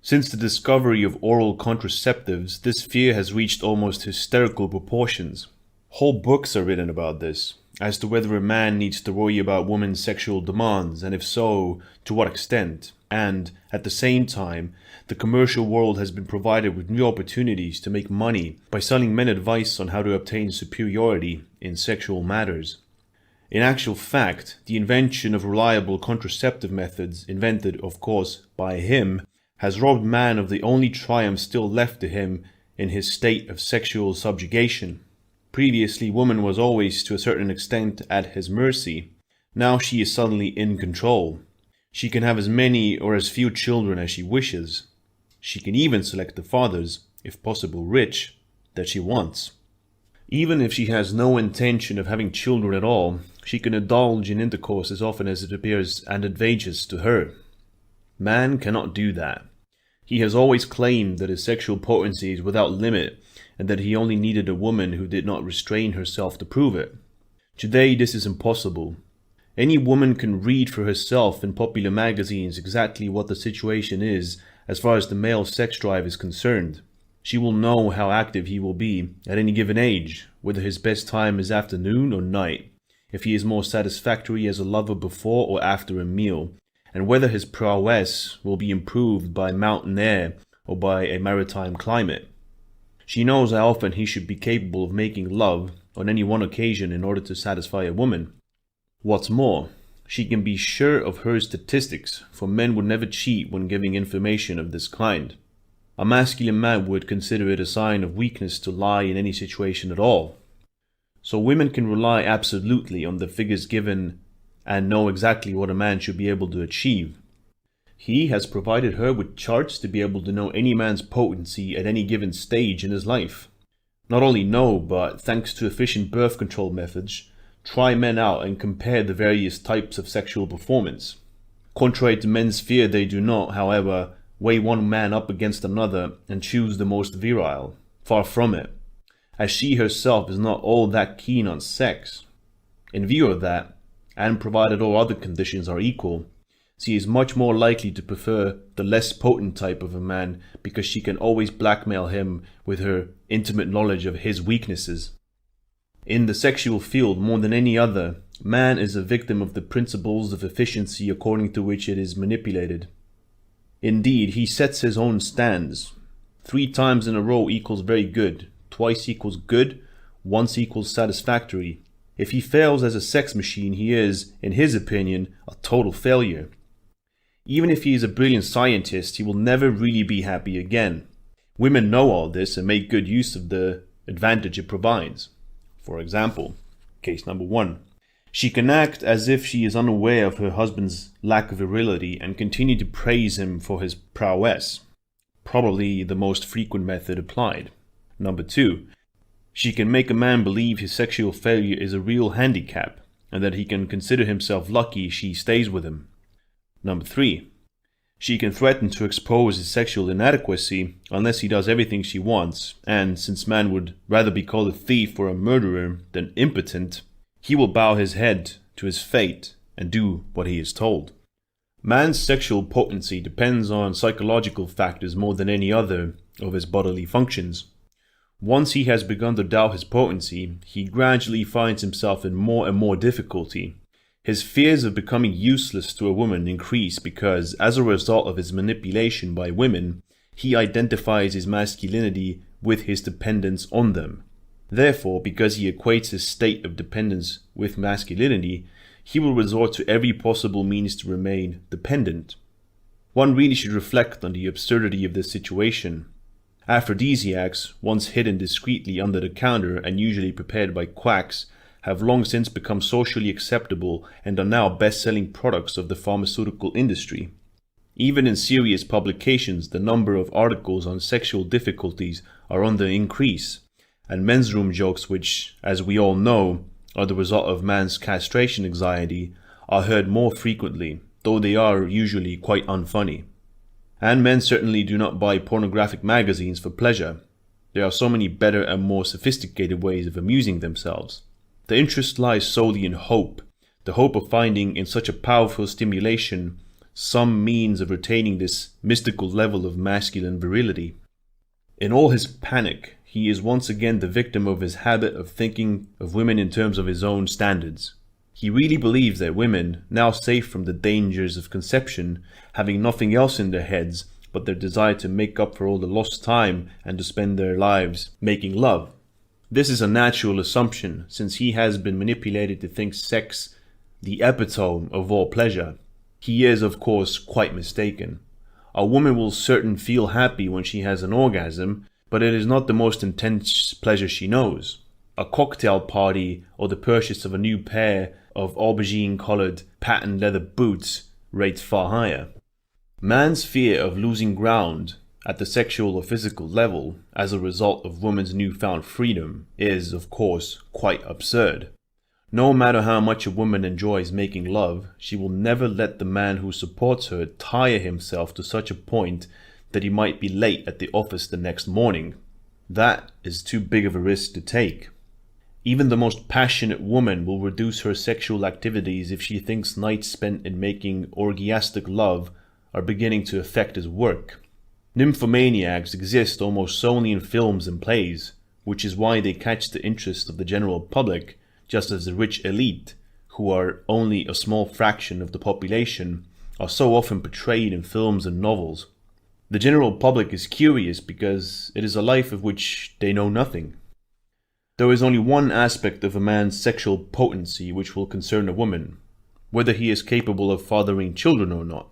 Since the discovery of oral contraceptives, this fear has reached almost hysterical proportions. Whole books are written about this, as to whether a man needs to worry about women's sexual demands, and if so, to what extent. And, at the same time, the commercial world has been provided with new opportunities to make money by selling men advice on how to obtain superiority in sexual matters. In actual fact, the invention of reliable contraceptive methods, invented, of course, by him, has robbed man of the only triumph still left to him in his state of sexual subjugation. Previously, woman was always to a certain extent at his mercy. Now she is suddenly in control. She can have as many or as few children as she wishes. She can even select the fathers, if possible rich, that she wants. Even if she has no intention of having children at all, she can indulge in intercourse as often as it appears advantageous to her. Man cannot do that. He has always claimed that his sexual potency is without limit, and that he only needed a woman who did not restrain herself to prove it. Today this is impossible. Any woman can read for herself in popular magazines exactly what the situation is as far as the male sex drive is concerned. She will know how active he will be at any given age, whether his best time is afternoon or night, if he is more satisfactory as a lover before or after a meal, and whether his prowess will be improved by mountain air or by a maritime climate. She knows how often he should be capable of making love on any one occasion in order to satisfy a woman. What's more, she can be sure of her statistics, for men would never cheat when giving information of this kind. A masculine man would consider it a sign of weakness to lie in any situation at all. So women can rely absolutely on the figures given and know exactly what a man should be able to achieve. He has provided her with charts to be able to know any man's potency at any given stage in his life. Not only know, but thanks to efficient birth control methods, try men out and compare the various types of sexual performance. Contrary to men's fear, they do not, however, weigh one man up against another and choose the most virile. Far from it, as she herself is not all that keen on sex. In view of that, and provided all other conditions are equal, she is much more likely to prefer the less potent type of a man because she can always blackmail him with her intimate knowledge of his weaknesses. In the sexual field, more than any other, man is a victim of the principles of efficiency according to which it is manipulated. Indeed, he sets his own stands. 3 times in a row equals very good, twice equals good, once equals satisfactory. If he fails as a sex machine, he is, in his opinion, a total failure. Even if he is a brilliant scientist, he will never really be happy again. Women know all this and make good use of the advantage it provides. For example, case number 1. She can act as if she is unaware of her husband's lack of virility and continue to praise him for his prowess, probably the most frequent method applied. Number 2. She can make a man believe his sexual failure is a real handicap and that he can consider himself lucky she stays with him. Number 3. She can threaten to expose his sexual inadequacy unless he does everything she wants, and since man would rather be called a thief or a murderer than impotent, he will bow his head to his fate and do what he is told. Man's sexual potency depends on psychological factors more than any other of his bodily functions. Once he has begun to doubt his potency, he gradually finds himself in more and more difficulty. His fears of becoming useless to a woman increase because, as a result of his manipulation by women, he identifies his masculinity with his dependence on them. Therefore, because he equates his state of dependence with masculinity, he will resort to every possible means to remain dependent. One really should reflect on the absurdity of this situation. Aphrodisiacs, once hidden discreetly under the counter and usually prepared by quacks, have long since become socially acceptable and are now best-selling products of the pharmaceutical industry. Even in serious publications, the number of articles on sexual difficulties are on the increase, and men's room jokes, which, as we all know, are the result of man's castration anxiety, are heard more frequently, though they are usually quite unfunny. And men certainly do not buy pornographic magazines for pleasure. There are so many better and more sophisticated ways of amusing themselves. The interest lies solely in hope, the hope of finding in such a powerful stimulation some means of retaining this mystical level of masculine virility. In all his panic, he is once again the victim of his habit of thinking of women in terms of his own standards. He really believes that women, now safe from the dangers of conception, having nothing else in their heads but their desire to make up for all the lost time and to spend their lives making love. This is a natural assumption, since he has been manipulated to think sex the epitome of all pleasure. He is, of course, quite mistaken. A woman will certainly feel happy when she has an orgasm, but it is not the most intense pleasure she knows. A cocktail party or the purchase of a new pair of aubergine-colored patent leather boots rates far higher. Man's fear of losing ground at the sexual or physical level as a result of woman's newfound freedom is, of course, quite absurd. No matter how much a woman enjoys making love, she will never let the man who supports her tire himself to such a point that he might be late at the office the next morning. That is too big of a risk to take. Even the most passionate woman will reduce her sexual activities if she thinks nights spent in making orgiastic love are beginning to affect his work. Nymphomaniacs exist almost solely in films and plays, which is why they catch the interest of the general public, just as the rich elite, who are only a small fraction of the population, are so often portrayed in films and novels. The general public is curious because it is a life of which they know nothing. There is only one aspect of a man's sexual potency which will concern a woman, whether he is capable of fathering children or not.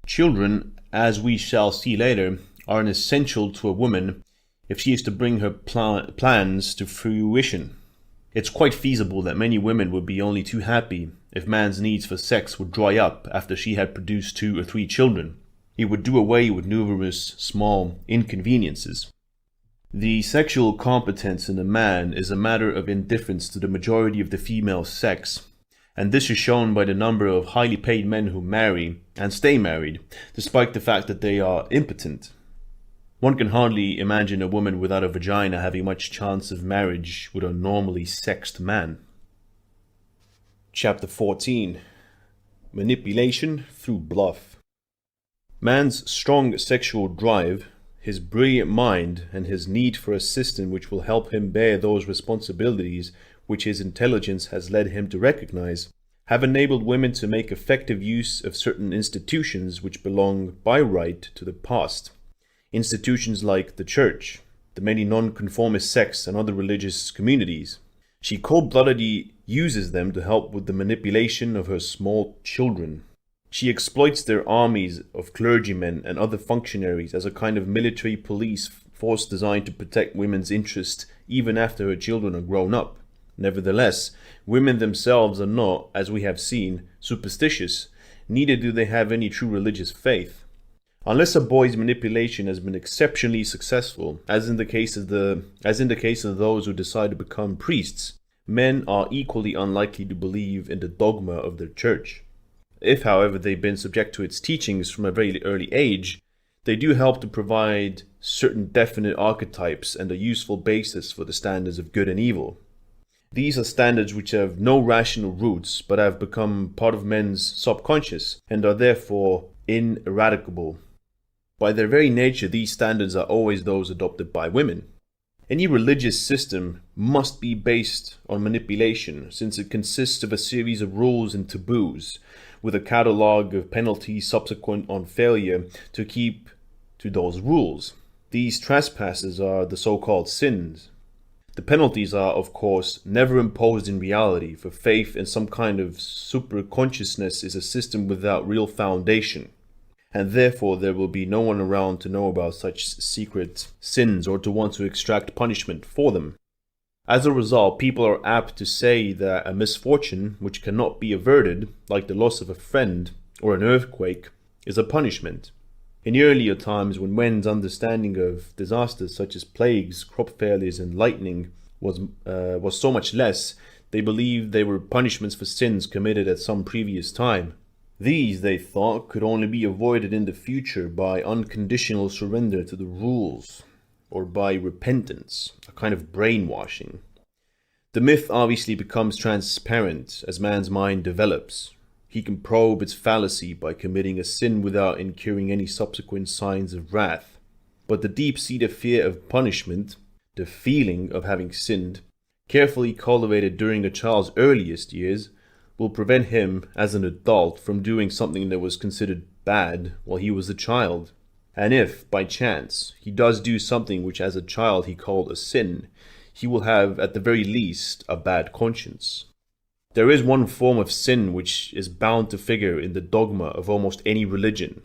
Children, as we shall see later, are an essential to a woman if she is to bring her plans to fruition. It's quite feasible that many women would be only too happy if man's needs for sex would dry up after she had produced 2 or 3 children. He would do away with numerous small inconveniences. The sexual competence in a man is a matter of indifference to the majority of the female sex, and this is shown by the number of highly paid men who marry and stay married, despite the fact that they are impotent. One can hardly imagine a woman without a vagina having much chance of marriage with a normally sexed man. Chapter 14. Manipulation through bluff. Man's strong sexual drive, his brilliant mind, and his need for a system which will help him bear those responsibilities which his intelligence has led him to recognize, have enabled women to make effective use of certain institutions which belong by right to the past. Institutions like the church, the many non-conformist sects, and other religious communities. She cold-bloodedly uses them to help with the manipulation of her small children. She exploits their armies of clergymen and other functionaries as a kind of military police force designed to protect women's interests even after her children are grown up. Nevertheless, women themselves are not, as we have seen, superstitious, neither do they have any true religious faith. Unless a boy's manipulation has been exceptionally successful, as in the case of those who decide to become priests, men are equally unlikely to believe in the dogma of their church. If, however, they've been subject to its teachings from a very early age, they do help to provide certain definite archetypes and a useful basis for the standards of good and evil. These are standards which have no rational roots, but have become part of men's subconscious and are therefore ineradicable. By their very nature, these standards are always those adopted by women. Any religious system must be based on manipulation, since it consists of a series of rules and taboos, with a catalogue of penalties subsequent on failure to keep to those rules. These trespasses are the so-called sins. The penalties are, of course, never imposed in reality, for faith in some kind of superconsciousness is a system without real foundation, and therefore there will be no one around to know about such secret sins or to want to extract punishment for them. As a result, people are apt to say that a misfortune which cannot be averted, like the loss of a friend or an earthquake, is a punishment. In earlier times, when men's understanding of disasters such as plagues, crop failures, and lightning was so much less, they believed they were punishments for sins committed at some previous time. These, they thought, could only be avoided in the future by unconditional surrender to the rules, or by repentance, a kind of brainwashing. The myth obviously becomes transparent as man's mind develops. He can probe its fallacy by committing a sin without incurring any subsequent signs of wrath. But the deep-seated fear of punishment, the feeling of having sinned, carefully cultivated during a child's earliest years, will prevent him, as an adult, from doing something that was considered bad while he was a child. And if, by chance, he does do something which as a child he called a sin, he will have, at the very least, a bad conscience. There is one form of sin which is bound to figure in the dogma of almost any religion: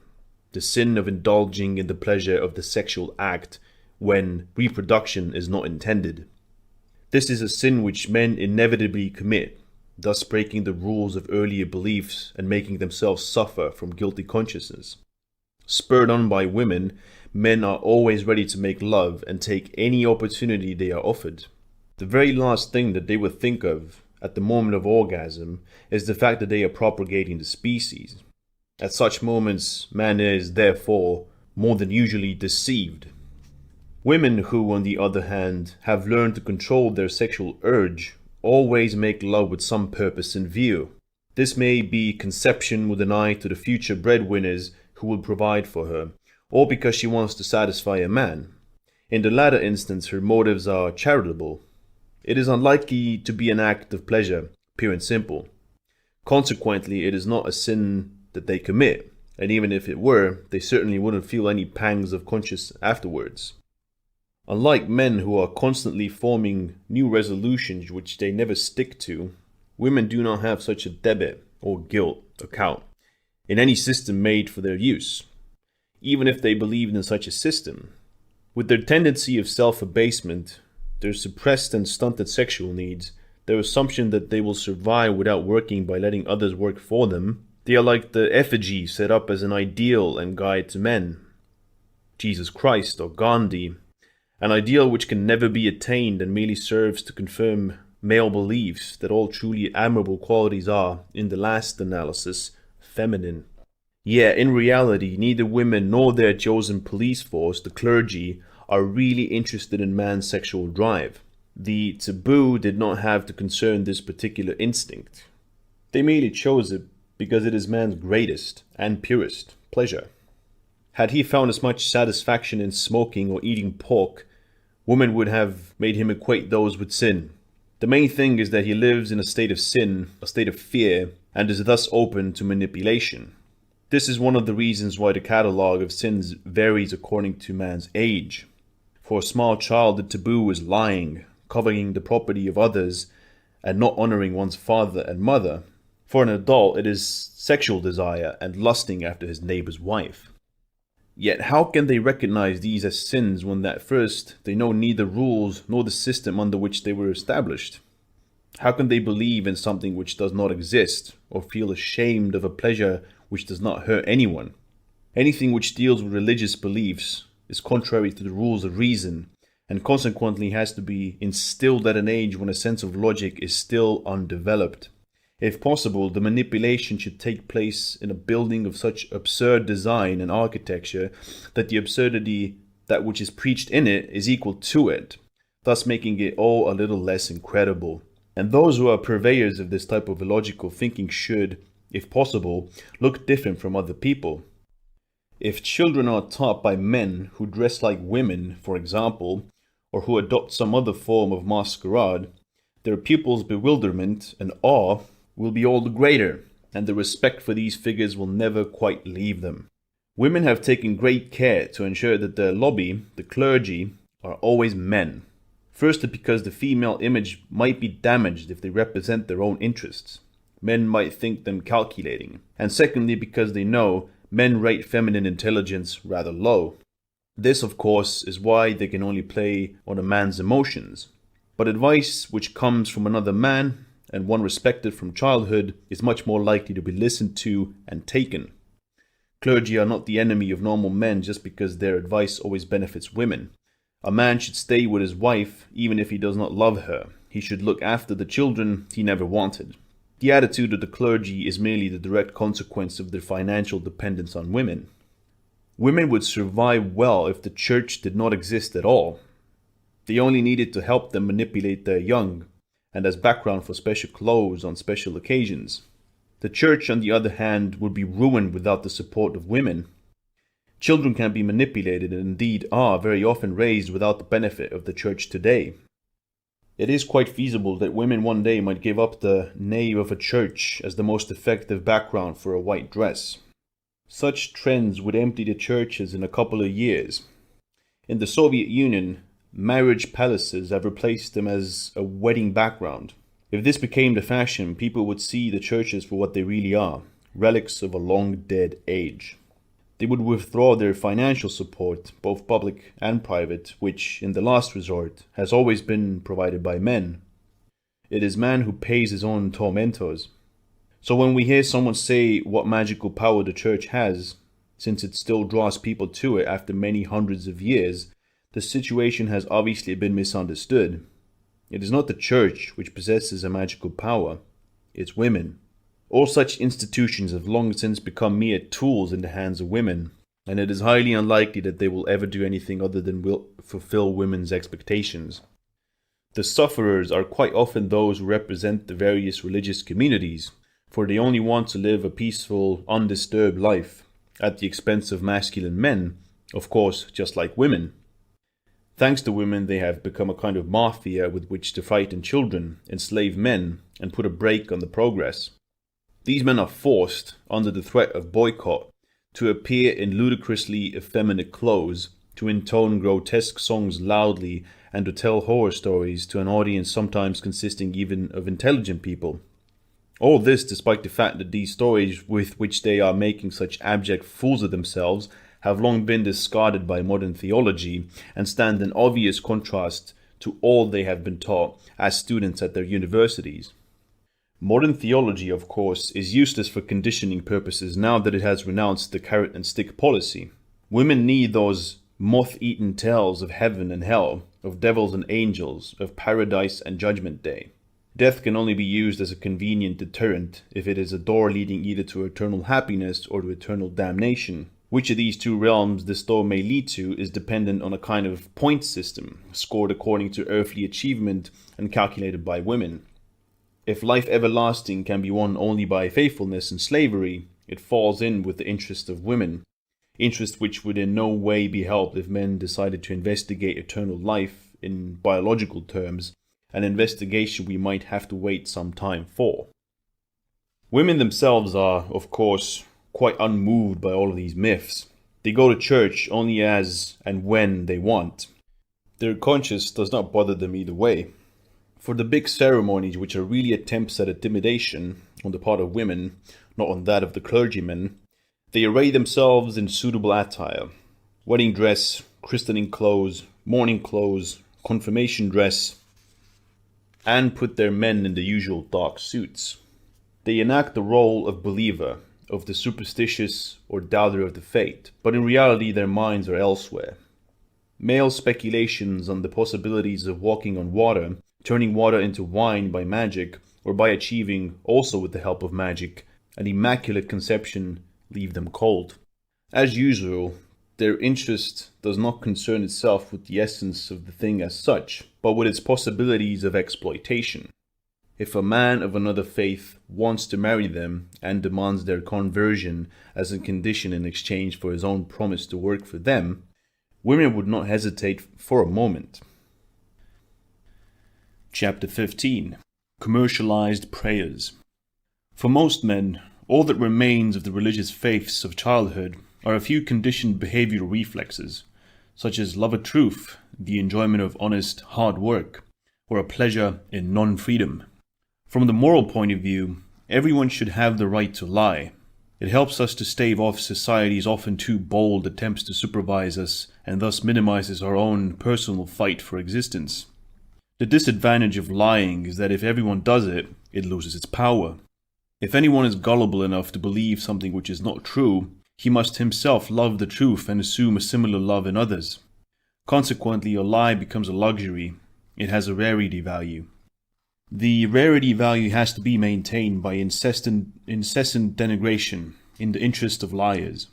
the sin of indulging in the pleasure of the sexual act when reproduction is not intended. This is a sin which men inevitably commit, thus breaking the rules of earlier beliefs and making themselves suffer from guilty consciousness. Spurred on by women, men are always ready to make love and take any opportunity they are offered. The very last thing that they would think of at the moment of orgasm is the fact that they are propagating the species. At such moments, man is, therefore, more than usually deceived. Women who, on the other hand, have learned to control their sexual urge always make love with some purpose in view. This may be conception with an eye to the future breadwinners who will provide for her, or because she wants to satisfy a man. In the latter instance, her motives are charitable. It is unlikely to be an act of pleasure, pure and simple. Consequently, it is not a sin that they commit, and even if it were, they certainly wouldn't feel any pangs of conscience afterwards. Unlike men who are constantly forming new resolutions which they never stick to, women do not have such a debit or guilt account in any system made for their use. even if they believed in such a system. With their tendency of self-abasement, their suppressed and stunted sexual needs, their assumption that they will survive without working by letting others work for them, they are like the effigy set up as an ideal and guide to men. Jesus Christ or Gandhi, an ideal which can never be attained and merely serves to confirm male beliefs that all truly admirable qualities are, in the last analysis, feminine. Yet, in reality, neither women nor their chosen police force, the clergy, are really interested in man's sexual drive. The taboo did not have to concern this particular instinct. They merely chose it because it is man's greatest and purest pleasure. Had he found as much satisfaction in smoking or eating pork, women would have made him equate those with sin. The main thing is that he lives in a state of sin, a state of fear, and is thus open to manipulation. This is one of the reasons why the catalogue of sins varies according to man's age. For a small child, the taboo is lying, covering the property of others, and not honoring one's father and mother. For an adult, it is sexual desire and lusting after his neighbor's wife. Yet how can they recognize these as sins when at first they know neither rules nor the system under which they were established? How can they believe in something which does not exist, or feel ashamed of a pleasure which does not hurt anyone? Anything which deals with religious beliefs is contrary to the rules of reason, and consequently has to be instilled at an age when a sense of logic is still undeveloped. If possible, the manipulation should take place in a building of such absurd design and architecture that the absurdity that which is preached in it is equal to it, thus making it all a little less incredible. And those who are purveyors of this type of illogical thinking should, if possible, look different from other people. If children are taught by men who dress like women, for example, or who adopt some other form of masquerade, their pupils' bewilderment and awe will be all the greater, and the respect for these figures will never quite leave them. Women have taken great care to ensure that their lobby, the clergy, are always men. Firstly, because the female image might be damaged if they represent their own interests. Men might think them calculating. And secondly, because they know men rate feminine intelligence rather low. This, of course, is why they can only play on a man's emotions. But advice which comes from another man, and one respected from childhood, is much more likely to be listened to and taken. Clergy are not the enemy of normal men just because their advice always benefits women. A man should stay with his wife even if he does not love her. He should look after the children he never wanted. The attitude of the clergy is merely the direct consequence of their financial dependence on women. Women would survive well if the church did not exist at all. They only needed to help them manipulate their young, and as background for special clothes on special occasions. The church, on the other hand, would be ruined without the support of women. Children can be manipulated and indeed are very often raised without the benefit of the church today. It is quite feasible that women one day might give up the nave of a church as the most effective background for a white dress. Such trends would empty the churches in a couple of years. In the Soviet Union, marriage palaces have replaced them as a wedding background. If this became the fashion, people would see the churches for what they really are, relics of a long dead age. They would withdraw their financial support, both public and private, which, in the last resort, has always been provided by men. It is man who pays his own tormentors. So when we hear someone say what magical power the church has, since it still draws people to it after many hundreds of years, the situation has obviously been misunderstood. It is not the church which possesses a magical power, it's women. All such institutions have long since become mere tools in the hands of women, and it is highly unlikely that they will ever do anything other than fulfill women's expectations. The sufferers are quite often those who represent the various religious communities, for they only want to live a peaceful, undisturbed life, at the expense of masculine men, of course, just like women. Thanks to women, they have become a kind of mafia with which to frighten children, enslave men, and put a brake on the progress. These men are forced, under the threat of boycott, to appear in ludicrously effeminate clothes, to intone grotesque songs loudly, and to tell horror stories to an audience sometimes consisting even of intelligent people. All this despite the fact that these stories with which they are making such abject fools of themselves have long been discarded by modern theology and stand in obvious contrast to all they have been taught as students at their universities. Modern theology, of course, is useless for conditioning purposes now that it has renounced the carrot and stick policy. Women need those moth-eaten tales of heaven and hell, of devils and angels, of paradise and judgment day. Death can only be used as a convenient deterrent if it is a door leading either to eternal happiness or to eternal damnation. Which of these two realms this door may lead to is dependent on a kind of point system, scored according to earthly achievement and calculated by women. If life everlasting can be won only by faithfulness and slavery, it falls in with the interest of women, interest which would in no way be helped if men decided to investigate eternal life in biological terms, an investigation we might have to wait some time for. Women themselves are, of course, quite unmoved by all of these myths. They go to church only as and when they want. Their conscience does not bother them either way. For the big ceremonies, which are really attempts at intimidation on the part of women, not on that of the clergymen, they array themselves in suitable attire: wedding dress, christening clothes, mourning clothes, confirmation dress, and put their men in the usual dark suits. They enact the role of believer, of the superstitious or doubter of the faith, but in reality their minds are elsewhere. Male speculations on the possibilities of walking on water, turning water into wine by magic, or by achieving, also with the help of magic, an immaculate conception, leave them cold. As usual, their interest does not concern itself with the essence of the thing as such, but with its possibilities of exploitation. If a man of another faith wants to marry them and demands their conversion as a condition in exchange for his own promise to work for them, women would not hesitate for a moment. Chapter 15. Commercialized Prayers. For most men, all that remains of the religious faiths of childhood are a few conditioned behavioral reflexes, such as love of truth, the enjoyment of honest, hard work, or a pleasure in non-freedom. From the moral point of view, everyone should have the right to lie. It helps us to stave off society's often too bold attempts to supervise us, and thus minimizes our own personal fight for existence. The disadvantage of lying is that if everyone does it, it loses its power. If anyone is gullible enough to believe something which is not true, he must himself love the truth and assume a similar love in others. Consequently, a lie becomes a luxury. It has a rarity value. The rarity value has to be maintained by incessant denigration in the interest of liars.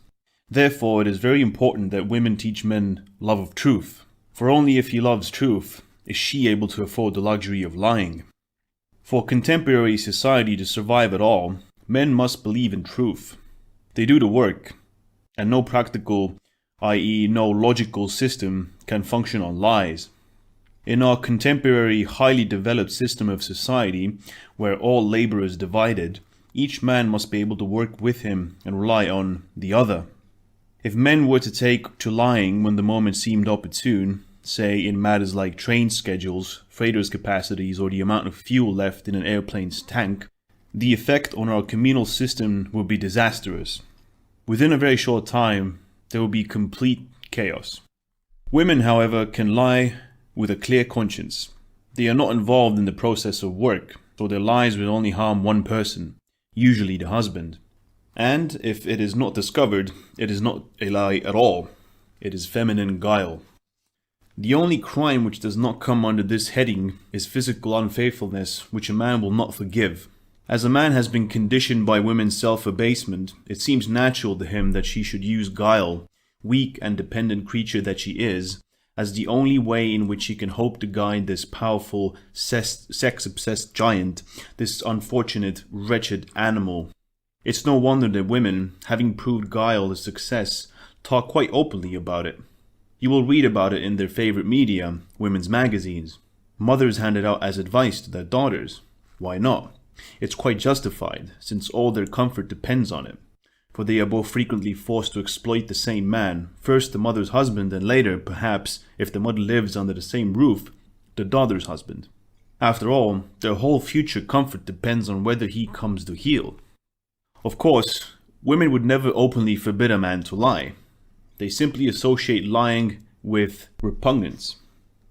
Therefore, it is very important that women teach men love of truth, for only if he loves truth is she able to afford the luxury of lying. For contemporary society to survive at all, men must believe in truth. They do the work, and no practical, i.e. no logical system can function on lies. In our contemporary highly developed system of society, where all labor is divided, each man must be able to work with him and rely on the other. If men were to take to lying when the moment seemed opportune, say in matters like train schedules, freighters' capacities, or the amount of fuel left in an airplane's tank, the effect on our communal system would be disastrous. Within a very short time, there will be complete chaos. Women, however, can lie with a clear conscience. They are not involved in the process of work, so their lies will only harm one person, usually the husband. And if it is not discovered, it is not a lie at all. It is feminine guile. The only crime which does not come under this heading is physical unfaithfulness, which a man will not forgive. As a man has been conditioned by women's self-abasement, it seems natural to him that she should use guile, weak and dependent creature that she is, as the only way in which he can hope to guide this powerful, sex-obsessed giant, this unfortunate, wretched animal. It's no wonder that women, having proved guile a success, talk quite openly about it. You will read about it in their favorite media, women's magazines. Mothers hand it out as advice to their daughters. Why not? It's quite justified, since all their comfort depends on it. For they are both frequently forced to exploit the same man, first the mother's husband, and later, perhaps, if the mother lives under the same roof, the daughter's husband. After all, their whole future comfort depends on whether he comes to heel. Of course, women would never openly forbid a man to lie. They simply associate lying with repugnance.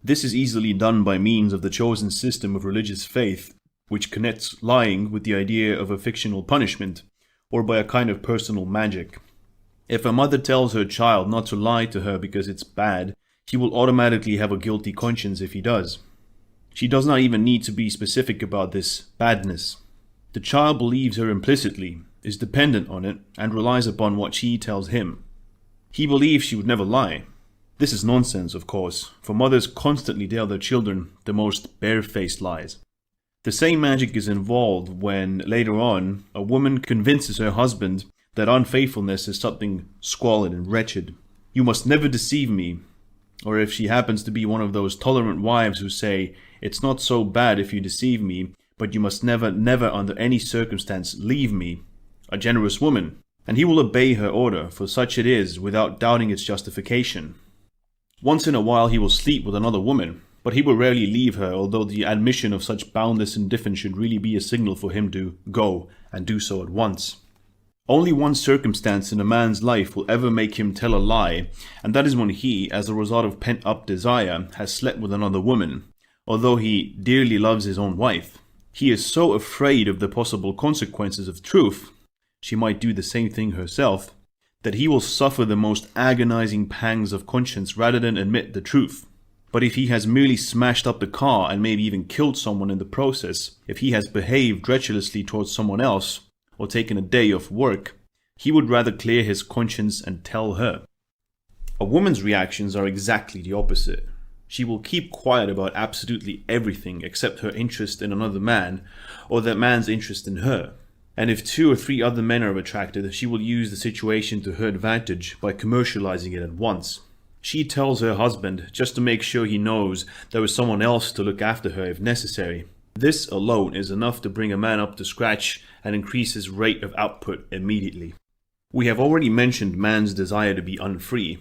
This is easily done by means of the chosen system of religious faith, which connects lying with the idea of a fictional punishment, or by a kind of personal magic. If a mother tells her child not to lie to her because it's bad, he will automatically have a guilty conscience if he does. She does not even need to be specific about this badness. The child believes her implicitly, is dependent on it, and relies upon what she tells him. He believes she would never lie. This is nonsense, of course, for mothers constantly tell their children the most barefaced lies. The same magic is involved when, later on, a woman convinces her husband that unfaithfulness is something squalid and wretched. You must never deceive me. Or if she happens to be one of those tolerant wives who say, it's not so bad if you deceive me, but you must never, never under any circumstance leave me, a generous woman, and he will obey her order, for such it is, without doubting its justification. Once in a while he will sleep with another woman, but he will rarely leave her, although the admission of such boundless indifference should really be a signal for him to go, and do so at once. Only one circumstance in a man's life will ever make him tell a lie, and that is when he, as a result of pent-up desire, has slept with another woman, although he dearly loves his own wife. He is so afraid of the possible consequences of truth, she might do the same thing herself, that he will suffer the most agonizing pangs of conscience rather than admit the truth. But if he has merely smashed up the car and maybe even killed someone in the process, if he has behaved treacherously towards someone else, or taken a day off work, he would rather clear his conscience and tell her. A woman's reactions are exactly the opposite. She will keep quiet about absolutely everything except her interest in another man, or that man's interest in her. And if 2 or 3 other men are attracted, she will use the situation to her advantage by commercializing it at once. She tells her husband just to make sure he knows there is someone else to look after her if necessary. This alone is enough to bring a man up to scratch and increase his rate of output immediately. We have already mentioned man's desire to be unfree.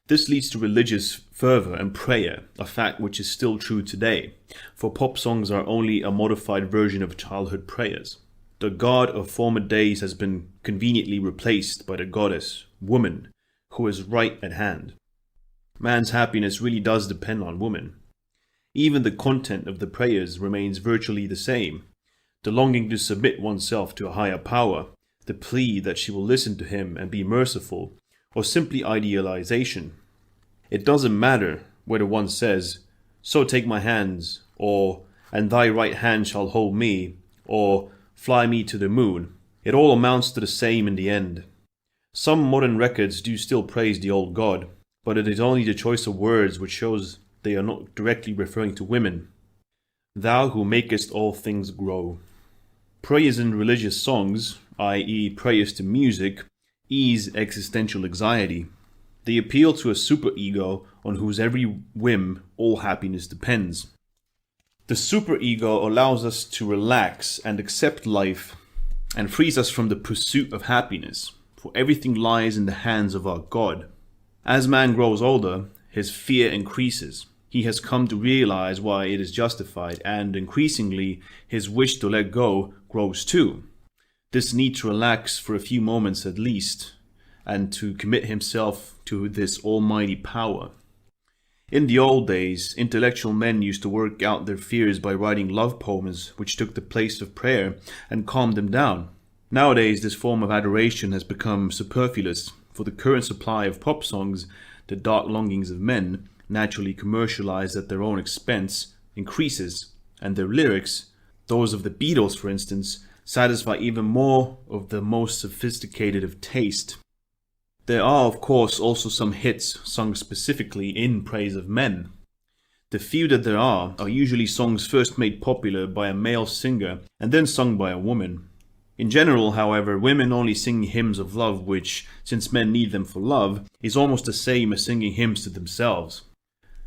This leads to religious fervor and prayer, a fact which is still true today, for pop songs are only a modified version of childhood prayers. The god of former days has been conveniently replaced by the goddess, woman, who is right at hand. Man's happiness really does depend on woman. Even the content of the prayers remains virtually the same. The longing to submit oneself to a higher power, the plea that she will listen to him and be merciful, or simply idealization. It doesn't matter whether one says, "So take my hands," or "And thy right hand shall hold me," or "Fly me to the moon." It all amounts to the same in the end. Some modern records do still praise the old god, but it is only the choice of words which shows they are not directly referring to women. Thou who makest all things grow. Prayers in religious songs, i.e. prayers to music, ease existential anxiety. They appeal to a superego on whose every whim all happiness depends. The superego allows us to relax and accept life and frees us from the pursuit of happiness, for everything lies in the hands of our God. As man grows older, his fear increases. He has come to realize why it is justified, and increasingly his wish to let go grows too. This need to relax for a few moments at least, and to commit himself to this almighty power. In the old days, intellectual men used to work out their fears by writing love poems which took the place of prayer and calmed them down. Nowadays, this form of adoration has become superfluous, for the current supply of pop songs, the dark longings of men, naturally commercialized at their own expense, increases, and their lyrics, those of the Beatles for instance, satisfy even more of the most sophisticated of taste. There are of course also some hits sung specifically in praise of men. The few that there are usually songs first made popular by a male singer and then sung by a woman. In general, however, women only sing hymns of love which, since men need them for love, is almost the same as singing hymns to themselves.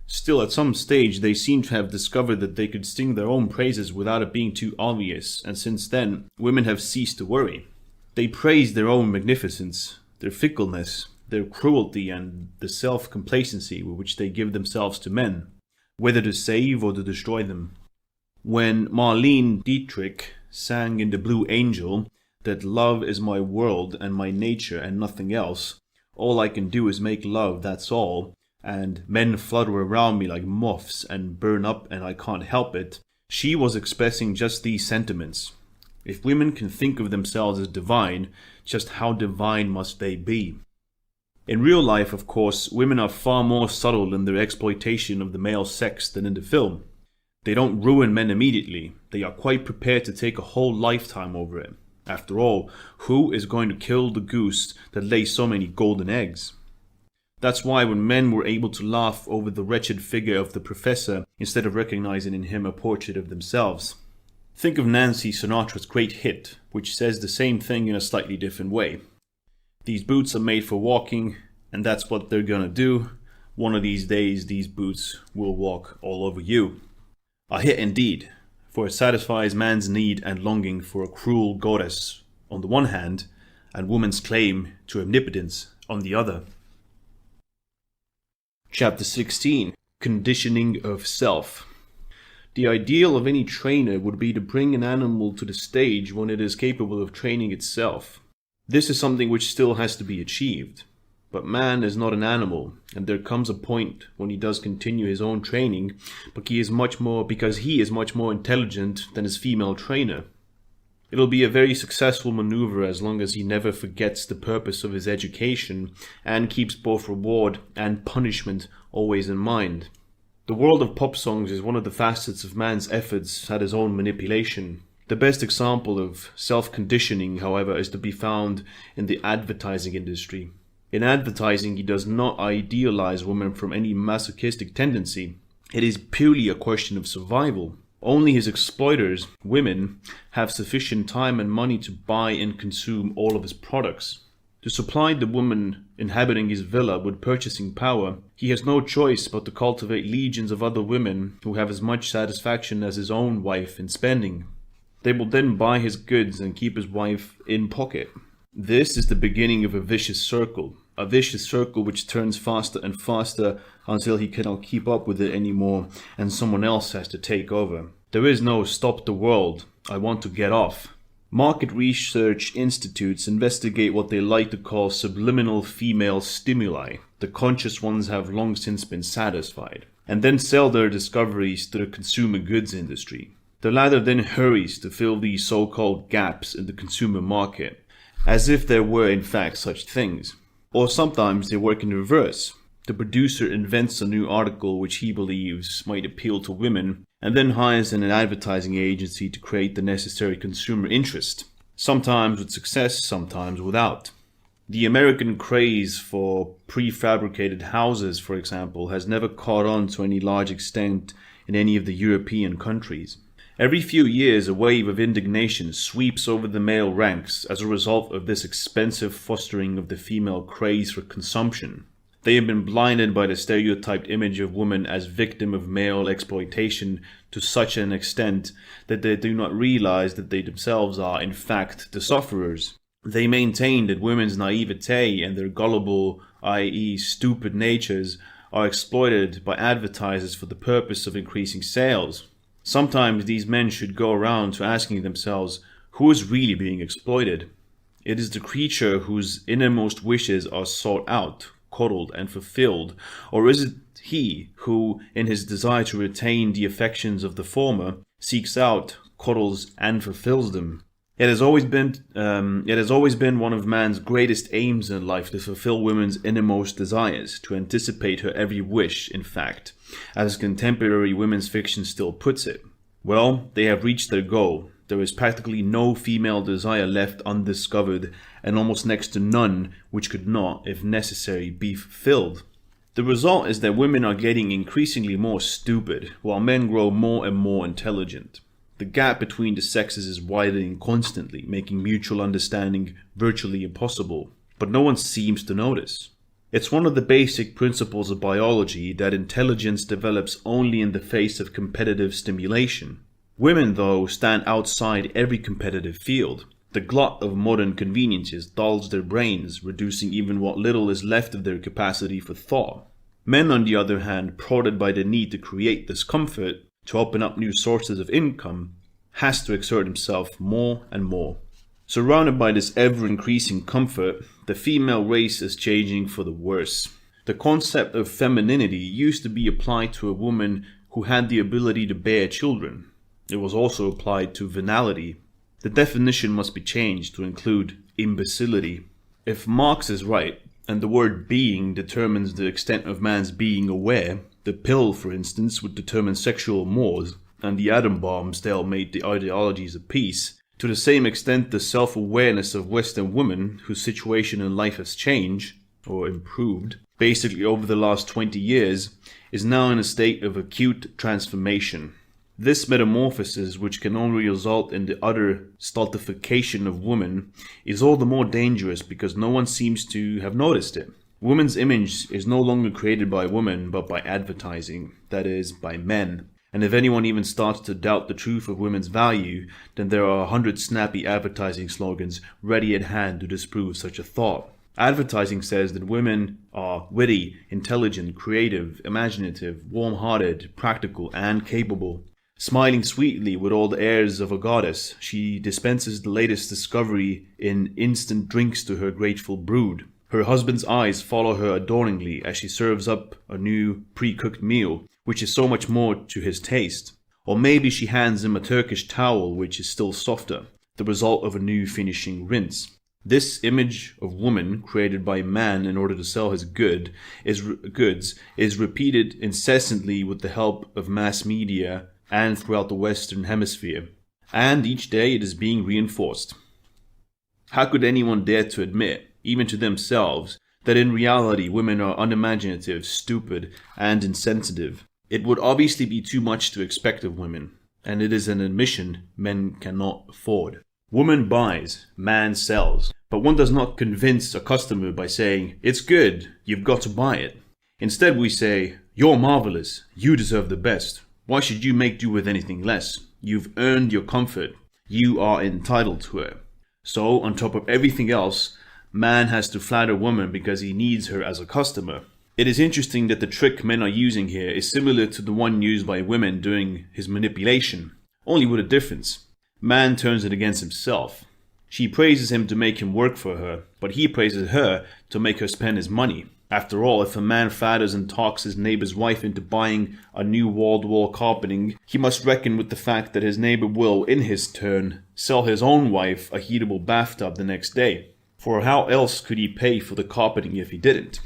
Still, at some stage they seem to have discovered that they could sing their own praises without it being too obvious, and since then, women have ceased to worry. They praise their own magnificence, their fickleness, their cruelty, and the self-complacency with which they give themselves to men, whether to save or to destroy them. When Marlene Dietrich sang in The Blue Angel that love is my world and my nature and nothing else, All I can do is make love, that's all, and men flutter around me like moths and burn up and I can't help it, she was expressing just these sentiments. If women can think of themselves as divine, just how divine must they be? In real life, of course, women are far more subtle in their exploitation of the male sex than in the film. They don't ruin men immediately. They are quite prepared to take a whole lifetime over it. After all, who is going to kill the goose that lays so many golden eggs? That's why when men were able to laugh over the wretched figure of the professor instead of recognizing in him a portrait of themselves. Think of Nancy Sinatra's great hit, which says the same thing in a slightly different way. These boots are made for walking, and that's what they're gonna do. One of these days, these boots will walk all over you. A hit indeed, for it satisfies man's need and longing for a cruel goddess on the one hand, and woman's claim to omnipotence on the other. Chapter 16. Conditioning of Self. The ideal of any trainer would be to bring an animal to the stage when it is capable of training itself. This is something which still has to be achieved. But man is not an animal, and there comes a point when he does continue his own training, because he is much more intelligent than his female trainer. It'll be a very successful maneuver as long as he never forgets the purpose of his education and keeps both reward and punishment always in mind. The world of pop songs is one of the facets of man's efforts at his own manipulation. The best example of self-conditioning, however, is to be found in the advertising industry. In advertising, he does not idealize women from any masochistic tendency. It is purely a question of survival. Only his exploiters, women, have sufficient time and money to buy and consume all of his products. To supply the woman inhabiting his villa with purchasing power, he has no choice but to cultivate legions of other women who have as much satisfaction as his own wife in spending. They will then buy his goods and keep his wife in pocket. This is the beginning of a vicious circle which turns faster and faster until he cannot keep up with it anymore and someone else has to take over. There is no stop the world, I want to get off. Market research institutes investigate what they like to call subliminal female stimuli. The conscious ones have long since been satisfied, and then sell their discoveries to the consumer goods industry. The latter then hurries to fill these so-called gaps in the consumer market, as if there were in fact such things. Or sometimes they work in reverse. The producer invents a new article which he believes might appeal to women, and then hires an advertising agency to create the necessary consumer interest. Sometimes with success, sometimes without. The American craze for prefabricated houses, for example, has never caught on to any large extent in any of the European countries. Every few years, a wave of indignation sweeps over the male ranks as a result of this expensive fostering of the female craze for consumption. They have been blinded by the stereotyped image of woman as victim of male exploitation to such an extent that they do not realize that they themselves are, in fact, the sufferers. They maintain that women's naivete and their gullible, i.e. stupid natures, are exploited by advertisers for the purpose of increasing sales. Sometimes these men should go around to asking themselves, who is really being exploited? It is the creature whose innermost wishes are sought out, coddled and fulfilled, or is it he who, in his desire to retain the affections of the former, seeks out, coddles and fulfills them? It has always been one of man's greatest aims in life to fulfill women's innermost desires, to anticipate her every wish, in fact, as contemporary women's fiction still puts it. Well, they have reached their goal. There is practically no female desire left undiscovered, and almost next to none which could not, if necessary, be fulfilled. The result is that women are getting increasingly more stupid, while men grow more and more intelligent. The gap between the sexes is widening constantly, making mutual understanding virtually impossible, but no one seems to notice. It's one of the basic principles of biology that intelligence develops only in the face of competitive stimulation. Women, though, stand outside every competitive field. The glut of modern conveniences dulls their brains, reducing even what little is left of their capacity for thought. Men, on the other hand, prodded by the need to create discomfort, to open up new sources of income, has to exert himself more and more. Surrounded by this ever-increasing comfort, the female race is changing for the worse. The concept of femininity used to be applied to a woman who had the ability to bear children. It was also applied to venality. The definition must be changed to include imbecility. If Marx is right, and the word being determines the extent of man's being aware, the pill, for instance, would determine sexual mores, and the atom bomb stalemate the ideologies of peace. To the same extent, the self-awareness of Western women, whose situation in life has changed, or improved, basically over the last 20 years, is now in a state of acute transformation. This metamorphosis, which can only result in the utter stultification of women, is all the more dangerous because no one seems to have noticed it. Women's image is no longer created by women, but by advertising, that is, by men. And if anyone even starts to doubt the truth of women's value, then there are 100 snappy advertising slogans ready at hand to disprove such a thought. Advertising says that women are witty, intelligent, creative, imaginative, warm-hearted, practical, and capable. Smiling sweetly with all the airs of a goddess, she dispenses the latest discovery in instant drinks to her grateful brood. Her husband's eyes follow her adoringly as she serves up a new pre-cooked meal, which is so much more to his taste. Or maybe she hands him a Turkish towel which is still softer, the result of a new finishing rinse. This image of woman, created by man in order to sell his goods, is repeated incessantly with the help of mass media and throughout the Western Hemisphere. And each day it is being reinforced. How could anyone dare to admit, even to themselves, that in reality women are unimaginative, stupid, and insensitive? It would obviously be too much to expect of women, and it is an admission men cannot afford. Woman buys, man sells, but one does not convince a customer by saying, "It's good, you've got to buy it." Instead we say, "You're marvelous, you deserve the best. Why should you make do with anything less? You've earned your comfort, you are entitled to it." So, on top of everything else, man has to flatter woman because he needs her as a customer. It is interesting that the trick men are using here is similar to the one used by women during his manipulation, only with a difference. Man turns it against himself. She praises him to make him work for her, but he praises her to make her spend his money. After all, if a man flatters and talks his neighbor's wife into buying a new wall-to-wall carpeting, he must reckon with the fact that his neighbor will, in his turn, sell his own wife a heatable bathtub the next day. For how else could he pay for the carpeting if he didn't?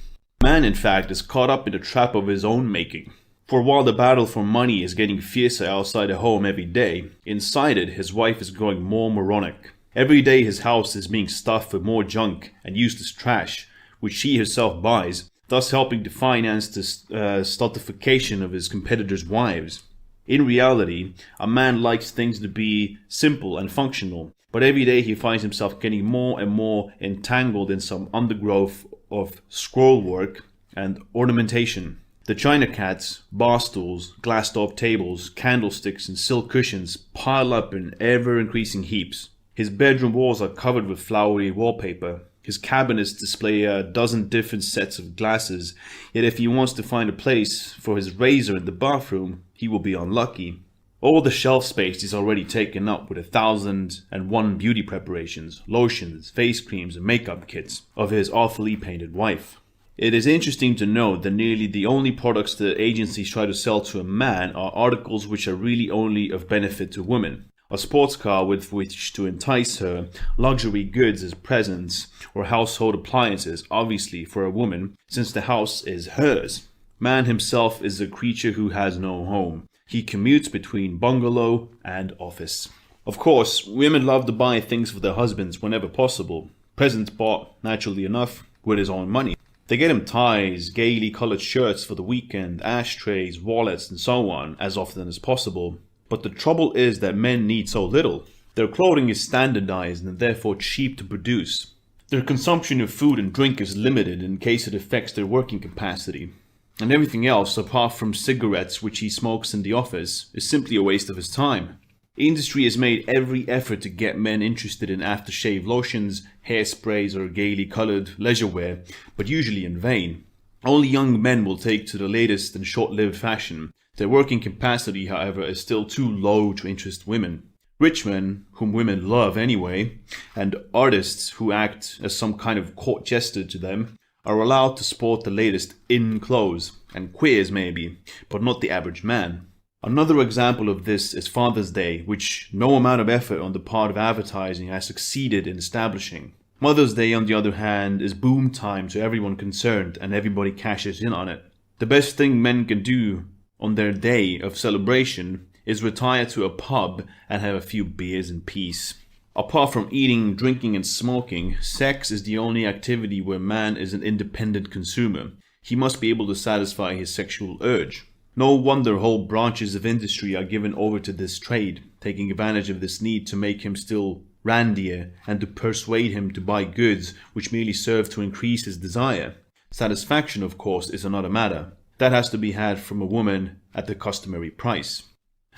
Man, in fact, is caught up in the trap of his own making. For while the battle for money is getting fiercer outside the home every day, inside it his wife is growing more moronic. Every day his house is being stuffed with more junk and useless trash, which she herself buys, thus helping to finance the stultification of his competitors' wives. In reality, a man likes things to be simple and functional, but every day he finds himself getting more and more entangled in some undergrowth of scroll work and ornamentation. The china cats, bar stools, glass-top tables, candlesticks, and silk cushions pile up in ever-increasing heaps. His bedroom walls are covered with flowery wallpaper. His cabinets display a dozen different sets of glasses, yet if he wants to find a place for his razor in the bathroom, he will be unlucky. All the shelf space is already taken up with 1,001 beauty preparations, lotions, face creams, and makeup kits of his awfully painted wife. It is interesting to note that nearly the only products the agencies try to sell to a man are articles which are really only of benefit to women. A sports car with which to entice her, luxury goods as presents, or household appliances, obviously for a woman, since the house is hers. Man himself is a creature who has no home. He commutes between bungalow and office. Of course, women love to buy things for their husbands whenever possible. Presents bought, naturally enough, with his own money. They get him ties, gaily colored shirts for the weekend, ashtrays, wallets, and so on, as often as possible. But the trouble is that men need so little. Their clothing is standardized and therefore cheap to produce. Their consumption of food and drink is limited in case it affects their working capacity. And everything else, apart from cigarettes which he smokes in the office, is simply a waste of his time. Industry has made every effort to get men interested in aftershave lotions, hairsprays, or gaily colored leisure wear, but usually in vain. Only young men will take to the latest and short-lived fashion. Their working capacity, however, is still too low to interest women. Rich men, whom women love anyway, and artists who act as some kind of court jester to them, are allowed to sport the latest in clothes, and queers maybe, but not the average man. Another example of this is Father's Day, which no amount of effort on the part of advertising has succeeded in establishing. Mother's Day, on the other hand, is boom time to everyone concerned, and everybody cashes in on it. The best thing men can do on their day of celebration is retire to a pub and have a few beers in peace. Apart from eating, drinking, and smoking, sex is the only activity where man is an independent consumer. He must be able to satisfy his sexual urge. No wonder whole branches of industry are given over to this trade, taking advantage of this need to make him still randier and to persuade him to buy goods which merely serve to increase his desire. Satisfaction, of course, is another matter. That has to be had from a woman at the customary price.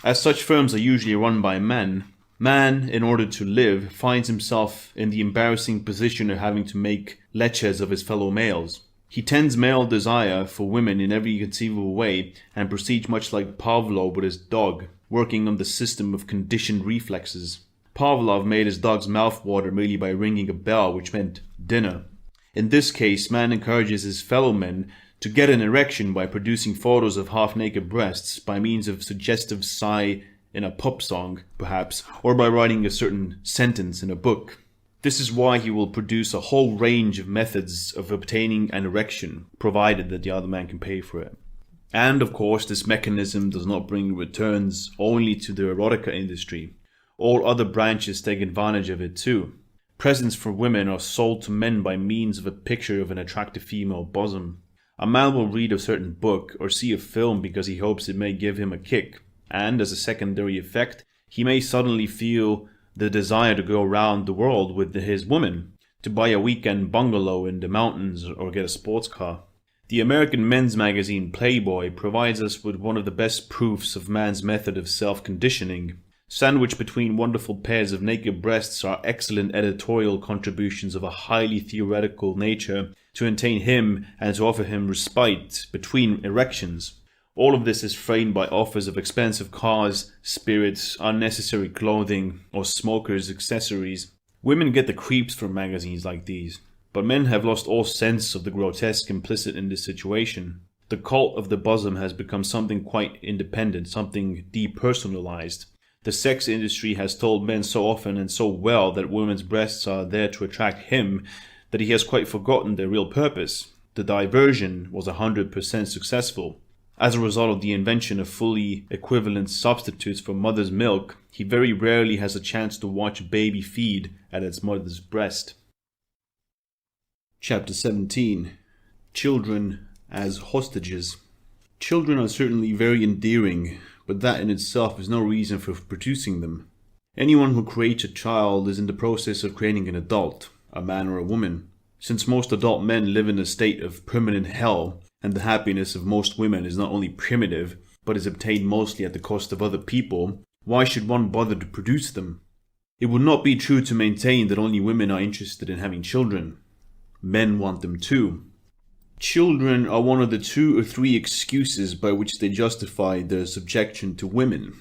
As such firms are usually run by men, man, in order to live, finds himself in the embarrassing position of having to make leches of his fellow males. He tends male desire for women in every conceivable way and proceeds much like Pavlov with his dog, working on the system of conditioned reflexes. Pavlov made his dog's mouth water merely by ringing a bell, which meant dinner. In this case, man encourages his fellow men to get an erection by producing photos of half-naked breasts by means of suggestive sigh in a pop song, perhaps, or by writing a certain sentence in a book. This is why he will produce a whole range of methods of obtaining an erection, provided that the other man can pay for it. And of course, this mechanism does not bring returns only to the erotica industry. All other branches take advantage of it too. Presents for women are sold to men by means of a picture of an attractive female bosom. A man will read a certain book or see a film because he hopes it may give him a kick, and as a secondary effect, he may suddenly feel the desire to go around the world with his woman, to buy a weekend bungalow in the mountains or get a sports car. The American men's magazine Playboy provides us with one of the best proofs of man's method of self-conditioning. Sandwiched between wonderful pairs of naked breasts are excellent editorial contributions of a highly theoretical nature to entertain him and to offer him respite between erections. All of this is framed by offers of expensive cars, spirits, unnecessary clothing, or smokers' accessories. Women get the creeps from magazines like these, but men have lost all sense of the grotesque implicit in this situation. The cult of the bosom has become something quite independent, something depersonalized. The sex industry has told men so often and so well that women's breasts are there to attract him that he has quite forgotten their real purpose. The diversion was 100% successful. As a result of the invention of fully equivalent substitutes for mother's milk, he very rarely has a chance to watch a baby feed at its mother's breast. Chapter 17. Children as Hostages. Children are certainly very endearing, but that in itself is no reason for producing them. Anyone who creates a child is in the process of creating an adult, a man or a woman. Since most adult men live in a state of permanent hell, and the happiness of most women is not only primitive, but is obtained mostly at the cost of other people, why should one bother to produce them? It would not be true to maintain that only women are interested in having children. Men want them too. Children are one of the 2 or 3 excuses by which they justify their subjection to women.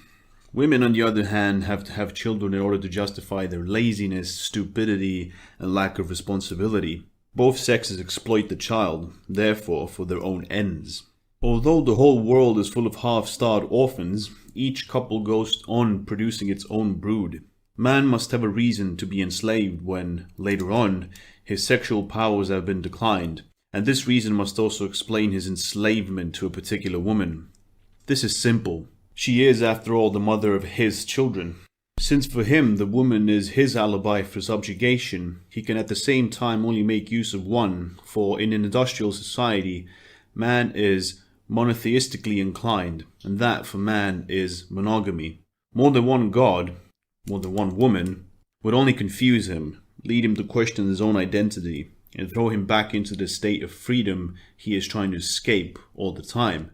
Women, on the other hand, have to have children in order to justify their laziness, stupidity, and lack of responsibility. Both sexes exploit the child, therefore, for their own ends. Although the whole world is full of half-starved orphans, each couple goes on producing its own brood. Man must have a reason to be enslaved when, later on, his sexual powers have been declined, and this reason must also explain his enslavement to a particular woman. This is simple. She is, after all, the mother of his children. Since for him the woman is his alibi for subjugation, he can at the same time only make use of one, for in an industrial society, man is monotheistically inclined, and that for man is monogamy. More than one god, more than one woman, would only confuse him, lead him to question his own identity, and throw him back into the state of freedom he is trying to escape all the time.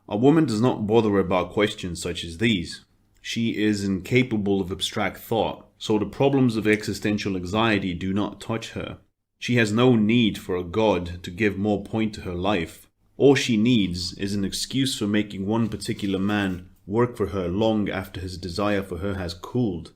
A woman does not bother about questions such as these. She is incapable of abstract thought, so the problems of existential anxiety do not touch her. She has no need for a god to give more point to her life. All she needs is an excuse for making one particular man work for her long after his desire for her has cooled.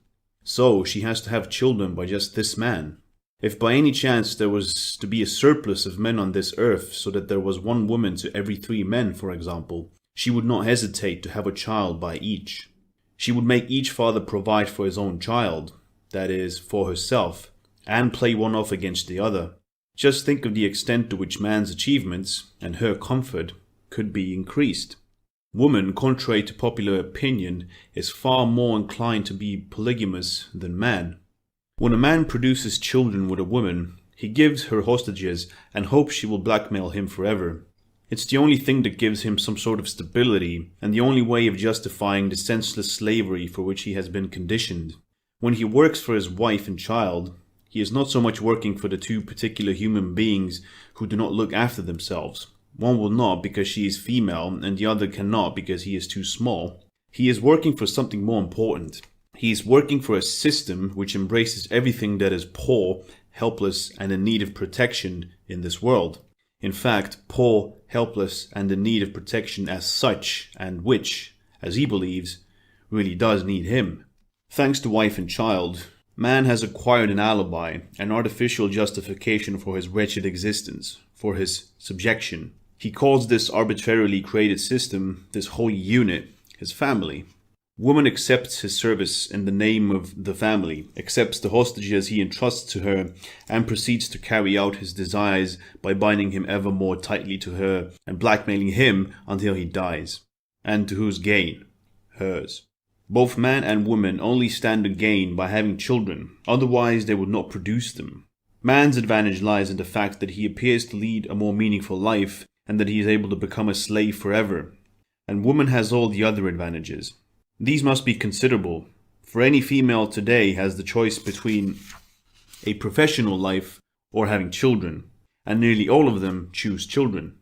So she has to have children by just this man. If by any chance there was to be a surplus of men on this earth, so that there was one woman to every 3 men, for example, she would not hesitate to have a child by each. She would make each father provide for his own child, that is, for herself, and play one off against the other. Just think of the extent to which man's achievements, and her comfort, could be increased. Woman, contrary to popular opinion, is far more inclined to be polygamous than man. When a man produces children with a woman, he gives her hostages and hopes she will blackmail him forever. It's the only thing that gives him some sort of stability, and the only way of justifying the senseless slavery for which he has been conditioned. When he works for his wife and child, he is not so much working for the 2 particular human beings who do not look after themselves. One will not because she is female, and the other cannot because he is too small. He is working for something more important. He is working for a system which embraces everything that is poor, helpless, and in need of protection in this world. In fact, poor, helpless, and in need of protection as such, and which, as he believes, really does need him. Thanks to wife and child, man has acquired an alibi, an artificial justification for his wretched existence, for his subjection. He calls this arbitrarily created system, this whole unit, his family. Woman accepts his service in the name of the family, accepts the hostages he entrusts to her, and proceeds to carry out his desires by binding him ever more tightly to her and blackmailing him until he dies. And to whose gain? Hers. Both man and woman only stand to gain by having children, otherwise they would not produce them. Man's advantage lies in the fact that he appears to lead a more meaningful life and that he is able to become a slave forever. And woman has all the other advantages. These must be considerable, for any female today has the choice between a professional life or having children, and nearly all of them choose children.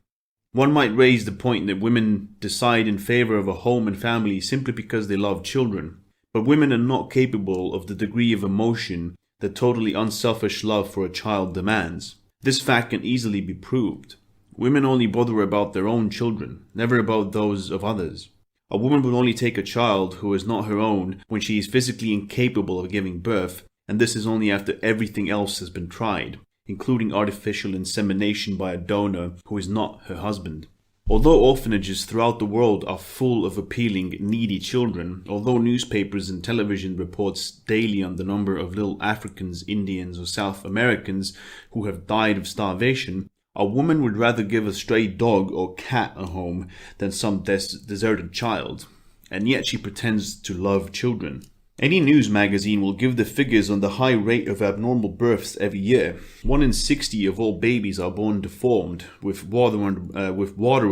One might raise the point that women decide in favor of a home and family simply because they love children, but women are not capable of the degree of emotion that totally unselfish love for a child demands. This fact can easily be proved. Women only bother about their own children, never about those of others. A woman will only take a child who is not her own when she is physically incapable of giving birth, and this is only after everything else has been tried, including artificial insemination by a donor who is not her husband. Although orphanages throughout the world are full of appealing, needy children, although newspapers and television reports daily on the number of little Africans, Indians, or South Americans who have died of starvation, a woman would rather give a stray dog or cat a home than some deserted child, and yet she pretends to love children. Any news magazine will give the figures on the high rate of abnormal births every year. 1 in 60 of all babies are born deformed, with water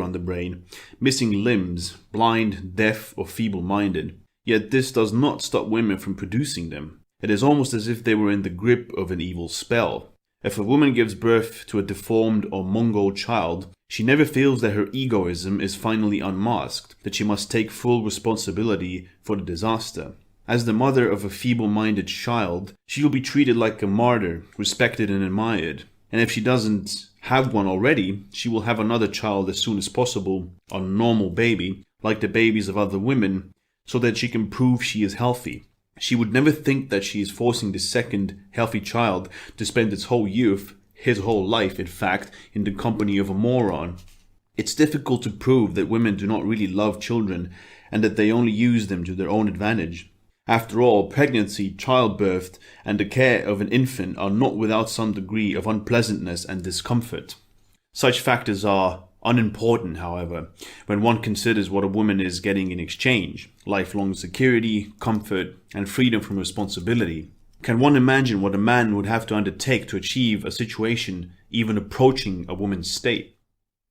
on the brain, missing limbs, blind, deaf, or feeble-minded. Yet this does not stop women from producing them. It is almost as if they were in the grip of an evil spell. If a woman gives birth to a deformed or Mongol child, she never feels that her egoism is finally unmasked, that she must take full responsibility for the disaster. As the mother of a feeble-minded child, she will be treated like a martyr, respected and admired. And if she doesn't have one already, she will have another child as soon as possible, a normal baby, like the babies of other women, so that she can prove she is healthy. She would never think that she is forcing the second healthy child to spend its whole youth, his whole life in fact, in the company of a moron. It's difficult to prove that women do not really love children and that they only use them to their own advantage. After all, pregnancy, childbirth, and the care of an infant are not without some degree of unpleasantness and discomfort. Such factors are unimportant, however, when one considers what a woman is getting in exchange: lifelong security, comfort, and freedom from responsibility. Can one imagine what a man would have to undertake to achieve a situation even approaching a woman's state?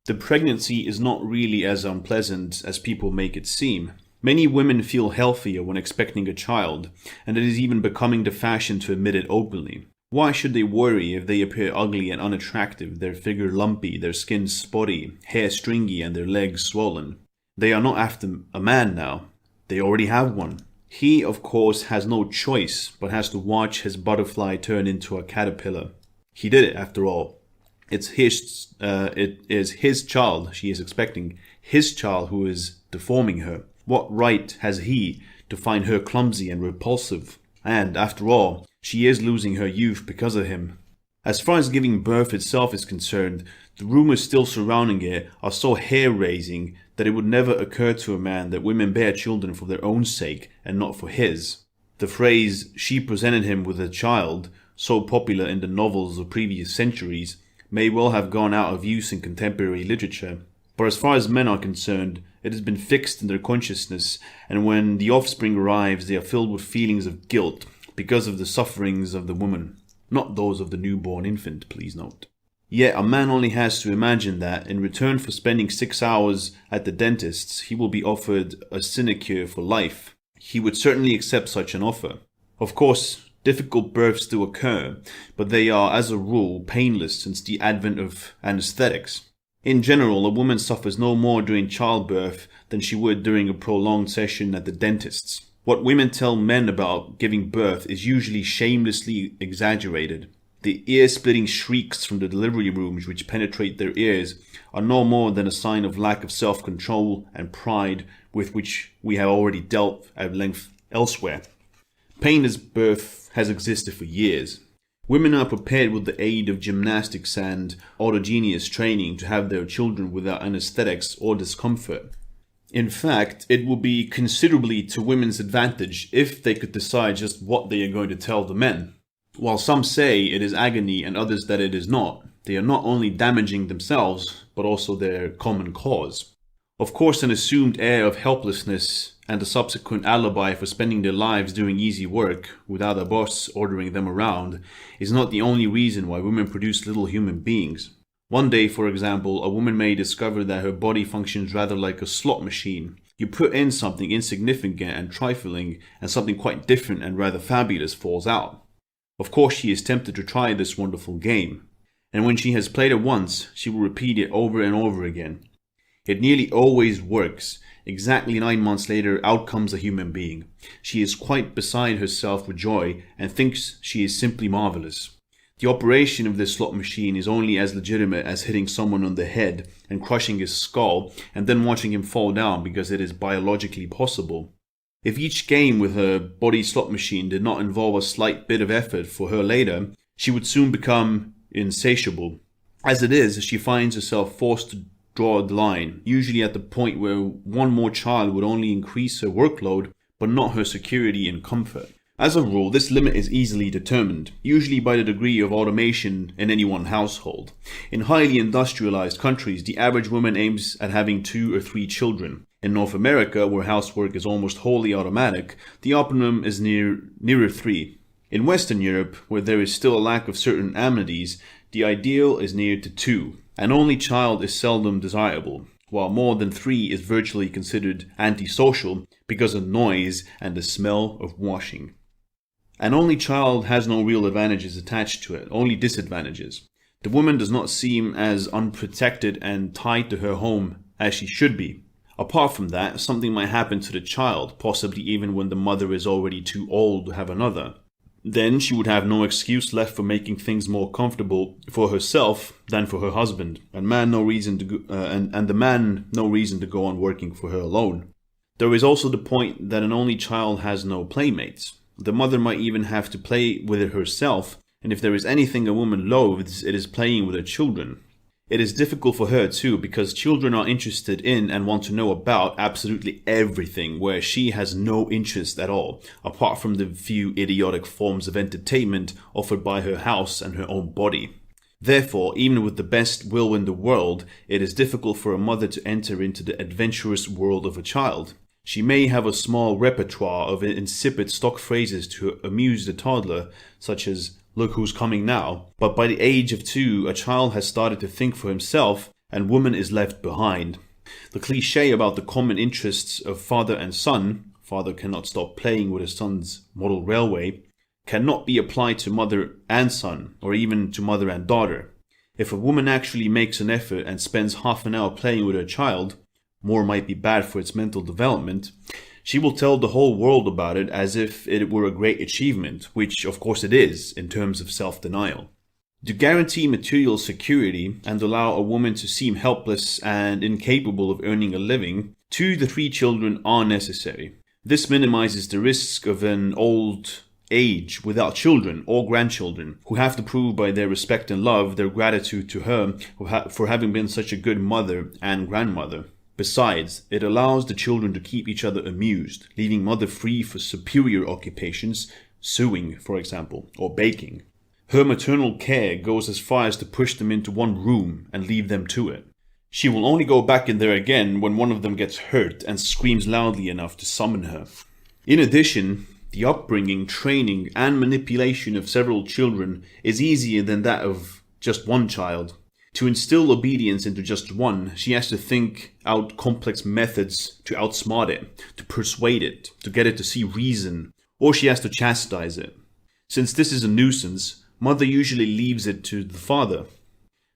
The pregnancy is not really as unpleasant as people make it seem. Many women feel healthier when expecting a child, and it is even becoming the fashion to admit it openly. Why should they worry if they appear ugly and unattractive, their figure lumpy, their skin spotty, hair stringy, and their legs swollen? They are not after a man now. They already have one. He, of course, has no choice, but has to watch his butterfly turn into a caterpillar. He did it, after all. It is his child she is expecting, his child who is deforming her. What right has he to find her clumsy and repulsive? And, after all, she is losing her youth because of him. As far as giving birth itself is concerned, the rumors still surrounding it are so hair-raising that it would never occur to a man that women bear children for their own sake and not for his. The phrase, "she presented him with a child," so popular in the novels of previous centuries, may well have gone out of use in contemporary literature. But as far as men are concerned, it has been fixed in their consciousness, and when the offspring arrives, they are filled with feelings of guilt because of the sufferings of the woman. Not those of the newborn infant, please note. Yet a man only has to imagine that, in return for spending 6 hours at the dentist's, he will be offered a sinecure for life. He would certainly accept such an offer. Of course, difficult births do occur, but they are, as a rule, painless since the advent of anesthetics. In general, a woman suffers no more during childbirth than she would during a prolonged session at the dentist's. What women tell men about giving birth is usually shamelessly exaggerated. The ear-splitting shrieks from the delivery rooms which penetrate their ears are no more than a sign of lack of self-control and pride with which we have already dealt at length elsewhere. Painless birth has existed for years. Women are prepared with the aid of gymnastics and autogenous training to have their children without anesthetics or discomfort. In fact, it will be considerably to women's advantage if they could decide just what they are going to tell the men. While some say it is agony and others that it is not, they are not only damaging themselves, but also their common cause. Of course, an assumed air of helplessness and a subsequent alibi for spending their lives doing easy work without a boss ordering them around is not the only reason why women produce little human beings. One day, for example, a woman may discover that her body functions rather like a slot machine. You put in something insignificant and trifling, and something quite different and rather fabulous falls out. Of course, she is tempted to try this wonderful game. And when she has played it once, she will repeat it over and over again. It nearly always works. Exactly 9 months later, out comes a human being. She is quite beside herself with joy and thinks she is simply marvelous. The operation of this slot machine is only as legitimate as hitting someone on the head and crushing his skull and then watching him fall down because it is biologically possible. If each game with her body slot machine did not involve a slight bit of effort for her later, she would soon become insatiable. As it is, she finds herself forced to draw the line, usually at the point where one more child would only increase her workload, but not her security and comfort. As a rule, this limit is easily determined, usually by the degree of automation in any one household. In highly industrialized countries, the average woman aims at having 2 or 3 children. In North America, where housework is almost wholly automatic, the optimum is nearer 3. In Western Europe, where there is still a lack of certain amenities, the ideal is near to 2. An only child is seldom desirable, while more than 3 is virtually considered antisocial because of noise and the smell of washing. An only child has no real advantages attached to it, only disadvantages. The woman does not seem as unprotected and tied to her home as she should be. Apart from that, something might happen to the child, possibly even when the mother is already too old to have another. Then she would have no excuse left for making things more comfortable for herself than for her husband, and the man no reason to go on working for her alone. There is also the point that an only child has no playmates. The mother might even have to play with it herself, and if there is anything a woman loathes, it is playing with her children. It is difficult for her too, because children are interested in and want to know about absolutely everything, where she has no interest at all, apart from the few idiotic forms of entertainment offered by her house and her own body. Therefore, even with the best will in the world, it is difficult for a mother to enter into the adventurous world of a child. She may have a small repertoire of insipid stock phrases to amuse the toddler, such as, "Look who's coming now," but by the age of 2, a child has started to think for himself, and woman is left behind. The cliché about the common interests of father and son, father cannot stop playing with his son's model railway, cannot be applied to mother and son, or even to mother and daughter. If a woman actually makes an effort and spends half an hour playing with her child, more might be bad for its mental development, she will tell the whole world about it as if it were a great achievement, which of course it is, in terms of self-denial. To guarantee material security and allow a woman to seem helpless and incapable of earning a living, 2 to 3 children are necessary. This minimizes the risk of an old age without children or grandchildren, who have to prove by their respect and love their gratitude to her for having been such a good mother and grandmother. Besides, it allows the children to keep each other amused, leaving mother free for superior occupations, sewing, for example, or baking. Her maternal care goes as far as to push them into one room and leave them to it. She will only go back in there again when one of them gets hurt and screams loudly enough to summon her. In addition, the upbringing, training, and manipulation of several children is easier than that of just one child. To instill obedience into just one, she has to think out complex methods to outsmart it, to persuade it, to get it to see reason, or she has to chastise it. Since this is a nuisance, mother usually leaves it to the father.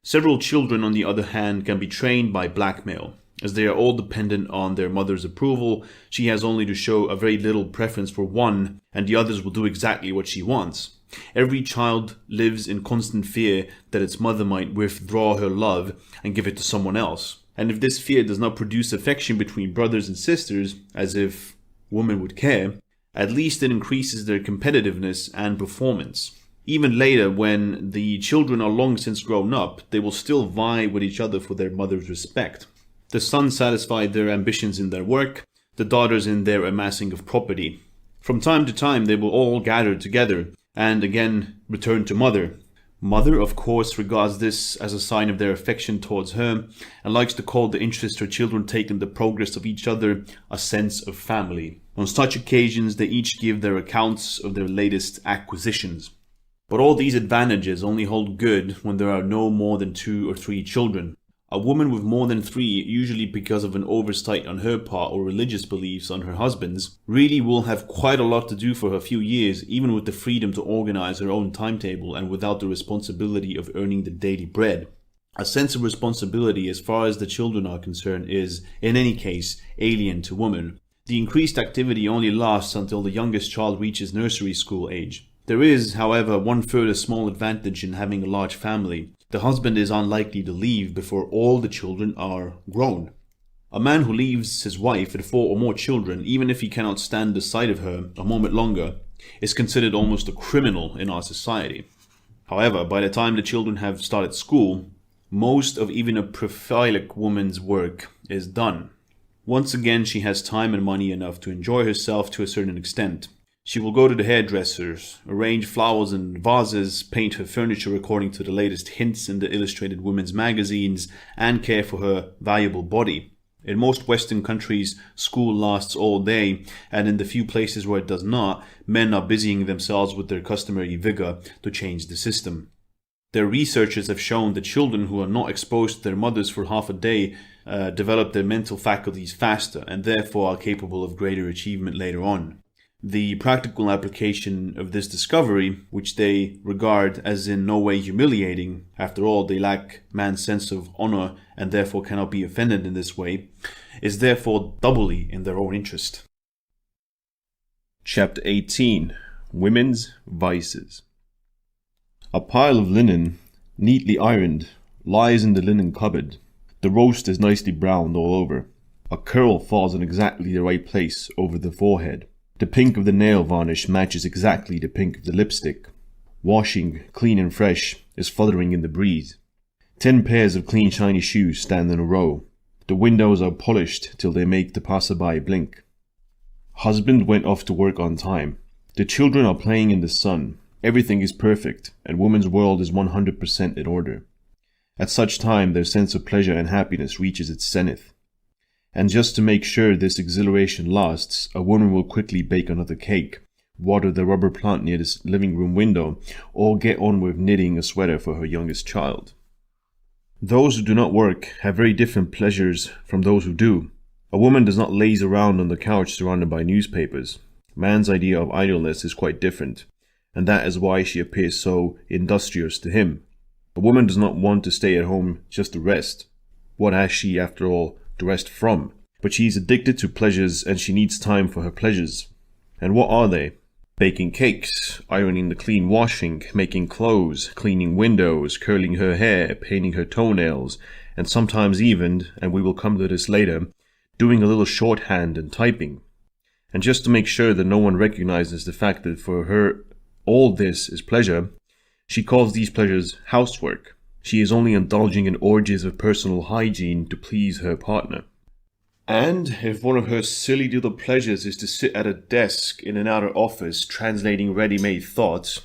Several children, on the other hand, can be trained by blackmail. As they are all dependent on their mother's approval, she has only to show a very little preference for one, and the others will do exactly what she wants. Every child lives in constant fear that its mother might withdraw her love and give it to someone else. And if this fear does not produce affection between brothers and sisters, as if women would care, at least it increases their competitiveness and performance. Even later, when the children are long since grown up, they will still vie with each other for their mother's respect. The sons satisfy their ambitions in their work, the daughters in their amassing of property. From time to time, they will all gather together and again return to mother. Mother, of course, regards this as a sign of their affection towards her and likes to call the interest her children take in the progress of each other a sense of family. On such occasions, they each give their accounts of their latest acquisitions. But all these advantages only hold good when there are no more than 2 or 3 children. A woman with more than 3, usually because of an oversight on her part or religious beliefs on her husband's, really will have quite a lot to do for a few years, even with the freedom to organize her own timetable and without the responsibility of earning the daily bread. A sense of responsibility as far as the children are concerned is, in any case, alien to woman. The increased activity only lasts until the youngest child reaches nursery school age. There is, however, one further small advantage in having a large family. The husband is unlikely to leave before all the children are grown. A man who leaves his wife with 4 or more children, even if he cannot stand the sight of her a moment longer, is considered almost a criminal in our society. However, by the time the children have started school, most of even a prolific woman's work is done. Once again, she has time and money enough to enjoy herself to a certain extent. She will go to the hairdressers, arrange flowers in vases, paint her furniture according to the latest hints in the illustrated women's magazines, and care for her valuable body. In most Western countries, school lasts all day, and in the few places where it does not, men are busying themselves with their customary vigor to change the system. Their researchers have shown that children who are not exposed to their mothers for half a day develop their mental faculties faster, and therefore are capable of greater achievement later on. The practical application of this discovery, which they regard as in no way humiliating, after all they lack man's sense of honor and therefore cannot be offended in this way, is therefore doubly in their own interest. Chapter 18. Women's Vices. A pile of linen, neatly ironed, lies in the linen cupboard. The roast is nicely browned all over. A curl falls in exactly the right place over the forehead. The pink of the nail varnish matches exactly the pink of the lipstick. Washing, clean and fresh, is fluttering in the breeze. 10 pairs of clean shiny shoes stand in a row. The windows are polished till they make the passerby blink. Husband went off to work on time. The children are playing in the sun. Everything is perfect, and woman's world is 100% in order. At such time, their sense of pleasure and happiness reaches its zenith. And just to make sure this exhilaration lasts, a woman will quickly bake another cake, water the rubber plant near the living room window, or get on with knitting a sweater for her youngest child. Those who do not work have very different pleasures from those who do. A woman does not laze around on the couch surrounded by newspapers. Man's idea of idleness is quite different, and that is why she appears so industrious to him. A woman does not want to stay at home just to rest. What has she, after all, to rest from? But she is addicted to pleasures, and she needs time for her pleasures. And what are they? Baking cakes, ironing the clean washing, making clothes, cleaning windows, curling her hair, painting her toenails, and sometimes even, and we will come to this later, doing a little shorthand and typing. And just to make sure that no one recognizes the fact that for her all this is pleasure, she calls these pleasures housework. She is only indulging in orgies of personal hygiene to please her partner. And if one of her silly little pleasures is to sit at a desk in an outer office translating ready-made thoughts,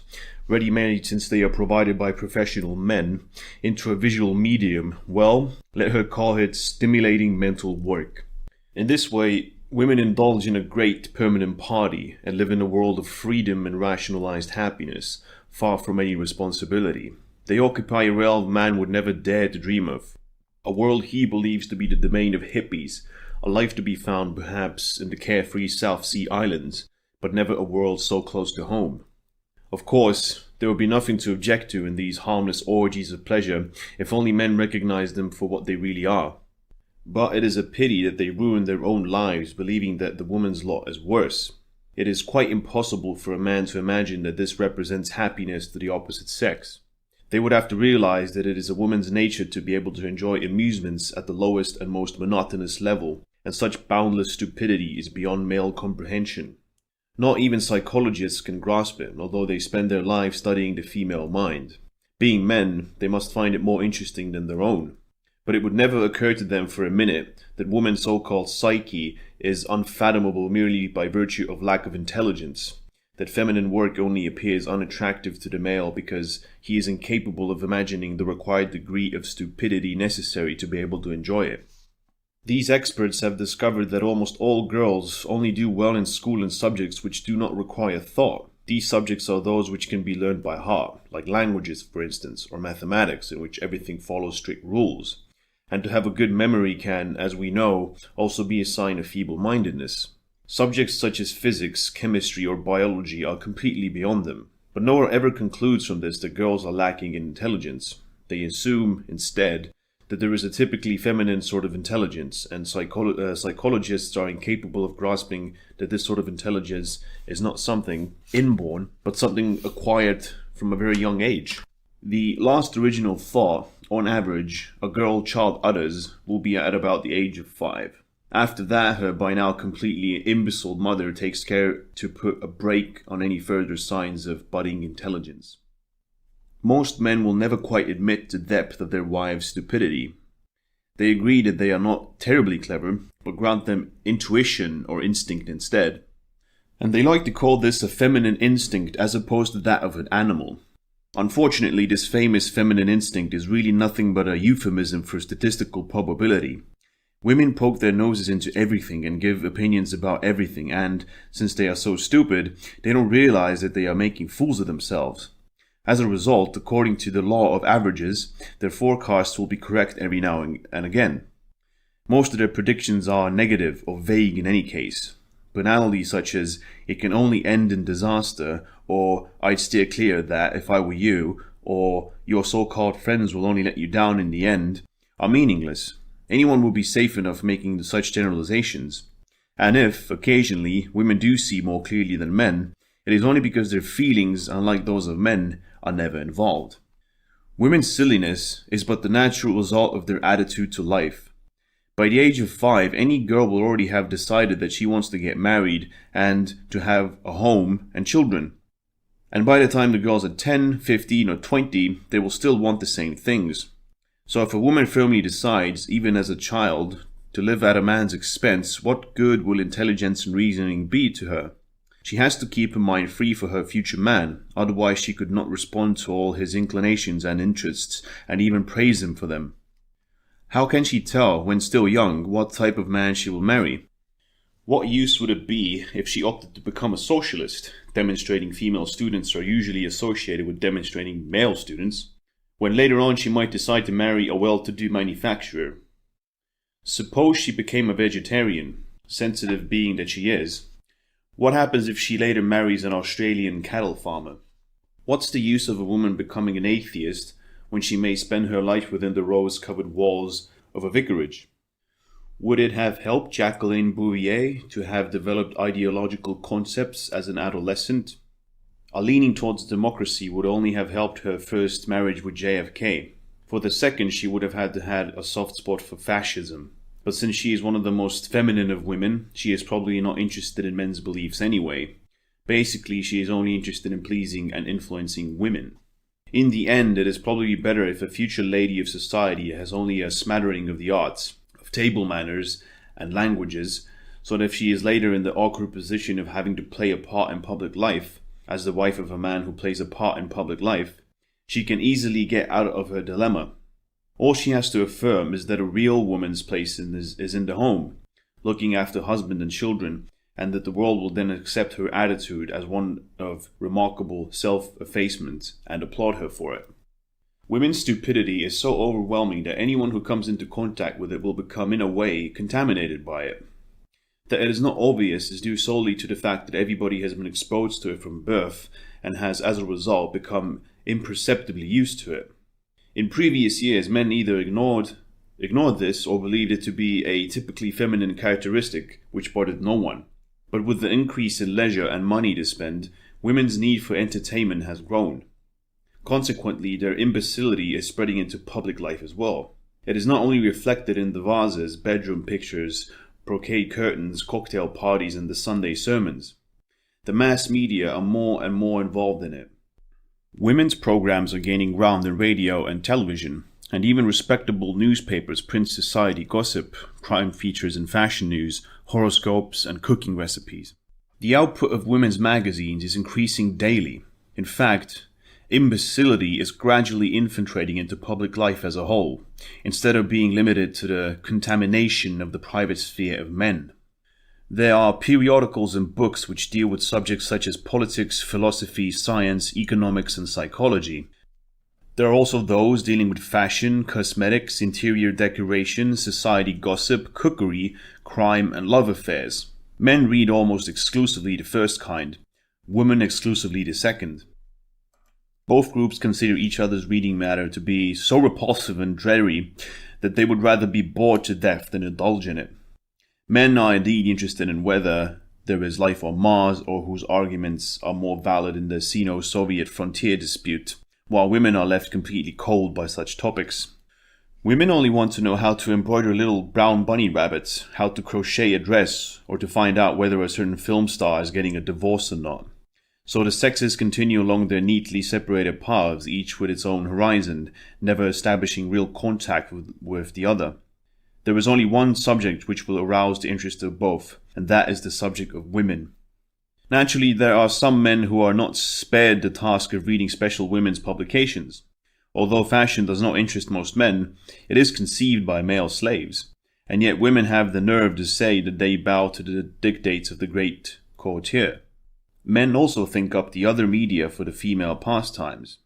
ready-made since they are provided by professional men, into a visual medium, well, let her call it stimulating mental work. In this way, women indulge in a great permanent party and live in a world of freedom and rationalized happiness, far from any responsibility. They occupy a realm man would never dare to dream of. A world he believes to be the domain of hippies, a life to be found perhaps in the carefree South Sea Islands, but never a world so close to home. Of course, there would be nothing to object to in these harmless orgies of pleasure if only men recognized them for what they really are. But it is a pity that they ruin their own lives believing that the woman's lot is worse. It is quite impossible for a man to imagine that this represents happiness to the opposite sex. They would have to realize that it is a woman's nature to be able to enjoy amusements at the lowest and most monotonous level, and such boundless stupidity is beyond male comprehension. Not even psychologists can grasp it, although they spend their lives studying the female mind. Being men, they must find it more interesting than their own. But it would never occur to them for a minute that woman's so-called psyche is unfathomable merely by virtue of lack of intelligence, that feminine work only appears unattractive to the male because he is incapable of imagining the required degree of stupidity necessary to be able to enjoy it. These experts have discovered that almost all girls only do well in school in subjects which do not require thought. These subjects are those which can be learned by heart, like languages, for instance, or mathematics, in which everything follows strict rules. And to have a good memory can, as we know, also be a sign of feeble-mindedness. Subjects such as physics, chemistry, or biology are completely beyond them. But no one ever concludes from this that girls are lacking in intelligence. They assume, instead, that there is a typically feminine sort of intelligence, and psychologists are incapable of grasping that this sort of intelligence is not something inborn, but something acquired from a very young age. The last original thought, on average, a girl child utters will be at about the age of 5. After that, her by now completely imbecile mother takes care to put a brake on any further signs of budding intelligence. Most men will never quite admit the depth of their wives' stupidity. They agree that they are not terribly clever, but grant them intuition or instinct instead. And they like to call this a feminine instinct as opposed to that of an animal. Unfortunately, this famous feminine instinct is really nothing but a euphemism for statistical probability. Women poke their noses into everything and give opinions about everything, and, since they are so stupid, they don't realize that they are making fools of themselves. As a result, according to the law of averages, their forecasts will be correct every now and again. Most of their predictions are negative or vague in any case. Banalities such as, "it can only end in disaster," or "I'd steer clear of that if I were you," or "your so-called friends will only let you down in the end," are meaningless. Anyone will be safe enough making such generalizations. And if, occasionally, women do see more clearly than men, it is only because their feelings, unlike those of men, are never involved. Women's silliness is but the natural result of their attitude to life. By the age of 5, any girl will already have decided that she wants to get married and to have a home and children. And by the time the girls are 10, 15, or 20, they will still want the same things. So if a woman firmly decides, even as a child, to live at a man's expense, what good will intelligence and reasoning be to her? She has to keep her mind free for her future man, otherwise she could not respond to all his inclinations and interests, and even praise him for them. How can she tell, when still young, what type of man she will marry? What use would it be if she opted to become a socialist, demonstrating female students are usually associated with demonstrating male students, when later on she might decide to marry a well-to-do manufacturer? Suppose she became a vegetarian, sensitive being that she is. What happens if she later marries an Australian cattle farmer? What's the use of a woman becoming an atheist when she may spend her life within the rose-covered walls of a vicarage? Would it have helped Jacqueline Bouvier to have developed ideological concepts as an adolescent? A leaning towards democracy would only have helped her first marriage with JFK. For the second, she would have had to have a soft spot for fascism. But since she is one of the most feminine of women, she is probably not interested in men's beliefs anyway. Basically, she is only interested in pleasing and influencing women. In the end, it is probably better if a future lady of society has only a smattering of the arts, of table manners and languages, so that if she is later in the awkward position of having to play a part in public life, as the wife of a man who plays a part in public life, she can easily get out of her dilemma. All she has to affirm is that a real woman's place is in the home, looking after husband and children, and that the world will then accept her attitude as one of remarkable self-abasement and applaud her for it. Women's stupidity is so overwhelming that anyone who comes into contact with it will become, in a way, contaminated by it. That it is not obvious is due solely to the fact that everybody has been exposed to it from birth and has, as a result, become imperceptibly used to it. In previous years, men either ignored this or believed it to be a typically feminine characteristic which bothered no one. But with the increase in leisure and money to spend, women's need for entertainment has grown. Consequently, their imbecility is spreading into public life as well. It is not only reflected in the vases, bedroom pictures, brocade curtains, cocktail parties, and the Sunday sermons. The mass media are more and more involved in it. Women's programs are gaining ground in radio and television, and even respectable newspapers print society gossip, crime features and fashion news, horoscopes and cooking recipes. The output of women's magazines is increasing daily. In fact, imbecility is gradually infiltrating into public life as a whole, instead of being limited to the contamination of the private sphere of men. There are periodicals and books which deal with subjects such as politics, philosophy, science, economics, and psychology. There are also those dealing with fashion, cosmetics, interior decoration, society gossip, cookery, crime, and love affairs. Men read almost exclusively the first kind, women exclusively the second. Both groups consider each other's reading matter to be so repulsive and dreary that they would rather be bored to death than indulge in it. Men are indeed interested in whether there is life on Mars or whose arguments are more valid in the Sino-Soviet frontier dispute, while women are left completely cold by such topics. Women only want to know how to embroider little brown bunny rabbits, how to crochet a dress, or to find out whether a certain film star is getting a divorce or not. So the sexes continue along their neatly separated paths, each with its own horizon, never establishing real contact with the other. There is only one subject which will arouse the interest of both, and that is the subject of women. Naturally, there are some men who are not spared the task of reading special women's publications. Although fashion does not interest most men, it is conceived by male slaves, and yet women have the nerve to say that they bow to the dictates of the great courtier. Men also think up the other media for the female pastimes.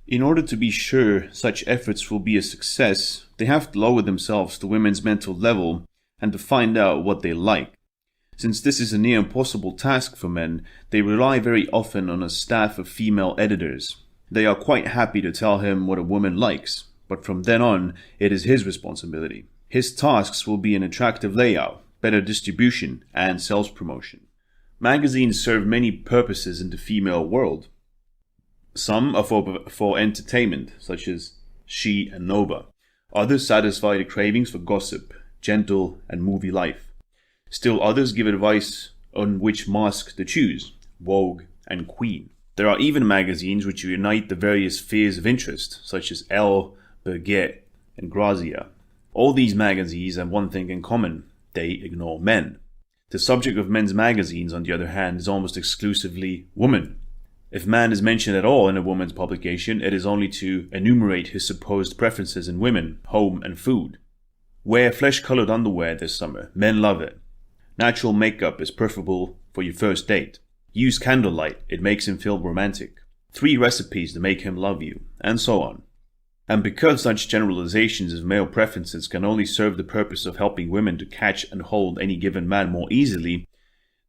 In order to be sure such efforts will be a success, they have to lower themselves to women's mental level and to find out what they like. Since this is a near impossible task for men, they rely very often on a staff of female editors. They are quite happy to tell him what a woman likes, but from then on, it is his responsibility. His tasks will be an attractive layout, better distribution, and sales promotion. Magazines serve many purposes in the female world. Some are for entertainment, such as She and Nova. Others satisfy the cravings for gossip, gentle, and movie life. Still others give advice on which mask to choose, Vogue and Queen. There are even magazines which unite the various spheres of interest, such as Elle, Birgit, and Grazia. All these magazines have one thing in common: they ignore men. The subject of men's magazines, on the other hand, is almost exclusively woman. If man is mentioned at all in a woman's publication, it is only to enumerate his supposed preferences in women, home, and food. Wear flesh-colored underwear this summer. Men love it. Natural makeup is preferable for your first date. Use candlelight. It makes him feel romantic. 3 recipes to make him love you, and so on. And because such generalizations of male preferences can only serve the purpose of helping women to catch and hold any given man more easily,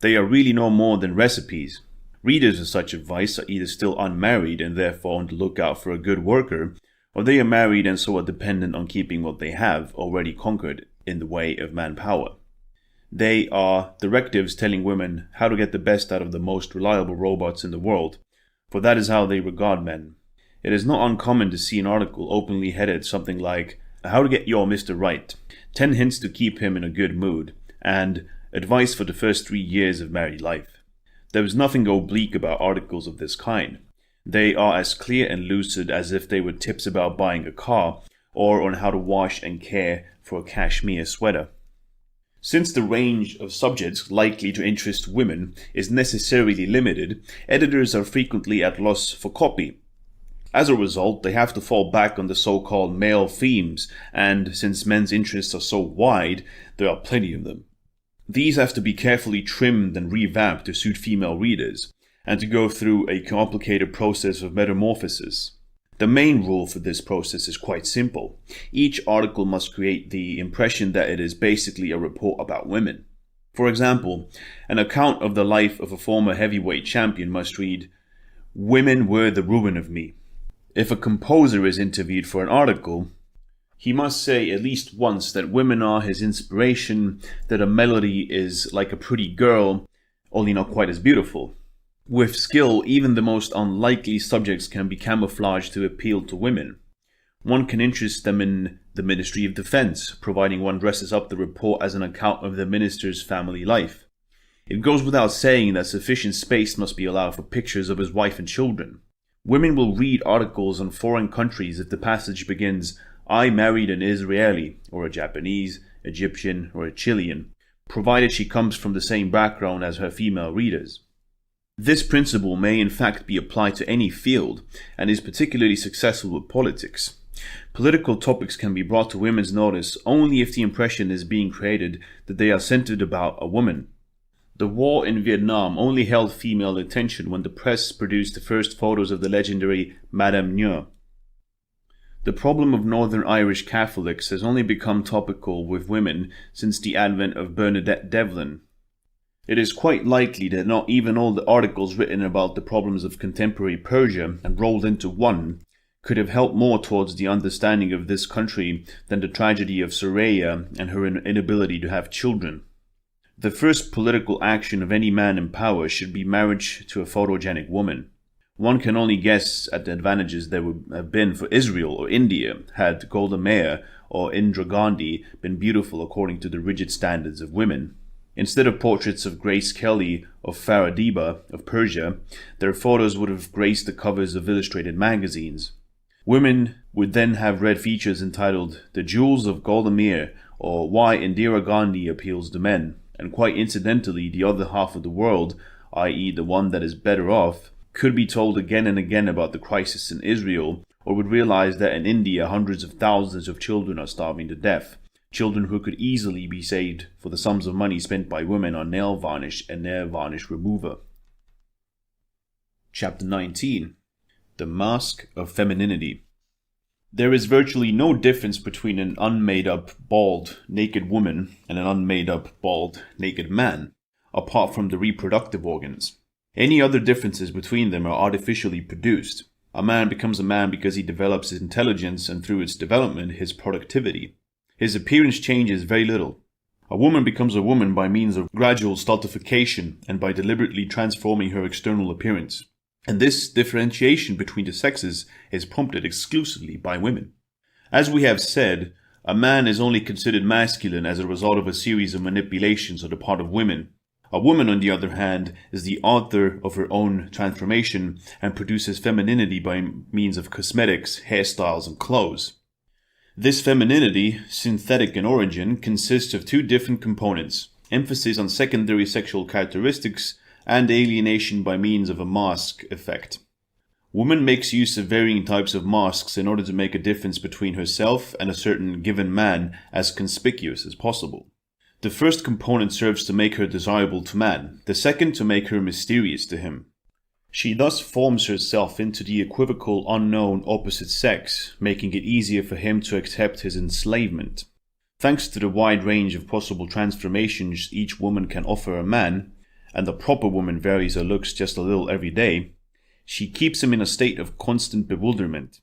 they are really no more than recipes. Readers of such advice are either still unmarried and therefore on the lookout for a good worker, or they are married and so are dependent on keeping what they have already conquered in the way of manpower. They are directives telling women how to get the best out of the most reliable robots in the world, for that is how they regard men. It is not uncommon to see an article openly headed something like, How to get your Mr. Right, 10 hints to keep him in a good mood, and advice for the first 3 years of married life. There is nothing oblique about articles of this kind. They are as clear and lucid as if they were tips about buying a car or on how to wash and care for a cashmere sweater. Since the range of subjects likely to interest women is necessarily limited, editors are frequently at loss for copy. As a result, they have to fall back on the so-called male themes, and since men's interests are so wide, there are plenty of them. These have to be carefully trimmed and revamped to suit female readers, and to go through a complicated process of metamorphosis. The main rule for this process is quite simple. Each article must create the impression that it is basically a report about women. For example, an account of the life of a former heavyweight champion must read, "Women were the ruin of me." If a composer is interviewed for an article, he must say at least once that women are his inspiration, that a melody is like a pretty girl, only not quite as beautiful. With skill, even the most unlikely subjects can be camouflaged to appeal to women. One can interest them in the Ministry of Defense, providing one dresses up the report as an account of the minister's family life. It goes without saying that sufficient space must be allowed for pictures of his wife and children. Women will read articles on foreign countries if the passage begins, "I married an Israeli," or a Japanese, Egyptian, or a Chilean, provided she comes from the same background as her female readers. This principle may in fact be applied to any field, and is particularly successful with politics. Political topics can be brought to women's notice only if the impression is being created that they are centered about a woman. The war in Vietnam only held female attention when the press produced the first photos of the legendary Madame Neu. The problem of Northern Irish Catholics has only become topical with women since the advent of Bernadette Devlin. It is quite likely that not even all the articles written about the problems of contemporary Persia and rolled into one could have helped more towards the understanding of this country than the tragedy of Soraya and her inability to have children. The first political action of any man in power should be marriage to a photogenic woman. One can only guess at the advantages there would have been for Israel or India had Golda Meir or Indira Gandhi been beautiful according to the rigid standards of women. Instead of portraits of Grace Kelly or Farah Diba of Persia, their photos would have graced the covers of illustrated magazines. Women would then have read features entitled "The Jewels of Golda Meir" or "Why Indira Gandhi Appeals to Men," and quite incidentally, the other half of the world, i.e. the one that is better off, could be told again and again about the crisis in Israel, or would realize that in India hundreds of thousands of children are starving to death, children who could easily be saved for the sums of money spent by women on nail varnish and nail varnish remover. Chapter 19. The Mask of Femininity. There is virtually no difference between an unmade-up, bald, naked woman and an unmade-up, bald, naked man, apart from the reproductive organs. Any other differences between them are artificially produced. A man becomes a man because he develops his intelligence and through its development his productivity. His appearance changes very little. A woman becomes a woman by means of gradual stultification and by deliberately transforming her external appearance. And this differentiation between the sexes is prompted exclusively by women. As we have said, a man is only considered masculine as a result of a series of manipulations on the part of women. A woman, on the other hand, is the author of her own transformation and produces femininity by means of cosmetics, hairstyles, and clothes. This femininity, synthetic in origin, consists of two different components: emphasis on secondary sexual characteristics and alienation by means of a mask effect. Woman makes use of varying types of masks in order to make a difference between herself and a certain given man as conspicuous as possible. The first component serves to make her desirable to man, the second to make her mysterious to him. She thus forms herself into the equivocal unknown opposite sex, making it easier for him to accept his enslavement. Thanks to the wide range of possible transformations each woman can offer a man, and the proper woman varies her looks just a little every day, she keeps him in a state of constant bewilderment.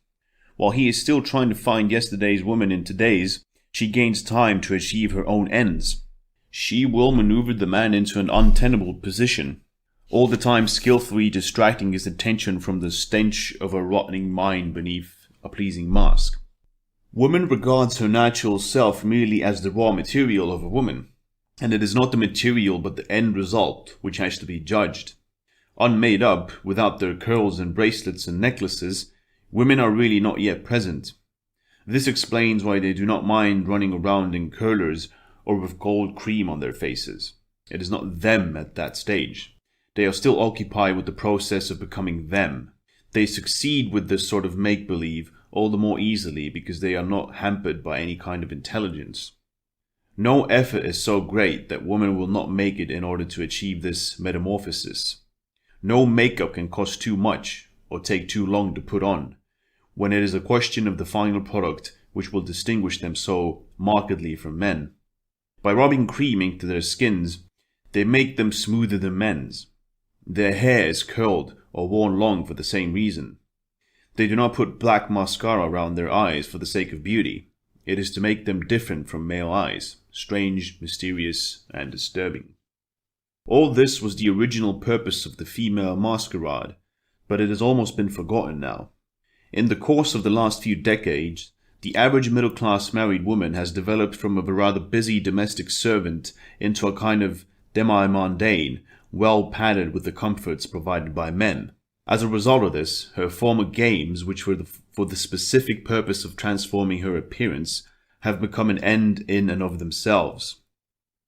While he is still trying to find yesterday's woman in today's, she gains time to achieve her own ends. She will maneuver the man into an untenable position, all the time skillfully distracting his attention from the stench of a rotting mind beneath a pleasing mask. Woman regards her natural self merely as the raw material of a woman, and it is not the material but the end result which has to be judged. Unmade up, without their curls and bracelets and necklaces, women are really not yet present. This explains why they do not mind running around in curlers or with gold cream on their faces. It is not them at that stage. They are still occupied with the process of becoming them. They succeed with this sort of make-believe all the more easily because they are not hampered by any kind of intelligence. No effort is so great that women will not make it in order to achieve this metamorphosis. No makeup can cost too much or take too long to put on, when it is a question of the final product which will distinguish them so markedly from men. By rubbing cream into their skins, they make them smoother than men's. Their hair is curled or worn long for the same reason. They do not put black mascara around their eyes for the sake of beauty. It is to make them different from male eyes, strange, mysterious, and disturbing. All this was the original purpose of the female masquerade, but it has almost been forgotten now. In the course of the last few decades, the average middle-class married woman has developed from a rather busy domestic servant into a kind of demi-mondaine, well padded with the comforts provided by men. As a result of this, her former games, which were for the specific purpose of transforming her appearance, have become an end in and of themselves.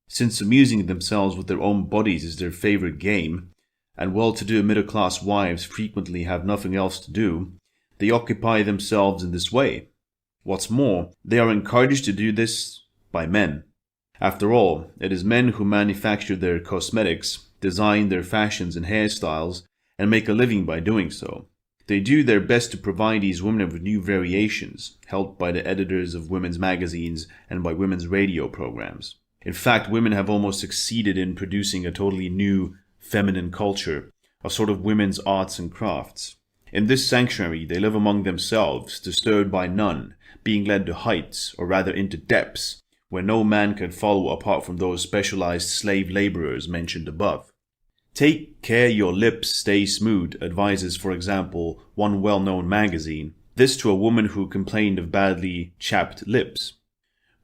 Since amusing themselves with their own bodies is their favorite game, and well-to-do middle-class wives frequently have nothing else to do, they occupy themselves in this way. What's more, they are encouraged to do this by men. After all, it is men who manufacture their cosmetics, design their fashions and hairstyles, and make a living by doing so. They do their best to provide these women with new variations, helped by the editors of women's magazines and by women's radio programs. In fact, women have almost succeeded in producing a totally new feminine culture, a sort of women's arts and crafts. In this sanctuary, they live among themselves, disturbed by none, being led to heights, or rather into depths, where no man can follow apart from those specialized slave laborers mentioned above. Take care your lips stay smooth, advises, for example, one well-known magazine, this to a woman who complained of badly chapped lips.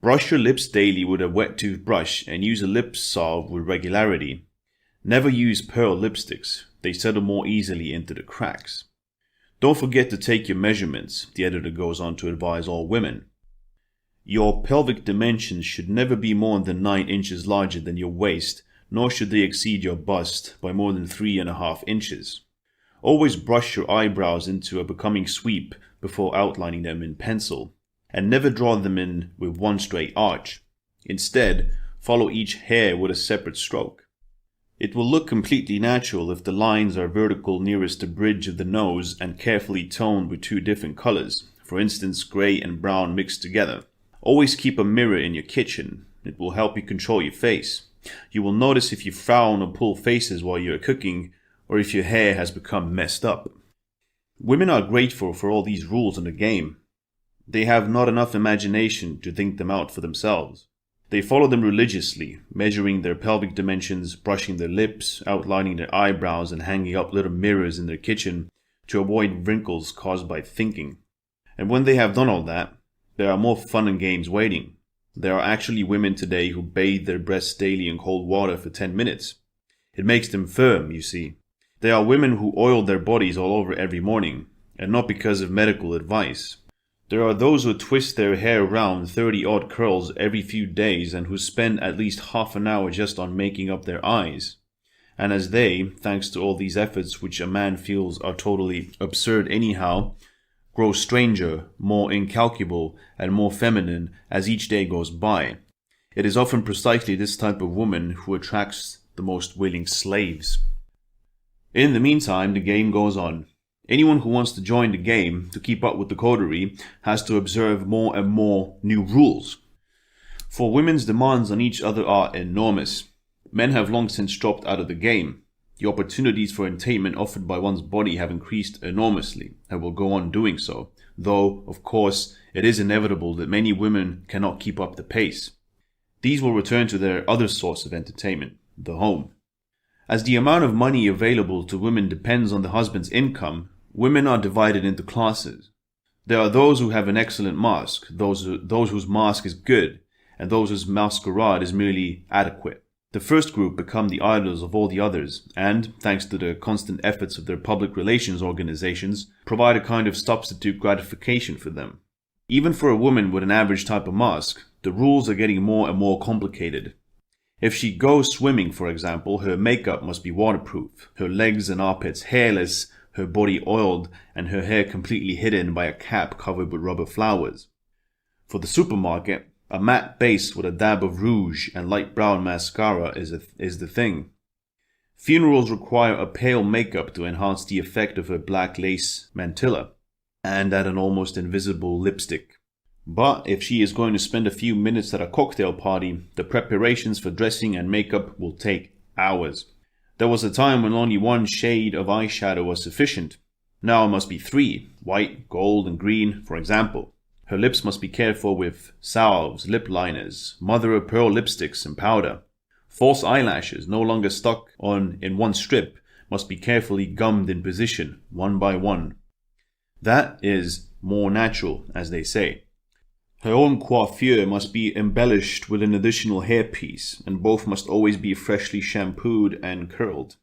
Brush your lips daily with a wet toothbrush and use a lip salve with regularity. Never use pearl lipsticks, they settle more easily into the cracks. Don't forget to take your measurements, the editor goes on to advise all women. Your pelvic dimensions should never be more than 9 inches larger than your waist, nor should they exceed your bust by more than 3.5 inches. Always brush your eyebrows into a becoming sweep before outlining them in pencil, and never draw them in with one straight arch. Instead, follow each hair with a separate stroke. It will look completely natural if the lines are vertical nearest the bridge of the nose and carefully toned with 2 different colors, for instance gray and brown mixed together. Always keep a mirror in your kitchen. It will help you control your face. You will notice if you frown or pull faces while you are cooking, or if your hair has become messed up. Women are grateful for all these rules in the game. They have not enough imagination to think them out for themselves. They follow them religiously, measuring their pelvic dimensions, brushing their lips, outlining their eyebrows, and hanging up little mirrors in their kitchen to avoid wrinkles caused by thinking. And when they have done all that, there are more fun and games waiting. There are actually women today who bathe their breasts daily in cold water for 10 minutes. It makes them firm, you see. There are women who oil their bodies all over every morning, and not because of medical advice. There are those who twist their hair around 30-odd curls every few days and who spend at least half an hour just on making up their eyes. And as they, thanks to all these efforts which a man feels are totally absurd anyhow, grow stranger, more incalculable, and more feminine as each day goes by, it is often precisely this type of woman who attracts the most willing slaves. In the meantime, the game goes on. Anyone who wants to join the game, to keep up with the coterie, has to observe more and more new rules. For women's demands on each other are enormous. Men have long since dropped out of the game. The opportunities for entertainment offered by one's body have increased enormously, and will go on doing so, though, of course, it is inevitable that many women cannot keep up the pace. These will return to their other source of entertainment, the home. As the amount of money available to women depends on the husband's income, women are divided into classes. There are those who have an excellent mask, those whose mask is good, and those whose masquerade is merely adequate. The first group become the idols of all the others, and, thanks to the constant efforts of their public relations organizations, provide a kind of substitute gratification for them. Even for a woman with an average type of mask, the rules are getting more and more complicated. If she goes swimming, for example, her makeup must be waterproof, her legs and armpits hairless, her body oiled, and her hair completely hidden by a cap covered with rubber flowers. For the supermarket, a matte base with a dab of rouge and light brown mascara is the thing. Funerals require a pale makeup to enhance the effect of her black lace mantilla, and add an almost invisible lipstick. But if she is going to spend a few minutes at a cocktail party, the preparations for dressing and makeup will take hours. There was a time when only one shade of eyeshadow was sufficient. Now it must be 3, white, gold, and green, for example. Her lips must be cared for with salves, lip liners, mother-of-pearl lipsticks, and powder. False eyelashes, no longer stuck on in one strip, must be carefully gummed in position, one by one. That is more natural, as they say. Her own coiffure must be embellished with an additional hairpiece, and both must always be freshly shampooed and curled.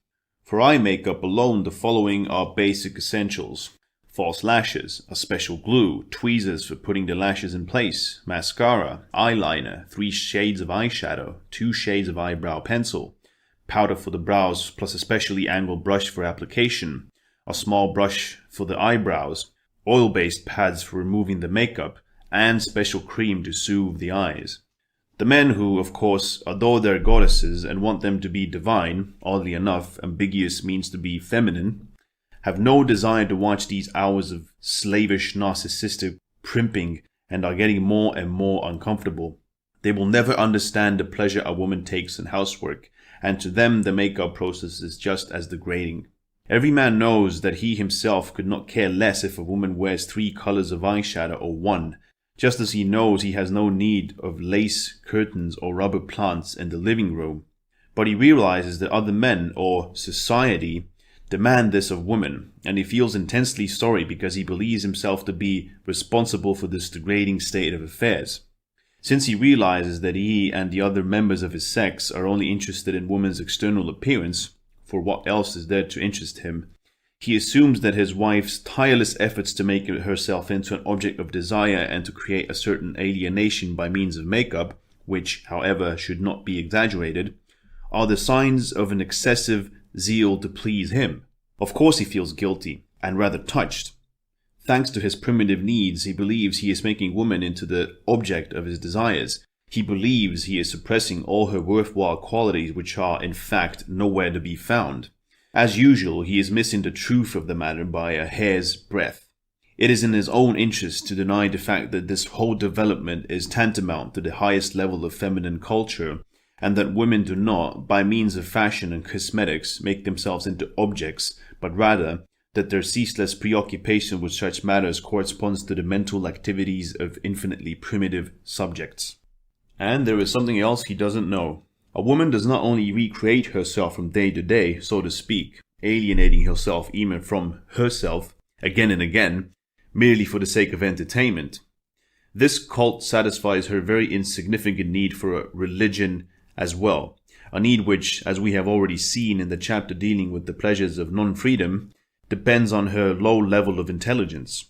For eye makeup alone, the following are basic essentials. False lashes, a special glue, tweezers for putting the lashes in place, mascara, eyeliner, 3 shades of eyeshadow, 2 shades of eyebrow pencil, powder for the brows plus a specially angled brush for application, a small brush for the eyebrows, oil-based pads for removing the makeup, and special cream to soothe the eyes. The men who, of course, adore their goddesses and want them to be divine, oddly enough, ambiguous means to be feminine, have no desire to watch these hours of slavish narcissistic primping and are getting more and more uncomfortable. They will never understand the pleasure a woman takes in housework, and to them the makeup process is just as degrading. Every man knows that he himself could not care less if a woman wears 3 colors of eyeshadow or 1, just as he knows he has no need of lace, curtains, or rubber plants in the living room. But he realizes that other men, or society, demand this of women, and he feels intensely sorry because he believes himself to be responsible for this degrading state of affairs. Since he realizes that he and the other members of his sex are only interested in woman's external appearance, for what else is there to interest him, he assumes that his wife's tireless efforts to make herself into an object of desire and to create a certain alienation by means of makeup, which, however, should not be exaggerated, are the signs of an excessive zeal to please him. Of course he feels guilty, and rather touched. Thanks to his primitive needs, he believes he is making woman into the object of his desires. He believes he is suppressing all her worthwhile qualities which are, in fact, nowhere to be found. As usual, he is missing the truth of the matter by a hair's breadth. It is in his own interest to deny the fact that this whole development is tantamount to the highest level of feminine culture, and that women do not, by means of fashion and cosmetics, make themselves into objects, but rather that their ceaseless preoccupation with such matters corresponds to the mental activities of infinitely primitive subjects. And there is something else he doesn't know. A woman does not only recreate herself from day to day, so to speak, alienating herself even from herself again and again, merely for the sake of entertainment. This cult satisfies her very insignificant need for a religion as well, a need which, as we have already seen in the chapter dealing with the pleasures of non-freedom, depends on her low level of intelligence.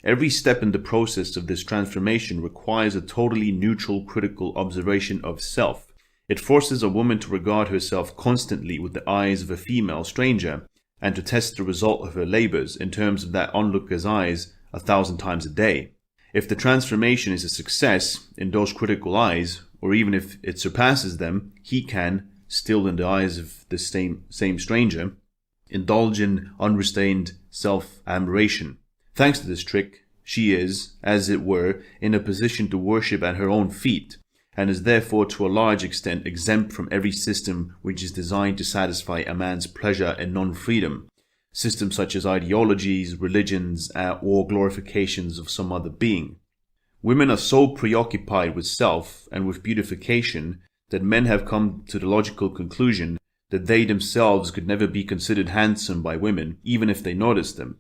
Every step in the process of this transformation requires a totally neutral critical observation of self. It forces a woman to regard herself constantly with the eyes of a female stranger, and to test the result of her labors in terms of that onlooker's eyes 1,000 times a day. If the transformation is a success in those critical eyes, or even if it surpasses them, he can, still in the eyes of the same stranger, indulge in unrestrained self-admiration. Thanks to this trick, she is, as it were, in a position to worship at her own feet, and is therefore to a large extent exempt from every system which is designed to satisfy a man's pleasure in non-freedom, systems such as ideologies, religions, or glorifications of some other being. Women are so preoccupied with self and with beautification that men have come to the logical conclusion that they themselves could never be considered handsome by women, even if they noticed them.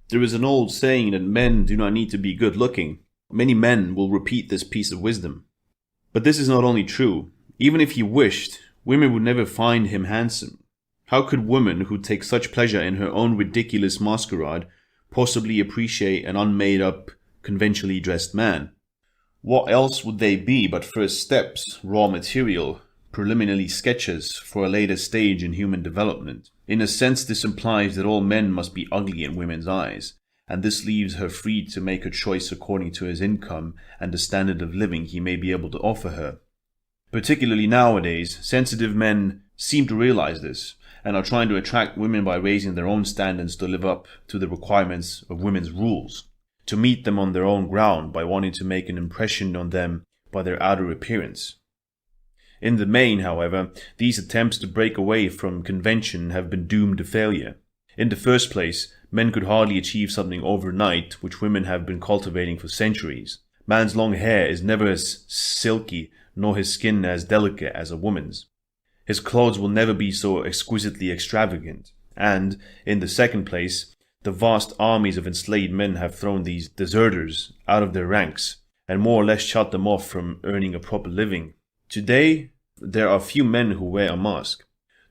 There is an old saying that men do not need to be good looking. Many men will repeat this piece of wisdom. But this is not only true. Even if he wished, women would never find him handsome. How could women who take such pleasure in her own ridiculous masquerade possibly appreciate an unmade-up, conventionally dressed man? What else would they be but first steps, raw material, preliminary sketches for a later stage in human development? In a sense, this implies that all men must be ugly in women's eyes, and this leaves her free to make her choice according to his income and the standard of living he may be able to offer her. Particularly nowadays, sensitive men seem to realize this, and are trying to attract women by raising their own standards to live up to the requirements of women's rules, to meet them on their own ground by wanting to make an impression on them by their outer appearance. In the main, however, these attempts to break away from convention have been doomed to failure. In the first place, men could hardly achieve something overnight which women have been cultivating for centuries. Man's long hair is never as silky, nor his skin as delicate as a woman's. His clothes will never be so exquisitely extravagant. And, in the second place, the vast armies of enslaved men have thrown these deserters out of their ranks, and more or less shut them off from earning a proper living. Today, there are few men who wear a mask.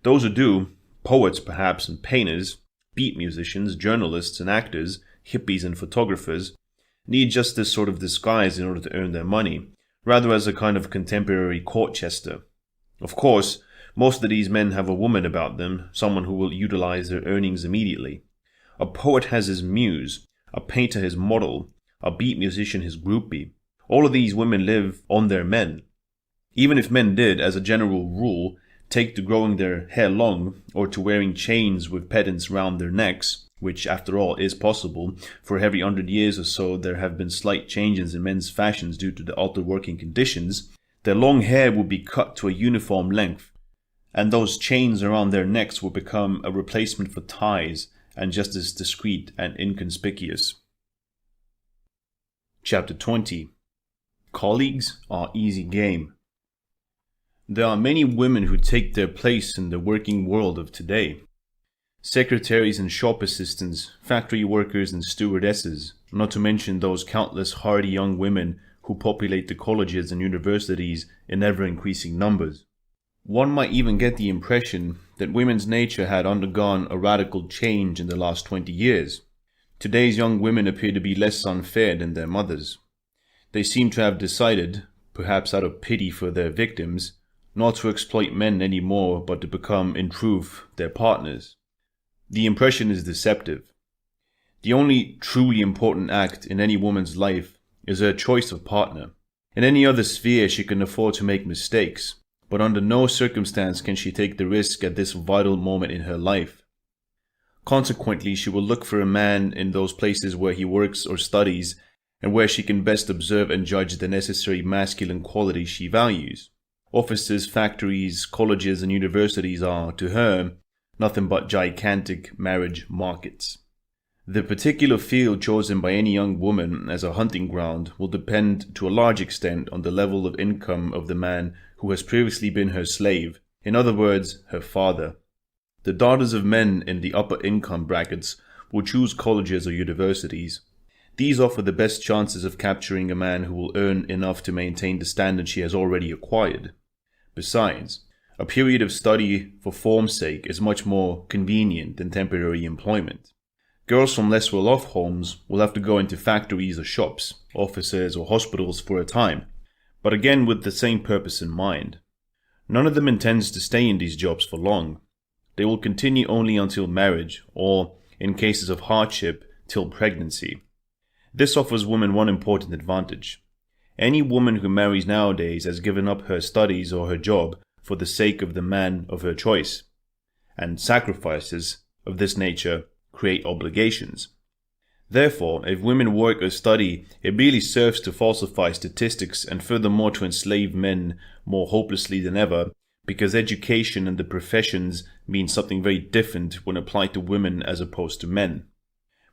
Those who do, poets perhaps and painters, beat musicians, journalists and actors, hippies and photographers, need just this sort of disguise in order to earn their money, rather as a kind of contemporary court jester. Of course, most of these men have a woman about them, someone who will utilize their earnings immediately. A poet has his muse, a painter his model, a beat musician his groupie. All of these women live on their men. Even if men did, as a general rule, take to growing their hair long, or to wearing chains with pendants round their necks, which after all is possible, for every 100 years or so there have been slight changes in men's fashions due to the altered working conditions, their long hair would be cut to a uniform length, and those chains around their necks would become a replacement for ties, and just as discreet and inconspicuous. Chapter 20. Colleagues are easy game. There are many women who take their place in the working world of today. Secretaries and shop assistants, factory workers and stewardesses, not to mention those countless hardy young women who populate the colleges and universities in ever-increasing numbers. One might even get the impression that women's nature had undergone a radical change in the last 20 years. Today's young women appear to be less unfair than their mothers. They seem to have decided, perhaps out of pity for their victims, not to exploit men anymore, but to become, in truth, their partners. The impression is deceptive. The only truly important act in any woman's life is her choice of partner. In any other sphere she can afford to make mistakes, but under no circumstance can she take the risk at this vital moment in her life. Consequently, she will look for a man in those places where he works or studies, and where she can best observe and judge the necessary masculine qualities she values. Offices, factories, colleges, and universities are, to her, nothing but gigantic marriage markets. The particular field chosen by any young woman as a hunting ground will depend to a large extent on the level of income of the man who has previously been her slave, in other words, her father. The daughters of men in the upper income brackets will choose colleges or universities. These offer the best chances of capturing a man who will earn enough to maintain the standard she has already acquired. Besides, a period of study for form's sake is much more convenient than temporary employment. Girls from less well-off homes will have to go into factories or shops, offices or hospitals for a time, but again with the same purpose in mind. None of them intends to stay in these jobs for long. They will continue only until marriage, or, in cases of hardship, till pregnancy. This offers women one important advantage. Any woman who marries nowadays has given up her studies or her job for the sake of the man of her choice, and sacrifices of this nature create obligations. Therefore, if women work or study, it really serves to falsify statistics and furthermore to enslave men more hopelessly than ever, because education and the professions mean something very different when applied to women as opposed to men.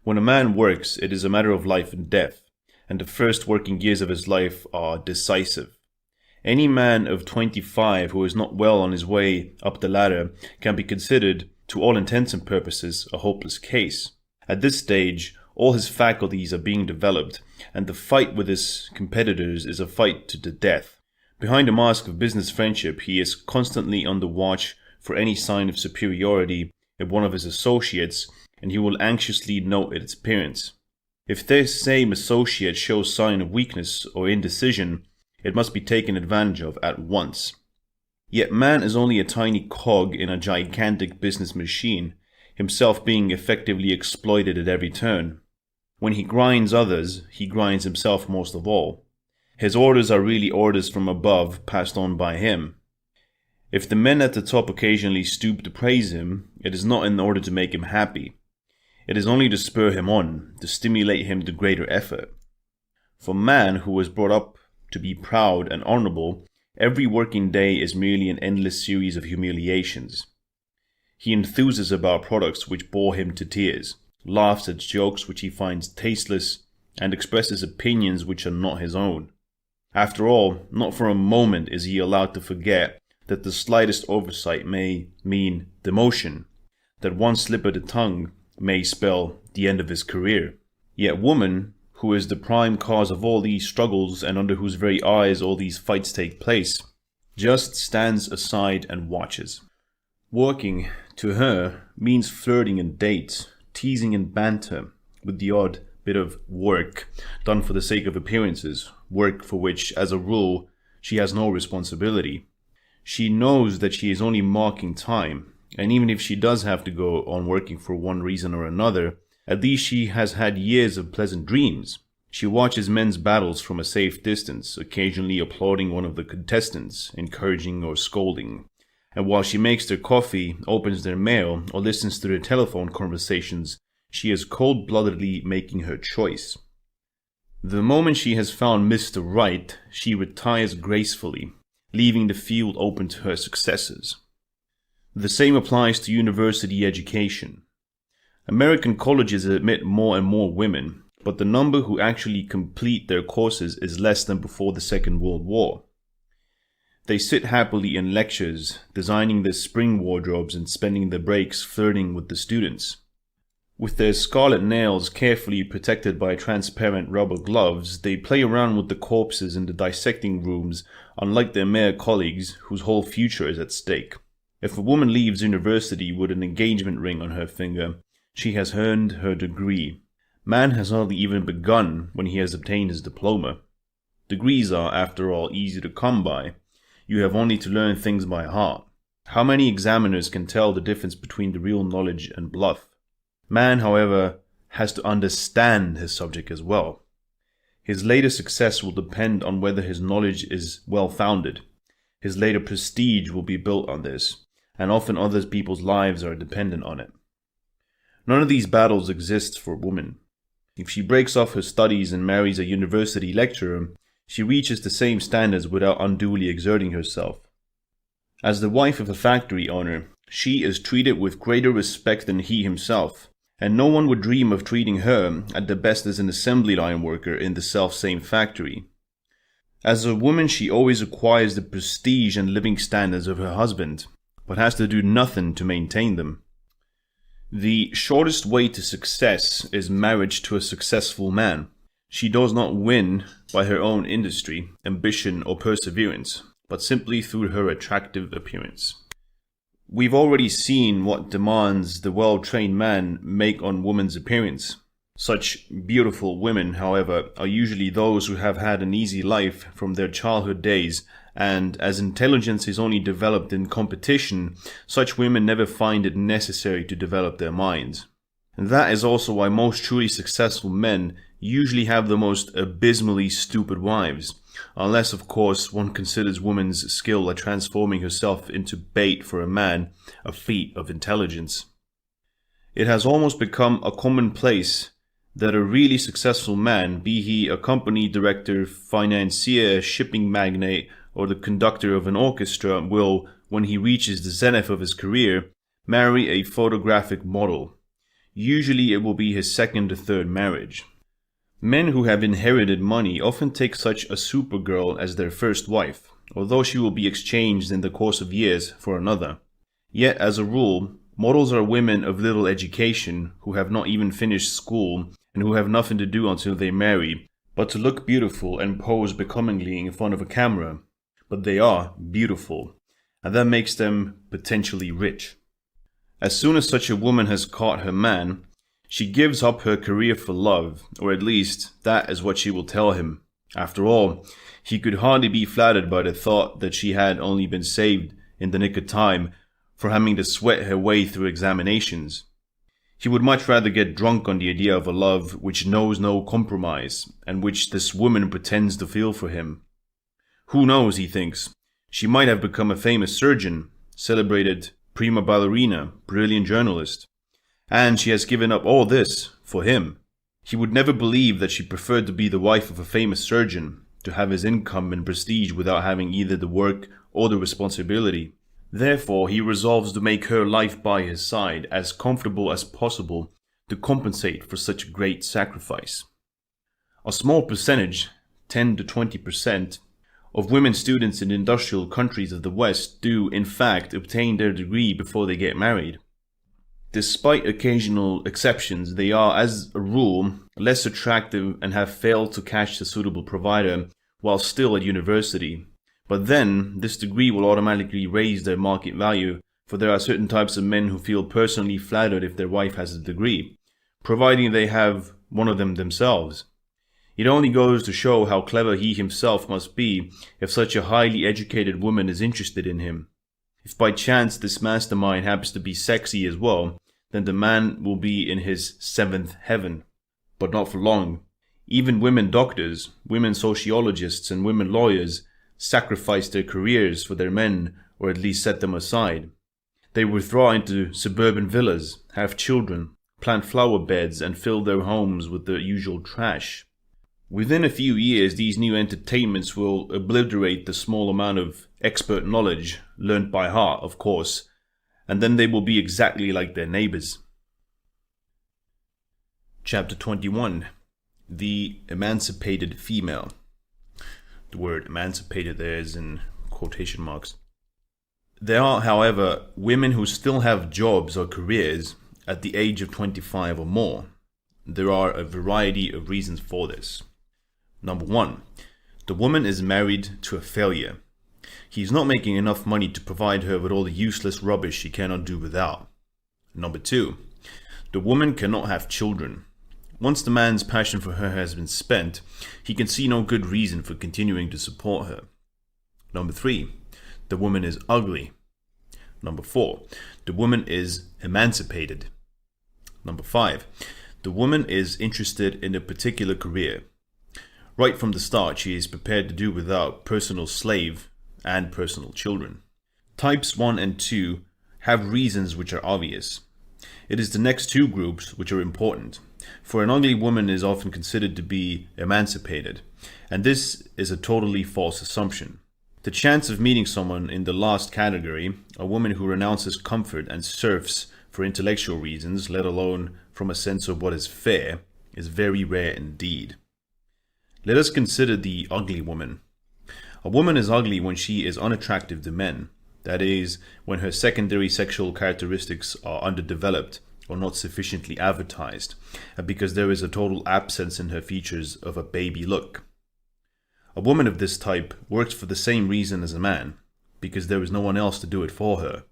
When a man works, it is a matter of life and death, and the first working years of his life are decisive. Any man of 25 who is not well on his way up the ladder can be considered, to all intents and purposes, a hopeless case. At this stage, All his faculties are being developed, and the fight with his competitors is a fight to the death. Behind a mask of business friendship, he is constantly on the watch for any sign of superiority in one of his associates, and he will anxiously note its appearance. If this same associate shows sign of weakness or indecision, it must be taken advantage of at once. Yet man is only a tiny cog in a gigantic business machine, himself being effectively exploited at every turn. When he grinds others, he grinds himself most of all. His orders are really orders from above passed on by him. If the men at the top occasionally stoop to praise him, it is not in order to make him happy. It is only to spur him on, to stimulate him to greater effort. For man who was brought up to be proud and honorable, every working day is merely an endless series of humiliations. He enthuses about products which bore him to tears, laughs at jokes which he finds tasteless, and expresses opinions which are not his own. After all, not for a moment is he allowed to forget that the slightest oversight may mean demotion, that one slip of the tongue may spell the end of his career. Yet woman, who is the prime cause of all these struggles and under whose very eyes all these fights take place, just stands aside and watches. Working, to her, means flirting and dates, teasing and banter, with the odd bit of work done for the sake of appearances, work for which, as a rule, she has no responsibility. She knows that she is only marking time, and even if she does have to go on working for one reason or another, at least she has had years of pleasant dreams. She watches men's battles from a safe distance, occasionally applauding one of the contestants, encouraging or scolding. And while she makes their coffee, opens their mail, or listens to their telephone conversations, she is cold-bloodedly making her choice. The moment she has found Mr. Right, she retires gracefully, leaving the field open to her successors. The same applies to university education. American colleges admit more and more women, but the number who actually complete their courses is less than before the Second World War. They sit happily in lectures, designing their spring wardrobes and spending their breaks flirting with the students. With their scarlet nails carefully protected by transparent rubber gloves, they play around with the corpses in the dissecting rooms, unlike their male colleagues whose whole future is at stake. If a woman leaves university with an engagement ring on her finger, she has earned her degree. Man has hardly even begun when he has obtained his diploma. Degrees are, after all, easy to come by. You have only to learn things by heart. How many examiners can tell the difference between the real knowledge and bluff? Man, however, has to understand his subject as well. His later success will depend on whether his knowledge is well-founded. His later prestige will be built on this, and often other people's lives are dependent on it. None of these battles exists for woman. If she breaks off her studies and marries a university lecturer, she reaches the same standards without unduly exerting herself. As the wife of a factory owner, she is treated with greater respect than he himself, and no one would dream of treating her at the best as an assembly line worker in the self-same factory. As a woman, she always acquires the prestige and living standards of her husband, but has to do nothing to maintain them. The shortest way to success is marriage to a successful man. She does not win by her own industry, ambition, or perseverance, but simply through her attractive appearance. We've already seen what demands the well-trained man make on woman's appearance. Such beautiful women, however, are usually those who have had an easy life from their childhood days, and as intelligence is only developed in competition, such women never find it necessary to develop their minds. And that is also why most truly successful men usually have the most abysmally stupid wives, unless of course one considers woman's skill at transforming herself into bait for a man a feat of intelligence. It has almost become a commonplace that a really successful man, be he a company director, financier, shipping magnate, or the conductor of an orchestra, will, when he reaches the zenith of his career, marry a photographic model. Usually it will be his second or third marriage. Men who have inherited money often take such a supergirl as their first wife, although she will be exchanged in the course of years for another. Yet, as a rule, models are women of little education who have not even finished school and who have nothing to do until they marry but to look beautiful and pose becomingly in front of a camera. But they are beautiful, and that makes them potentially rich. As soon as such a woman has caught her man, she gives up her career for love, or at least that is what she will tell him. After all, he could hardly be flattered by the thought that she had only been saved in the nick of time for having to sweat her way through examinations. He would much rather get drunk on the idea of a love which knows no compromise, and which this woman pretends to feel for him. Who knows, he thinks, she might have become a famous surgeon, celebrated prima ballerina, brilliant journalist, and she has given up all this for him. He would never believe that she preferred to be the wife of a famous surgeon, to have his income and prestige without having either the work or the responsibility. Therefore, he resolves to make her life by his side as comfortable as possible to compensate for such a great sacrifice. A small percentage, 10 to 20%, of women students in industrial countries of the West do, in fact, obtain their degree before they get married. Despite occasional exceptions, they are, as a rule, less attractive and have failed to catch a suitable provider while still at university. But then, this degree will automatically raise their market value, for there are certain types of men who feel personally flattered if their wife has a degree, providing they have one of them themselves. It only goes to show how clever he himself must be if such a highly educated woman is interested in him. If by chance this mastermind happens to be sexy as well, then the man will be in his seventh heaven. But not for long. Even women doctors, women sociologists, and women lawyers sacrifice their careers for their men, or at least set them aside. They withdraw into suburban villas, have children, plant flower beds, and fill their homes with the usual trash. Within a few years, these new entertainments will obliterate the small amount of expert knowledge, learnt by heart, of course, and then they will be exactly like their neighbors. Chapter 21. The Emancipated Female. The word emancipated there is in quotation marks. There are, however, women who still have jobs or careers at the age of 25 or more. There are a variety of reasons for this. Number 1. The woman is married to a failure. He is not making enough money to provide her with all the useless rubbish she cannot do without. Number 2. The woman cannot have children. Once the man's passion for her has been spent, he can see no good reason for continuing to support her. Number 3. The woman is ugly. Number 4. The woman is emancipated. Number 5. The woman is interested in a particular career. Right from the start, she is prepared to do without personal slave and personal children. Types 1 and 2 have reasons which are obvious. It is the next two groups which are important, for an ugly woman is often considered to be emancipated, and this is a totally false assumption. The chance of meeting someone in the last category, a woman who renounces comfort and serfs for intellectual reasons, let alone from a sense of what is fair, is very rare indeed. Let us consider the ugly woman. A woman is ugly when she is unattractive to men, that is, when her secondary sexual characteristics are underdeveloped or not sufficiently advertised, and because there is a total absence in her features of a baby look. A woman of this type works for the same reason as a man, because there is no one else to do it for her.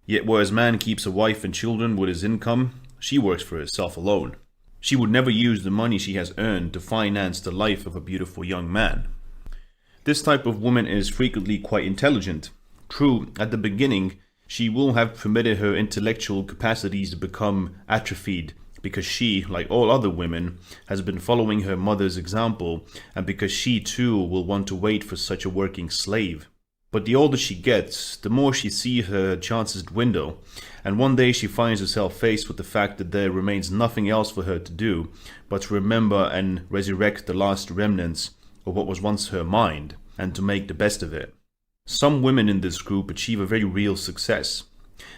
Yet whereas man keeps a wife and children with his income, she works for herself alone. She would never use the money she has earned to finance the life of a beautiful young man. This type of woman is frequently quite intelligent. True, at the beginning, she will have permitted her intellectual capacities to become atrophied because she, like all other women, has been following her mother's example, and because she too will want to wait for such a working slave. But the older she gets, the more she sees her chances dwindle, and one day she finds herself faced with the fact that there remains nothing else for her to do but to remember and resurrect the last remnants of what was once her mind, and to make the best of it. Some women in this group achieve a very real success.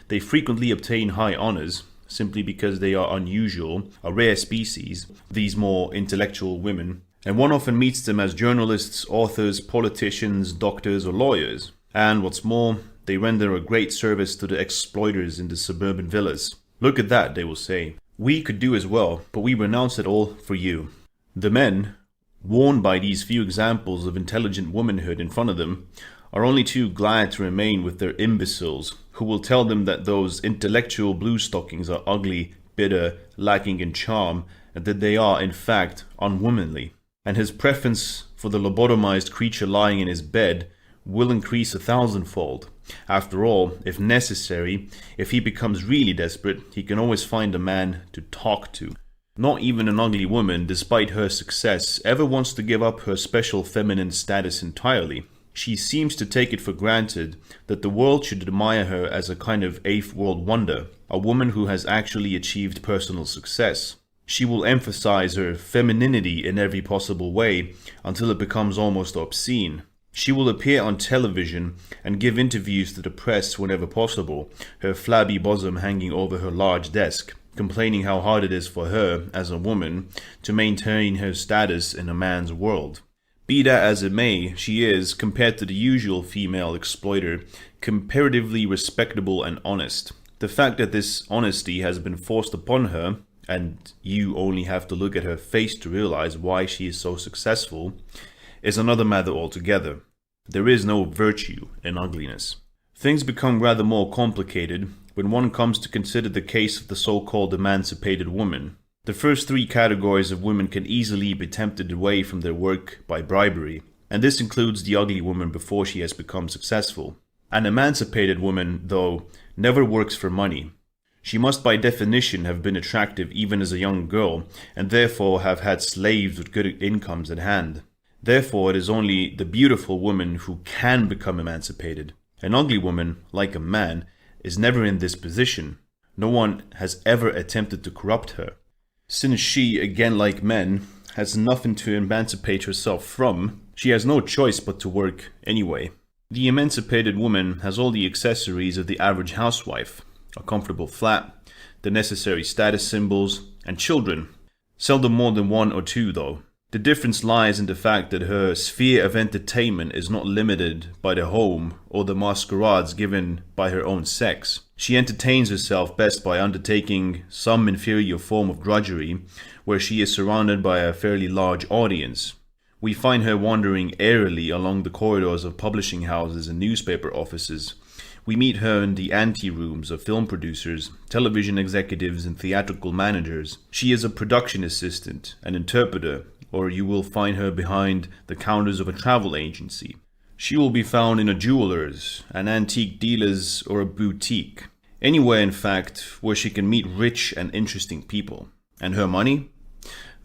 They frequently obtain high honors, simply because they are unusual, a rare species, these more intellectual women, and one often meets them as journalists, authors, politicians, doctors, or lawyers. And what's more, they render a great service to the exploiters in the suburban villas. Look at that, they will say. We could do as well, but we renounce it all for you. The men, warned by these few examples of intelligent womanhood in front of them, are only too glad to remain with their imbeciles, who will tell them that those intellectual bluestockings are ugly, bitter, lacking in charm, and that they are, in fact, unwomanly. And his preference for the lobotomized creature lying in his bed will increase 1,000-fold. After all, if necessary, if he becomes really desperate, he can always find a man to talk to. Not even an ugly woman, despite her success, ever wants to give up her special feminine status entirely. She seems to take it for granted that the world should admire her as a kind of eighth world wonder, a woman who has actually achieved personal success. She will emphasize her femininity in every possible way until it becomes almost obscene. She will appear on television and give interviews to the press whenever possible, her flabby bosom hanging over her large desk, complaining how hard it is for her, as a woman, to maintain her status in a man's world. Be that as it may, she is, compared to the usual female exploiter, comparatively respectable and honest. The fact that this honesty has been forced upon her, and you only have to look at her face to realize why she is so successful, is another matter altogether. There is no virtue in ugliness. Things become rather more complicated when one comes to consider the case of the so-called emancipated woman. The first three categories of women can easily be tempted away from their work by bribery, and this includes the ugly woman before she has become successful. An emancipated woman, though, never works for money. She must by definition have been attractive even as a young girl, and therefore have had slaves with good incomes at hand. Therefore, it is only the beautiful woman who can become emancipated. An ugly woman, like a man, is never in this position. No one has ever attempted to corrupt her. Since she, again like men, has nothing to emancipate herself from, she has no choice but to work anyway. The emancipated woman has all the accessories of the average housewife: a comfortable flat, the necessary status symbols, and children. Seldom more than one or two, though. The difference lies in the fact that her sphere of entertainment is not limited by the home or the masquerades given by her own sex. She entertains herself best by undertaking some inferior form of drudgery where she is surrounded by a fairly large audience. We find her wandering airily along the corridors of publishing houses and newspaper offices. We meet her in the ante-rooms of film producers, television executives, and theatrical managers. She is a production assistant, an interpreter, or you will find her behind the counters of a travel agency. She will be found in a jeweler's, an antique dealer's, or a boutique. Anywhere, in fact, where she can meet rich and interesting people. And her money?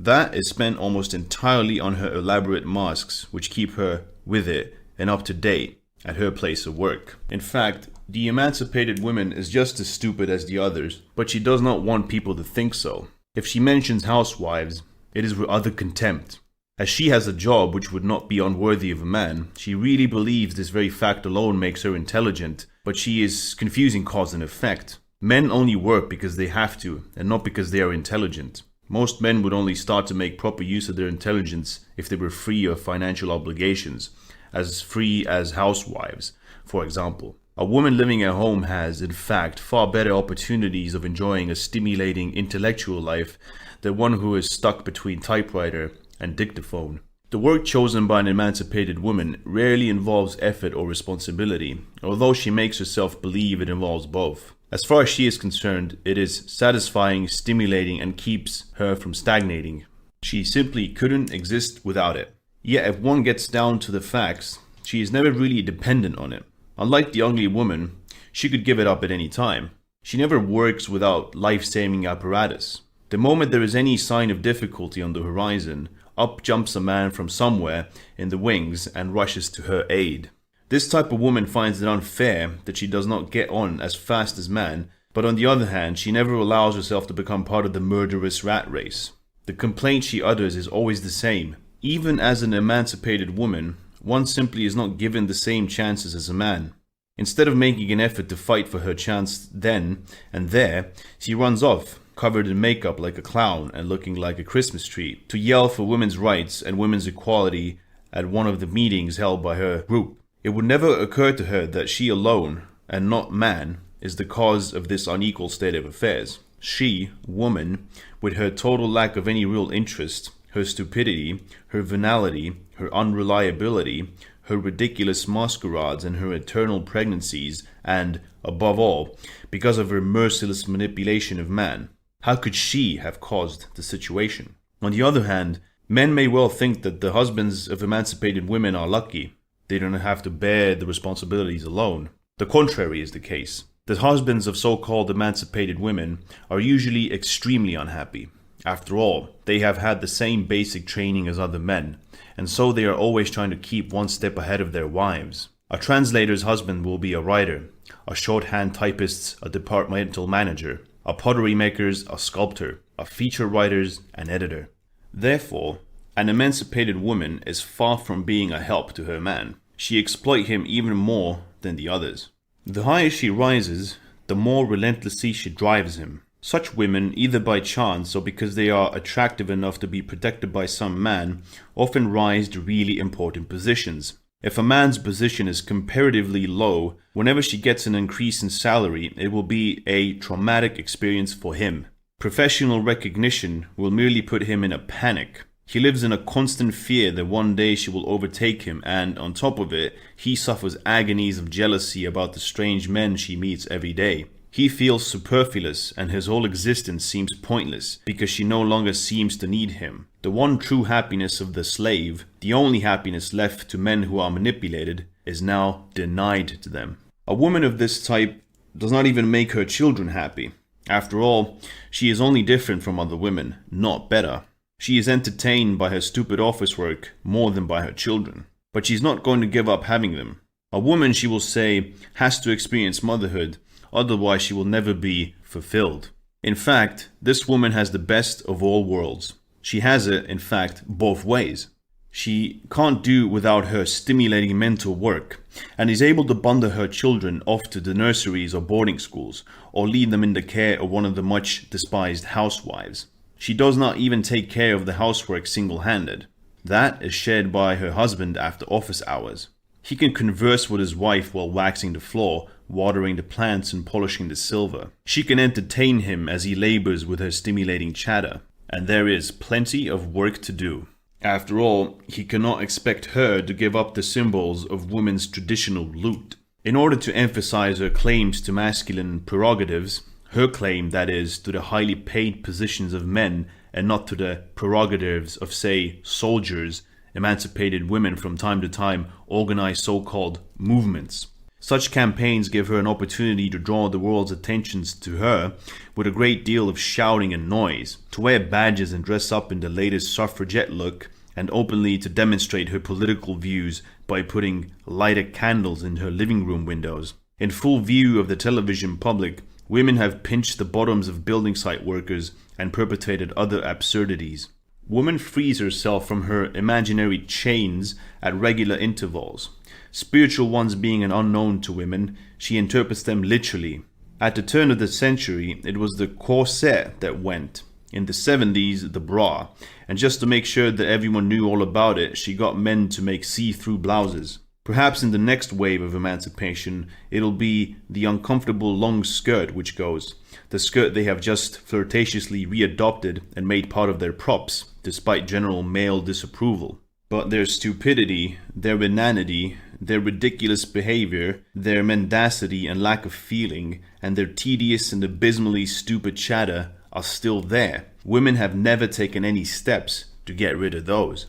That is spent almost entirely on her elaborate masks, which keep her with it and up to date at her place of work. In fact, the emancipated woman is just as stupid as the others, but she does not want people to think so. If she mentions housewives, it is with utter contempt. As she has a job which would not be unworthy of a man, she really believes this very fact alone makes her intelligent, but she is confusing cause and effect. Men only work because they have to, and not because they are intelligent. Most men would only start to make proper use of their intelligence if they were free of financial obligations, as free as housewives, for example. A woman living at home has, in fact, far better opportunities of enjoying a stimulating intellectual life than one who is stuck between typewriter and dictaphone. The work chosen by an emancipated woman rarely involves effort or responsibility, although she makes herself believe it involves both. As far as she is concerned, it is satisfying, stimulating, and keeps her from stagnating. She simply couldn't exist without it. Yet if one gets down to the facts, she is never really dependent on it. Unlike the ugly woman, she could give it up at any time. She never works without life-saving apparatus. The moment there is any sign of difficulty on the horizon, up jumps a man from somewhere in the wings and rushes to her aid. This type of woman finds it unfair that she does not get on as fast as man, but on the other hand, she never allows herself to become part of the murderous rat race. The complaint she utters is always the same. Even as an emancipated woman, one simply is not given the same chances as a man. Instead of making an effort to fight for her chance then and there, she runs off, covered in makeup like a clown and looking like a Christmas tree, to yell for women's rights and women's equality at one of the meetings held by her group. It would never occur to her that she alone, and not man, is the cause of this unequal state of affairs. She, woman, with her total lack of any real interest, her stupidity, her venality, her unreliability, her ridiculous masquerades and her eternal pregnancies, and, above all, because of her merciless manipulation of man. How could she have caused the situation? On the other hand, men may well think that the husbands of emancipated women are lucky. They don't have to bear the responsibilities alone. The contrary is the case. The husbands of so-called emancipated women are usually extremely unhappy. After all, they have had the same basic training as other men, and so they are always trying to keep one step ahead of their wives. A translator's husband will be a writer, a shorthand typist's a departmental manager, a pottery maker's a sculptor, a feature writer's an editor. Therefore, an emancipated woman is far from being a help to her man. She exploits him even more than the others. The higher she rises, the more relentlessly she drives him. Such women, either by chance or because they are attractive enough to be protected by some man, often rise to really important positions. If a man's position is comparatively low, whenever she gets an increase in salary, it will be a traumatic experience for him. Professional recognition will merely put him in a panic. He lives in a constant fear that one day she will overtake him, and on top of it, he suffers agonies of jealousy about the strange men she meets every day. He feels superfluous, and his whole existence seems pointless, because she no longer seems to need him. The one true happiness of the slave, the only happiness left to men who are manipulated, is now denied to them. A woman of this type does not even make her children happy. After all, she is only different from other women, not better. She is entertained by her stupid office work more than by her children. But she's not going to give up having them. A woman, she will say, has to experience motherhood, otherwise she will never be fulfilled. In fact, this woman has the best of all worlds. She has it, in fact, both ways. She can't do without her stimulating mental work, and is able to bundle her children off to the nurseries or boarding schools, or leave them in the care of one of the much despised housewives. She does not even take care of the housework single-handed. That is shared by her husband after office hours. He can converse with his wife while waxing the floor, watering the plants and polishing the silver. She can entertain him as he labors with her stimulating chatter, and there is plenty of work to do. After all, he cannot expect her to give up the symbols of women's traditional loot. In order to emphasize her claims to masculine prerogatives, her claim, that is, to the highly paid positions of men and not to the prerogatives of, say, soldiers, emancipated women from time to time organize so-called movements. Such campaigns give her an opportunity to draw the world's attentions to her with a great deal of shouting and noise, to wear badges and dress up in the latest suffragette look, and openly to demonstrate her political views by putting lighted candles in her living room windows. In full view of the television public, women have pinched the bottoms of building site workers and perpetrated other absurdities. Woman frees herself from her imaginary chains at regular intervals. Spiritual ones being an unknown to women, she interprets them literally. At the turn of the century, it was the corset that went. In the 70s, the bra. And just to make sure that everyone knew all about it, she got men to make see-through blouses. Perhaps in the next wave of emancipation, it'll be the uncomfortable long skirt which goes. The skirt they have just flirtatiously readopted and made part of their props, despite general male disapproval. But their stupidity, their inanity, their ridiculous behavior, their mendacity and lack of feeling, and their tedious and abysmally stupid chatter are still there. Women have never taken any steps to get rid of those.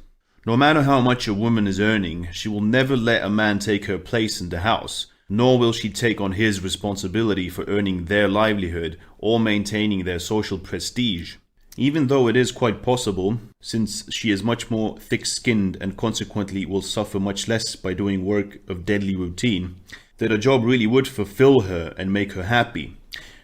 No matter how much a woman is earning, she will never let a man take her place in the house, nor will she take on his responsibility for earning their livelihood or maintaining their social prestige. Even though it is quite possible, since she is much more thick-skinned and consequently will suffer much less by doing work of deadly routine, that a job really would fulfill her and make her happy.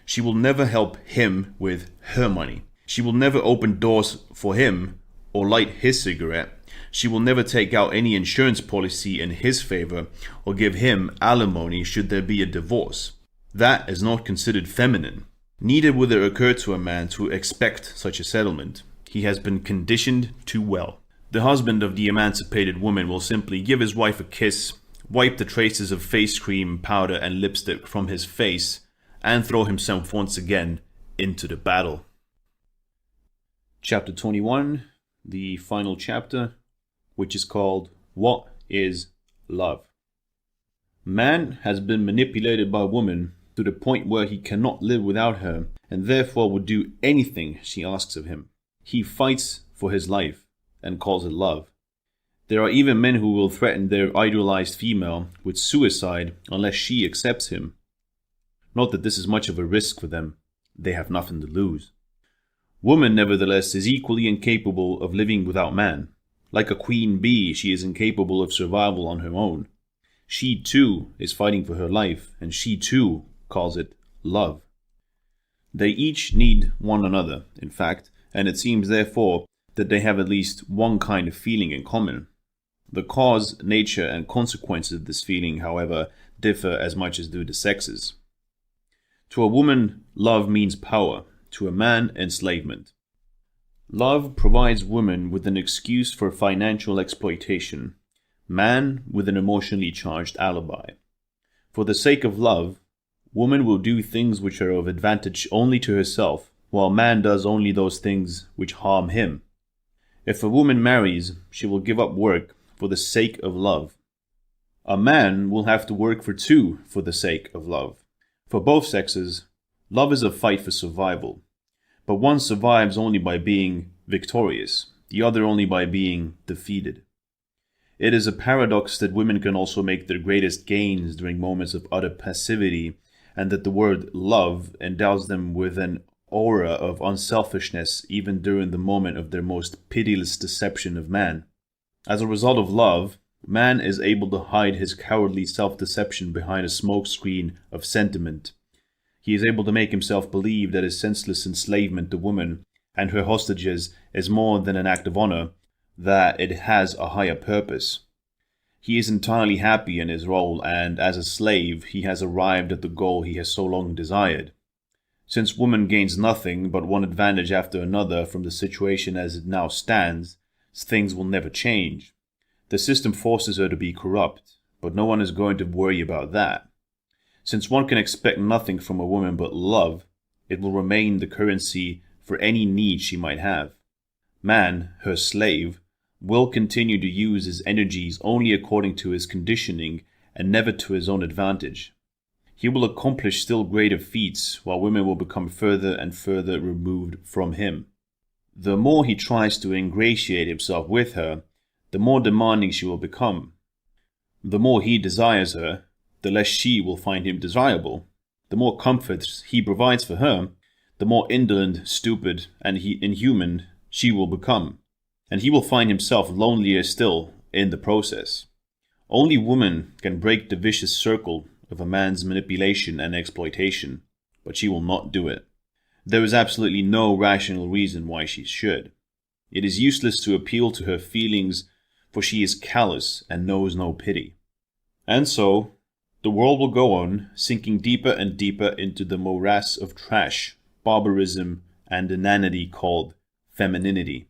She will never help him with her money. She will never open doors for him or light his cigarette. She will never take out any insurance policy in his favor or give him alimony should there be a divorce. That is not considered feminine. Neither would it occur to a man to expect such a settlement. He has been conditioned too well. The husband of the emancipated woman will simply give his wife a kiss, wipe the traces of face cream, powder and lipstick from his face, and throw himself once again into the battle. Chapter 21, the final chapter, which is called What is Love? Man has been manipulated by woman to the point where he cannot live without her, and therefore would do anything she asks of him. He fights for his life and calls it love. There are even men who will threaten their idealized female with suicide unless she accepts him. Not that this is much of a risk for them. They have nothing to lose. Woman, nevertheless, is equally incapable of living without man. Like a queen bee, she is incapable of survival on her own. She too is fighting for her life, and she too calls it love. They each need one another, in fact, and it seems therefore that they have at least one kind of feeling in common. The cause, nature, and consequences of this feeling, however, differ as much as do the sexes. To a woman, love means power. To a man, enslavement. Love provides woman with an excuse for financial exploitation, man with an emotionally charged alibi. For the sake of love, woman will do things which are of advantage only to herself, while man does only those things which harm him. If a woman marries, she will give up work for the sake of love. A man will have to work for two for the sake of love. For both sexes, love is a fight for survival. But one survives only by being victorious, the other only by being defeated. It is a paradox that women can also make their greatest gains during moments of utter passivity, and that the word love endows them with an aura of unselfishness even during the moment of their most pitiless deception of man. As a result of love, man is able to hide his cowardly self-deception behind a smokescreen of sentiment. He is able to make himself believe that his senseless enslavement to woman and her hostages is more than an act of honor, that it has a higher purpose. He is entirely happy in his role, and as a slave he has arrived at the goal he has so long desired. Since woman gains nothing but one advantage after another from the situation as it now stands, things will never change. The system forces her to be corrupt, but no one is going to worry about that. Since one can expect nothing from a woman but love, it will remain the currency for any need she might have. Man, her slave, will continue to use his energies only according to his conditioning and never to his own advantage. He will accomplish still greater feats, while women will become further and further removed from him. The more he tries to ingratiate himself with her, the more demanding she will become. The more he desires her, the less she will find him desirable. The more comforts he provides for her, the more indolent, stupid, and inhuman she will become. And he will find himself lonelier still in the process. Only woman can break the vicious circle of a man's manipulation and exploitation, but she will not do it. There is absolutely no rational reason why she should. It is useless to appeal to her feelings, for she is callous and knows no pity. And so, the world will go on, sinking deeper and deeper into the morass of trash, barbarism, and inanity called femininity.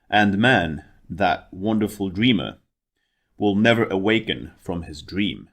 And man, that wonderful dreamer, will never awaken from his dream.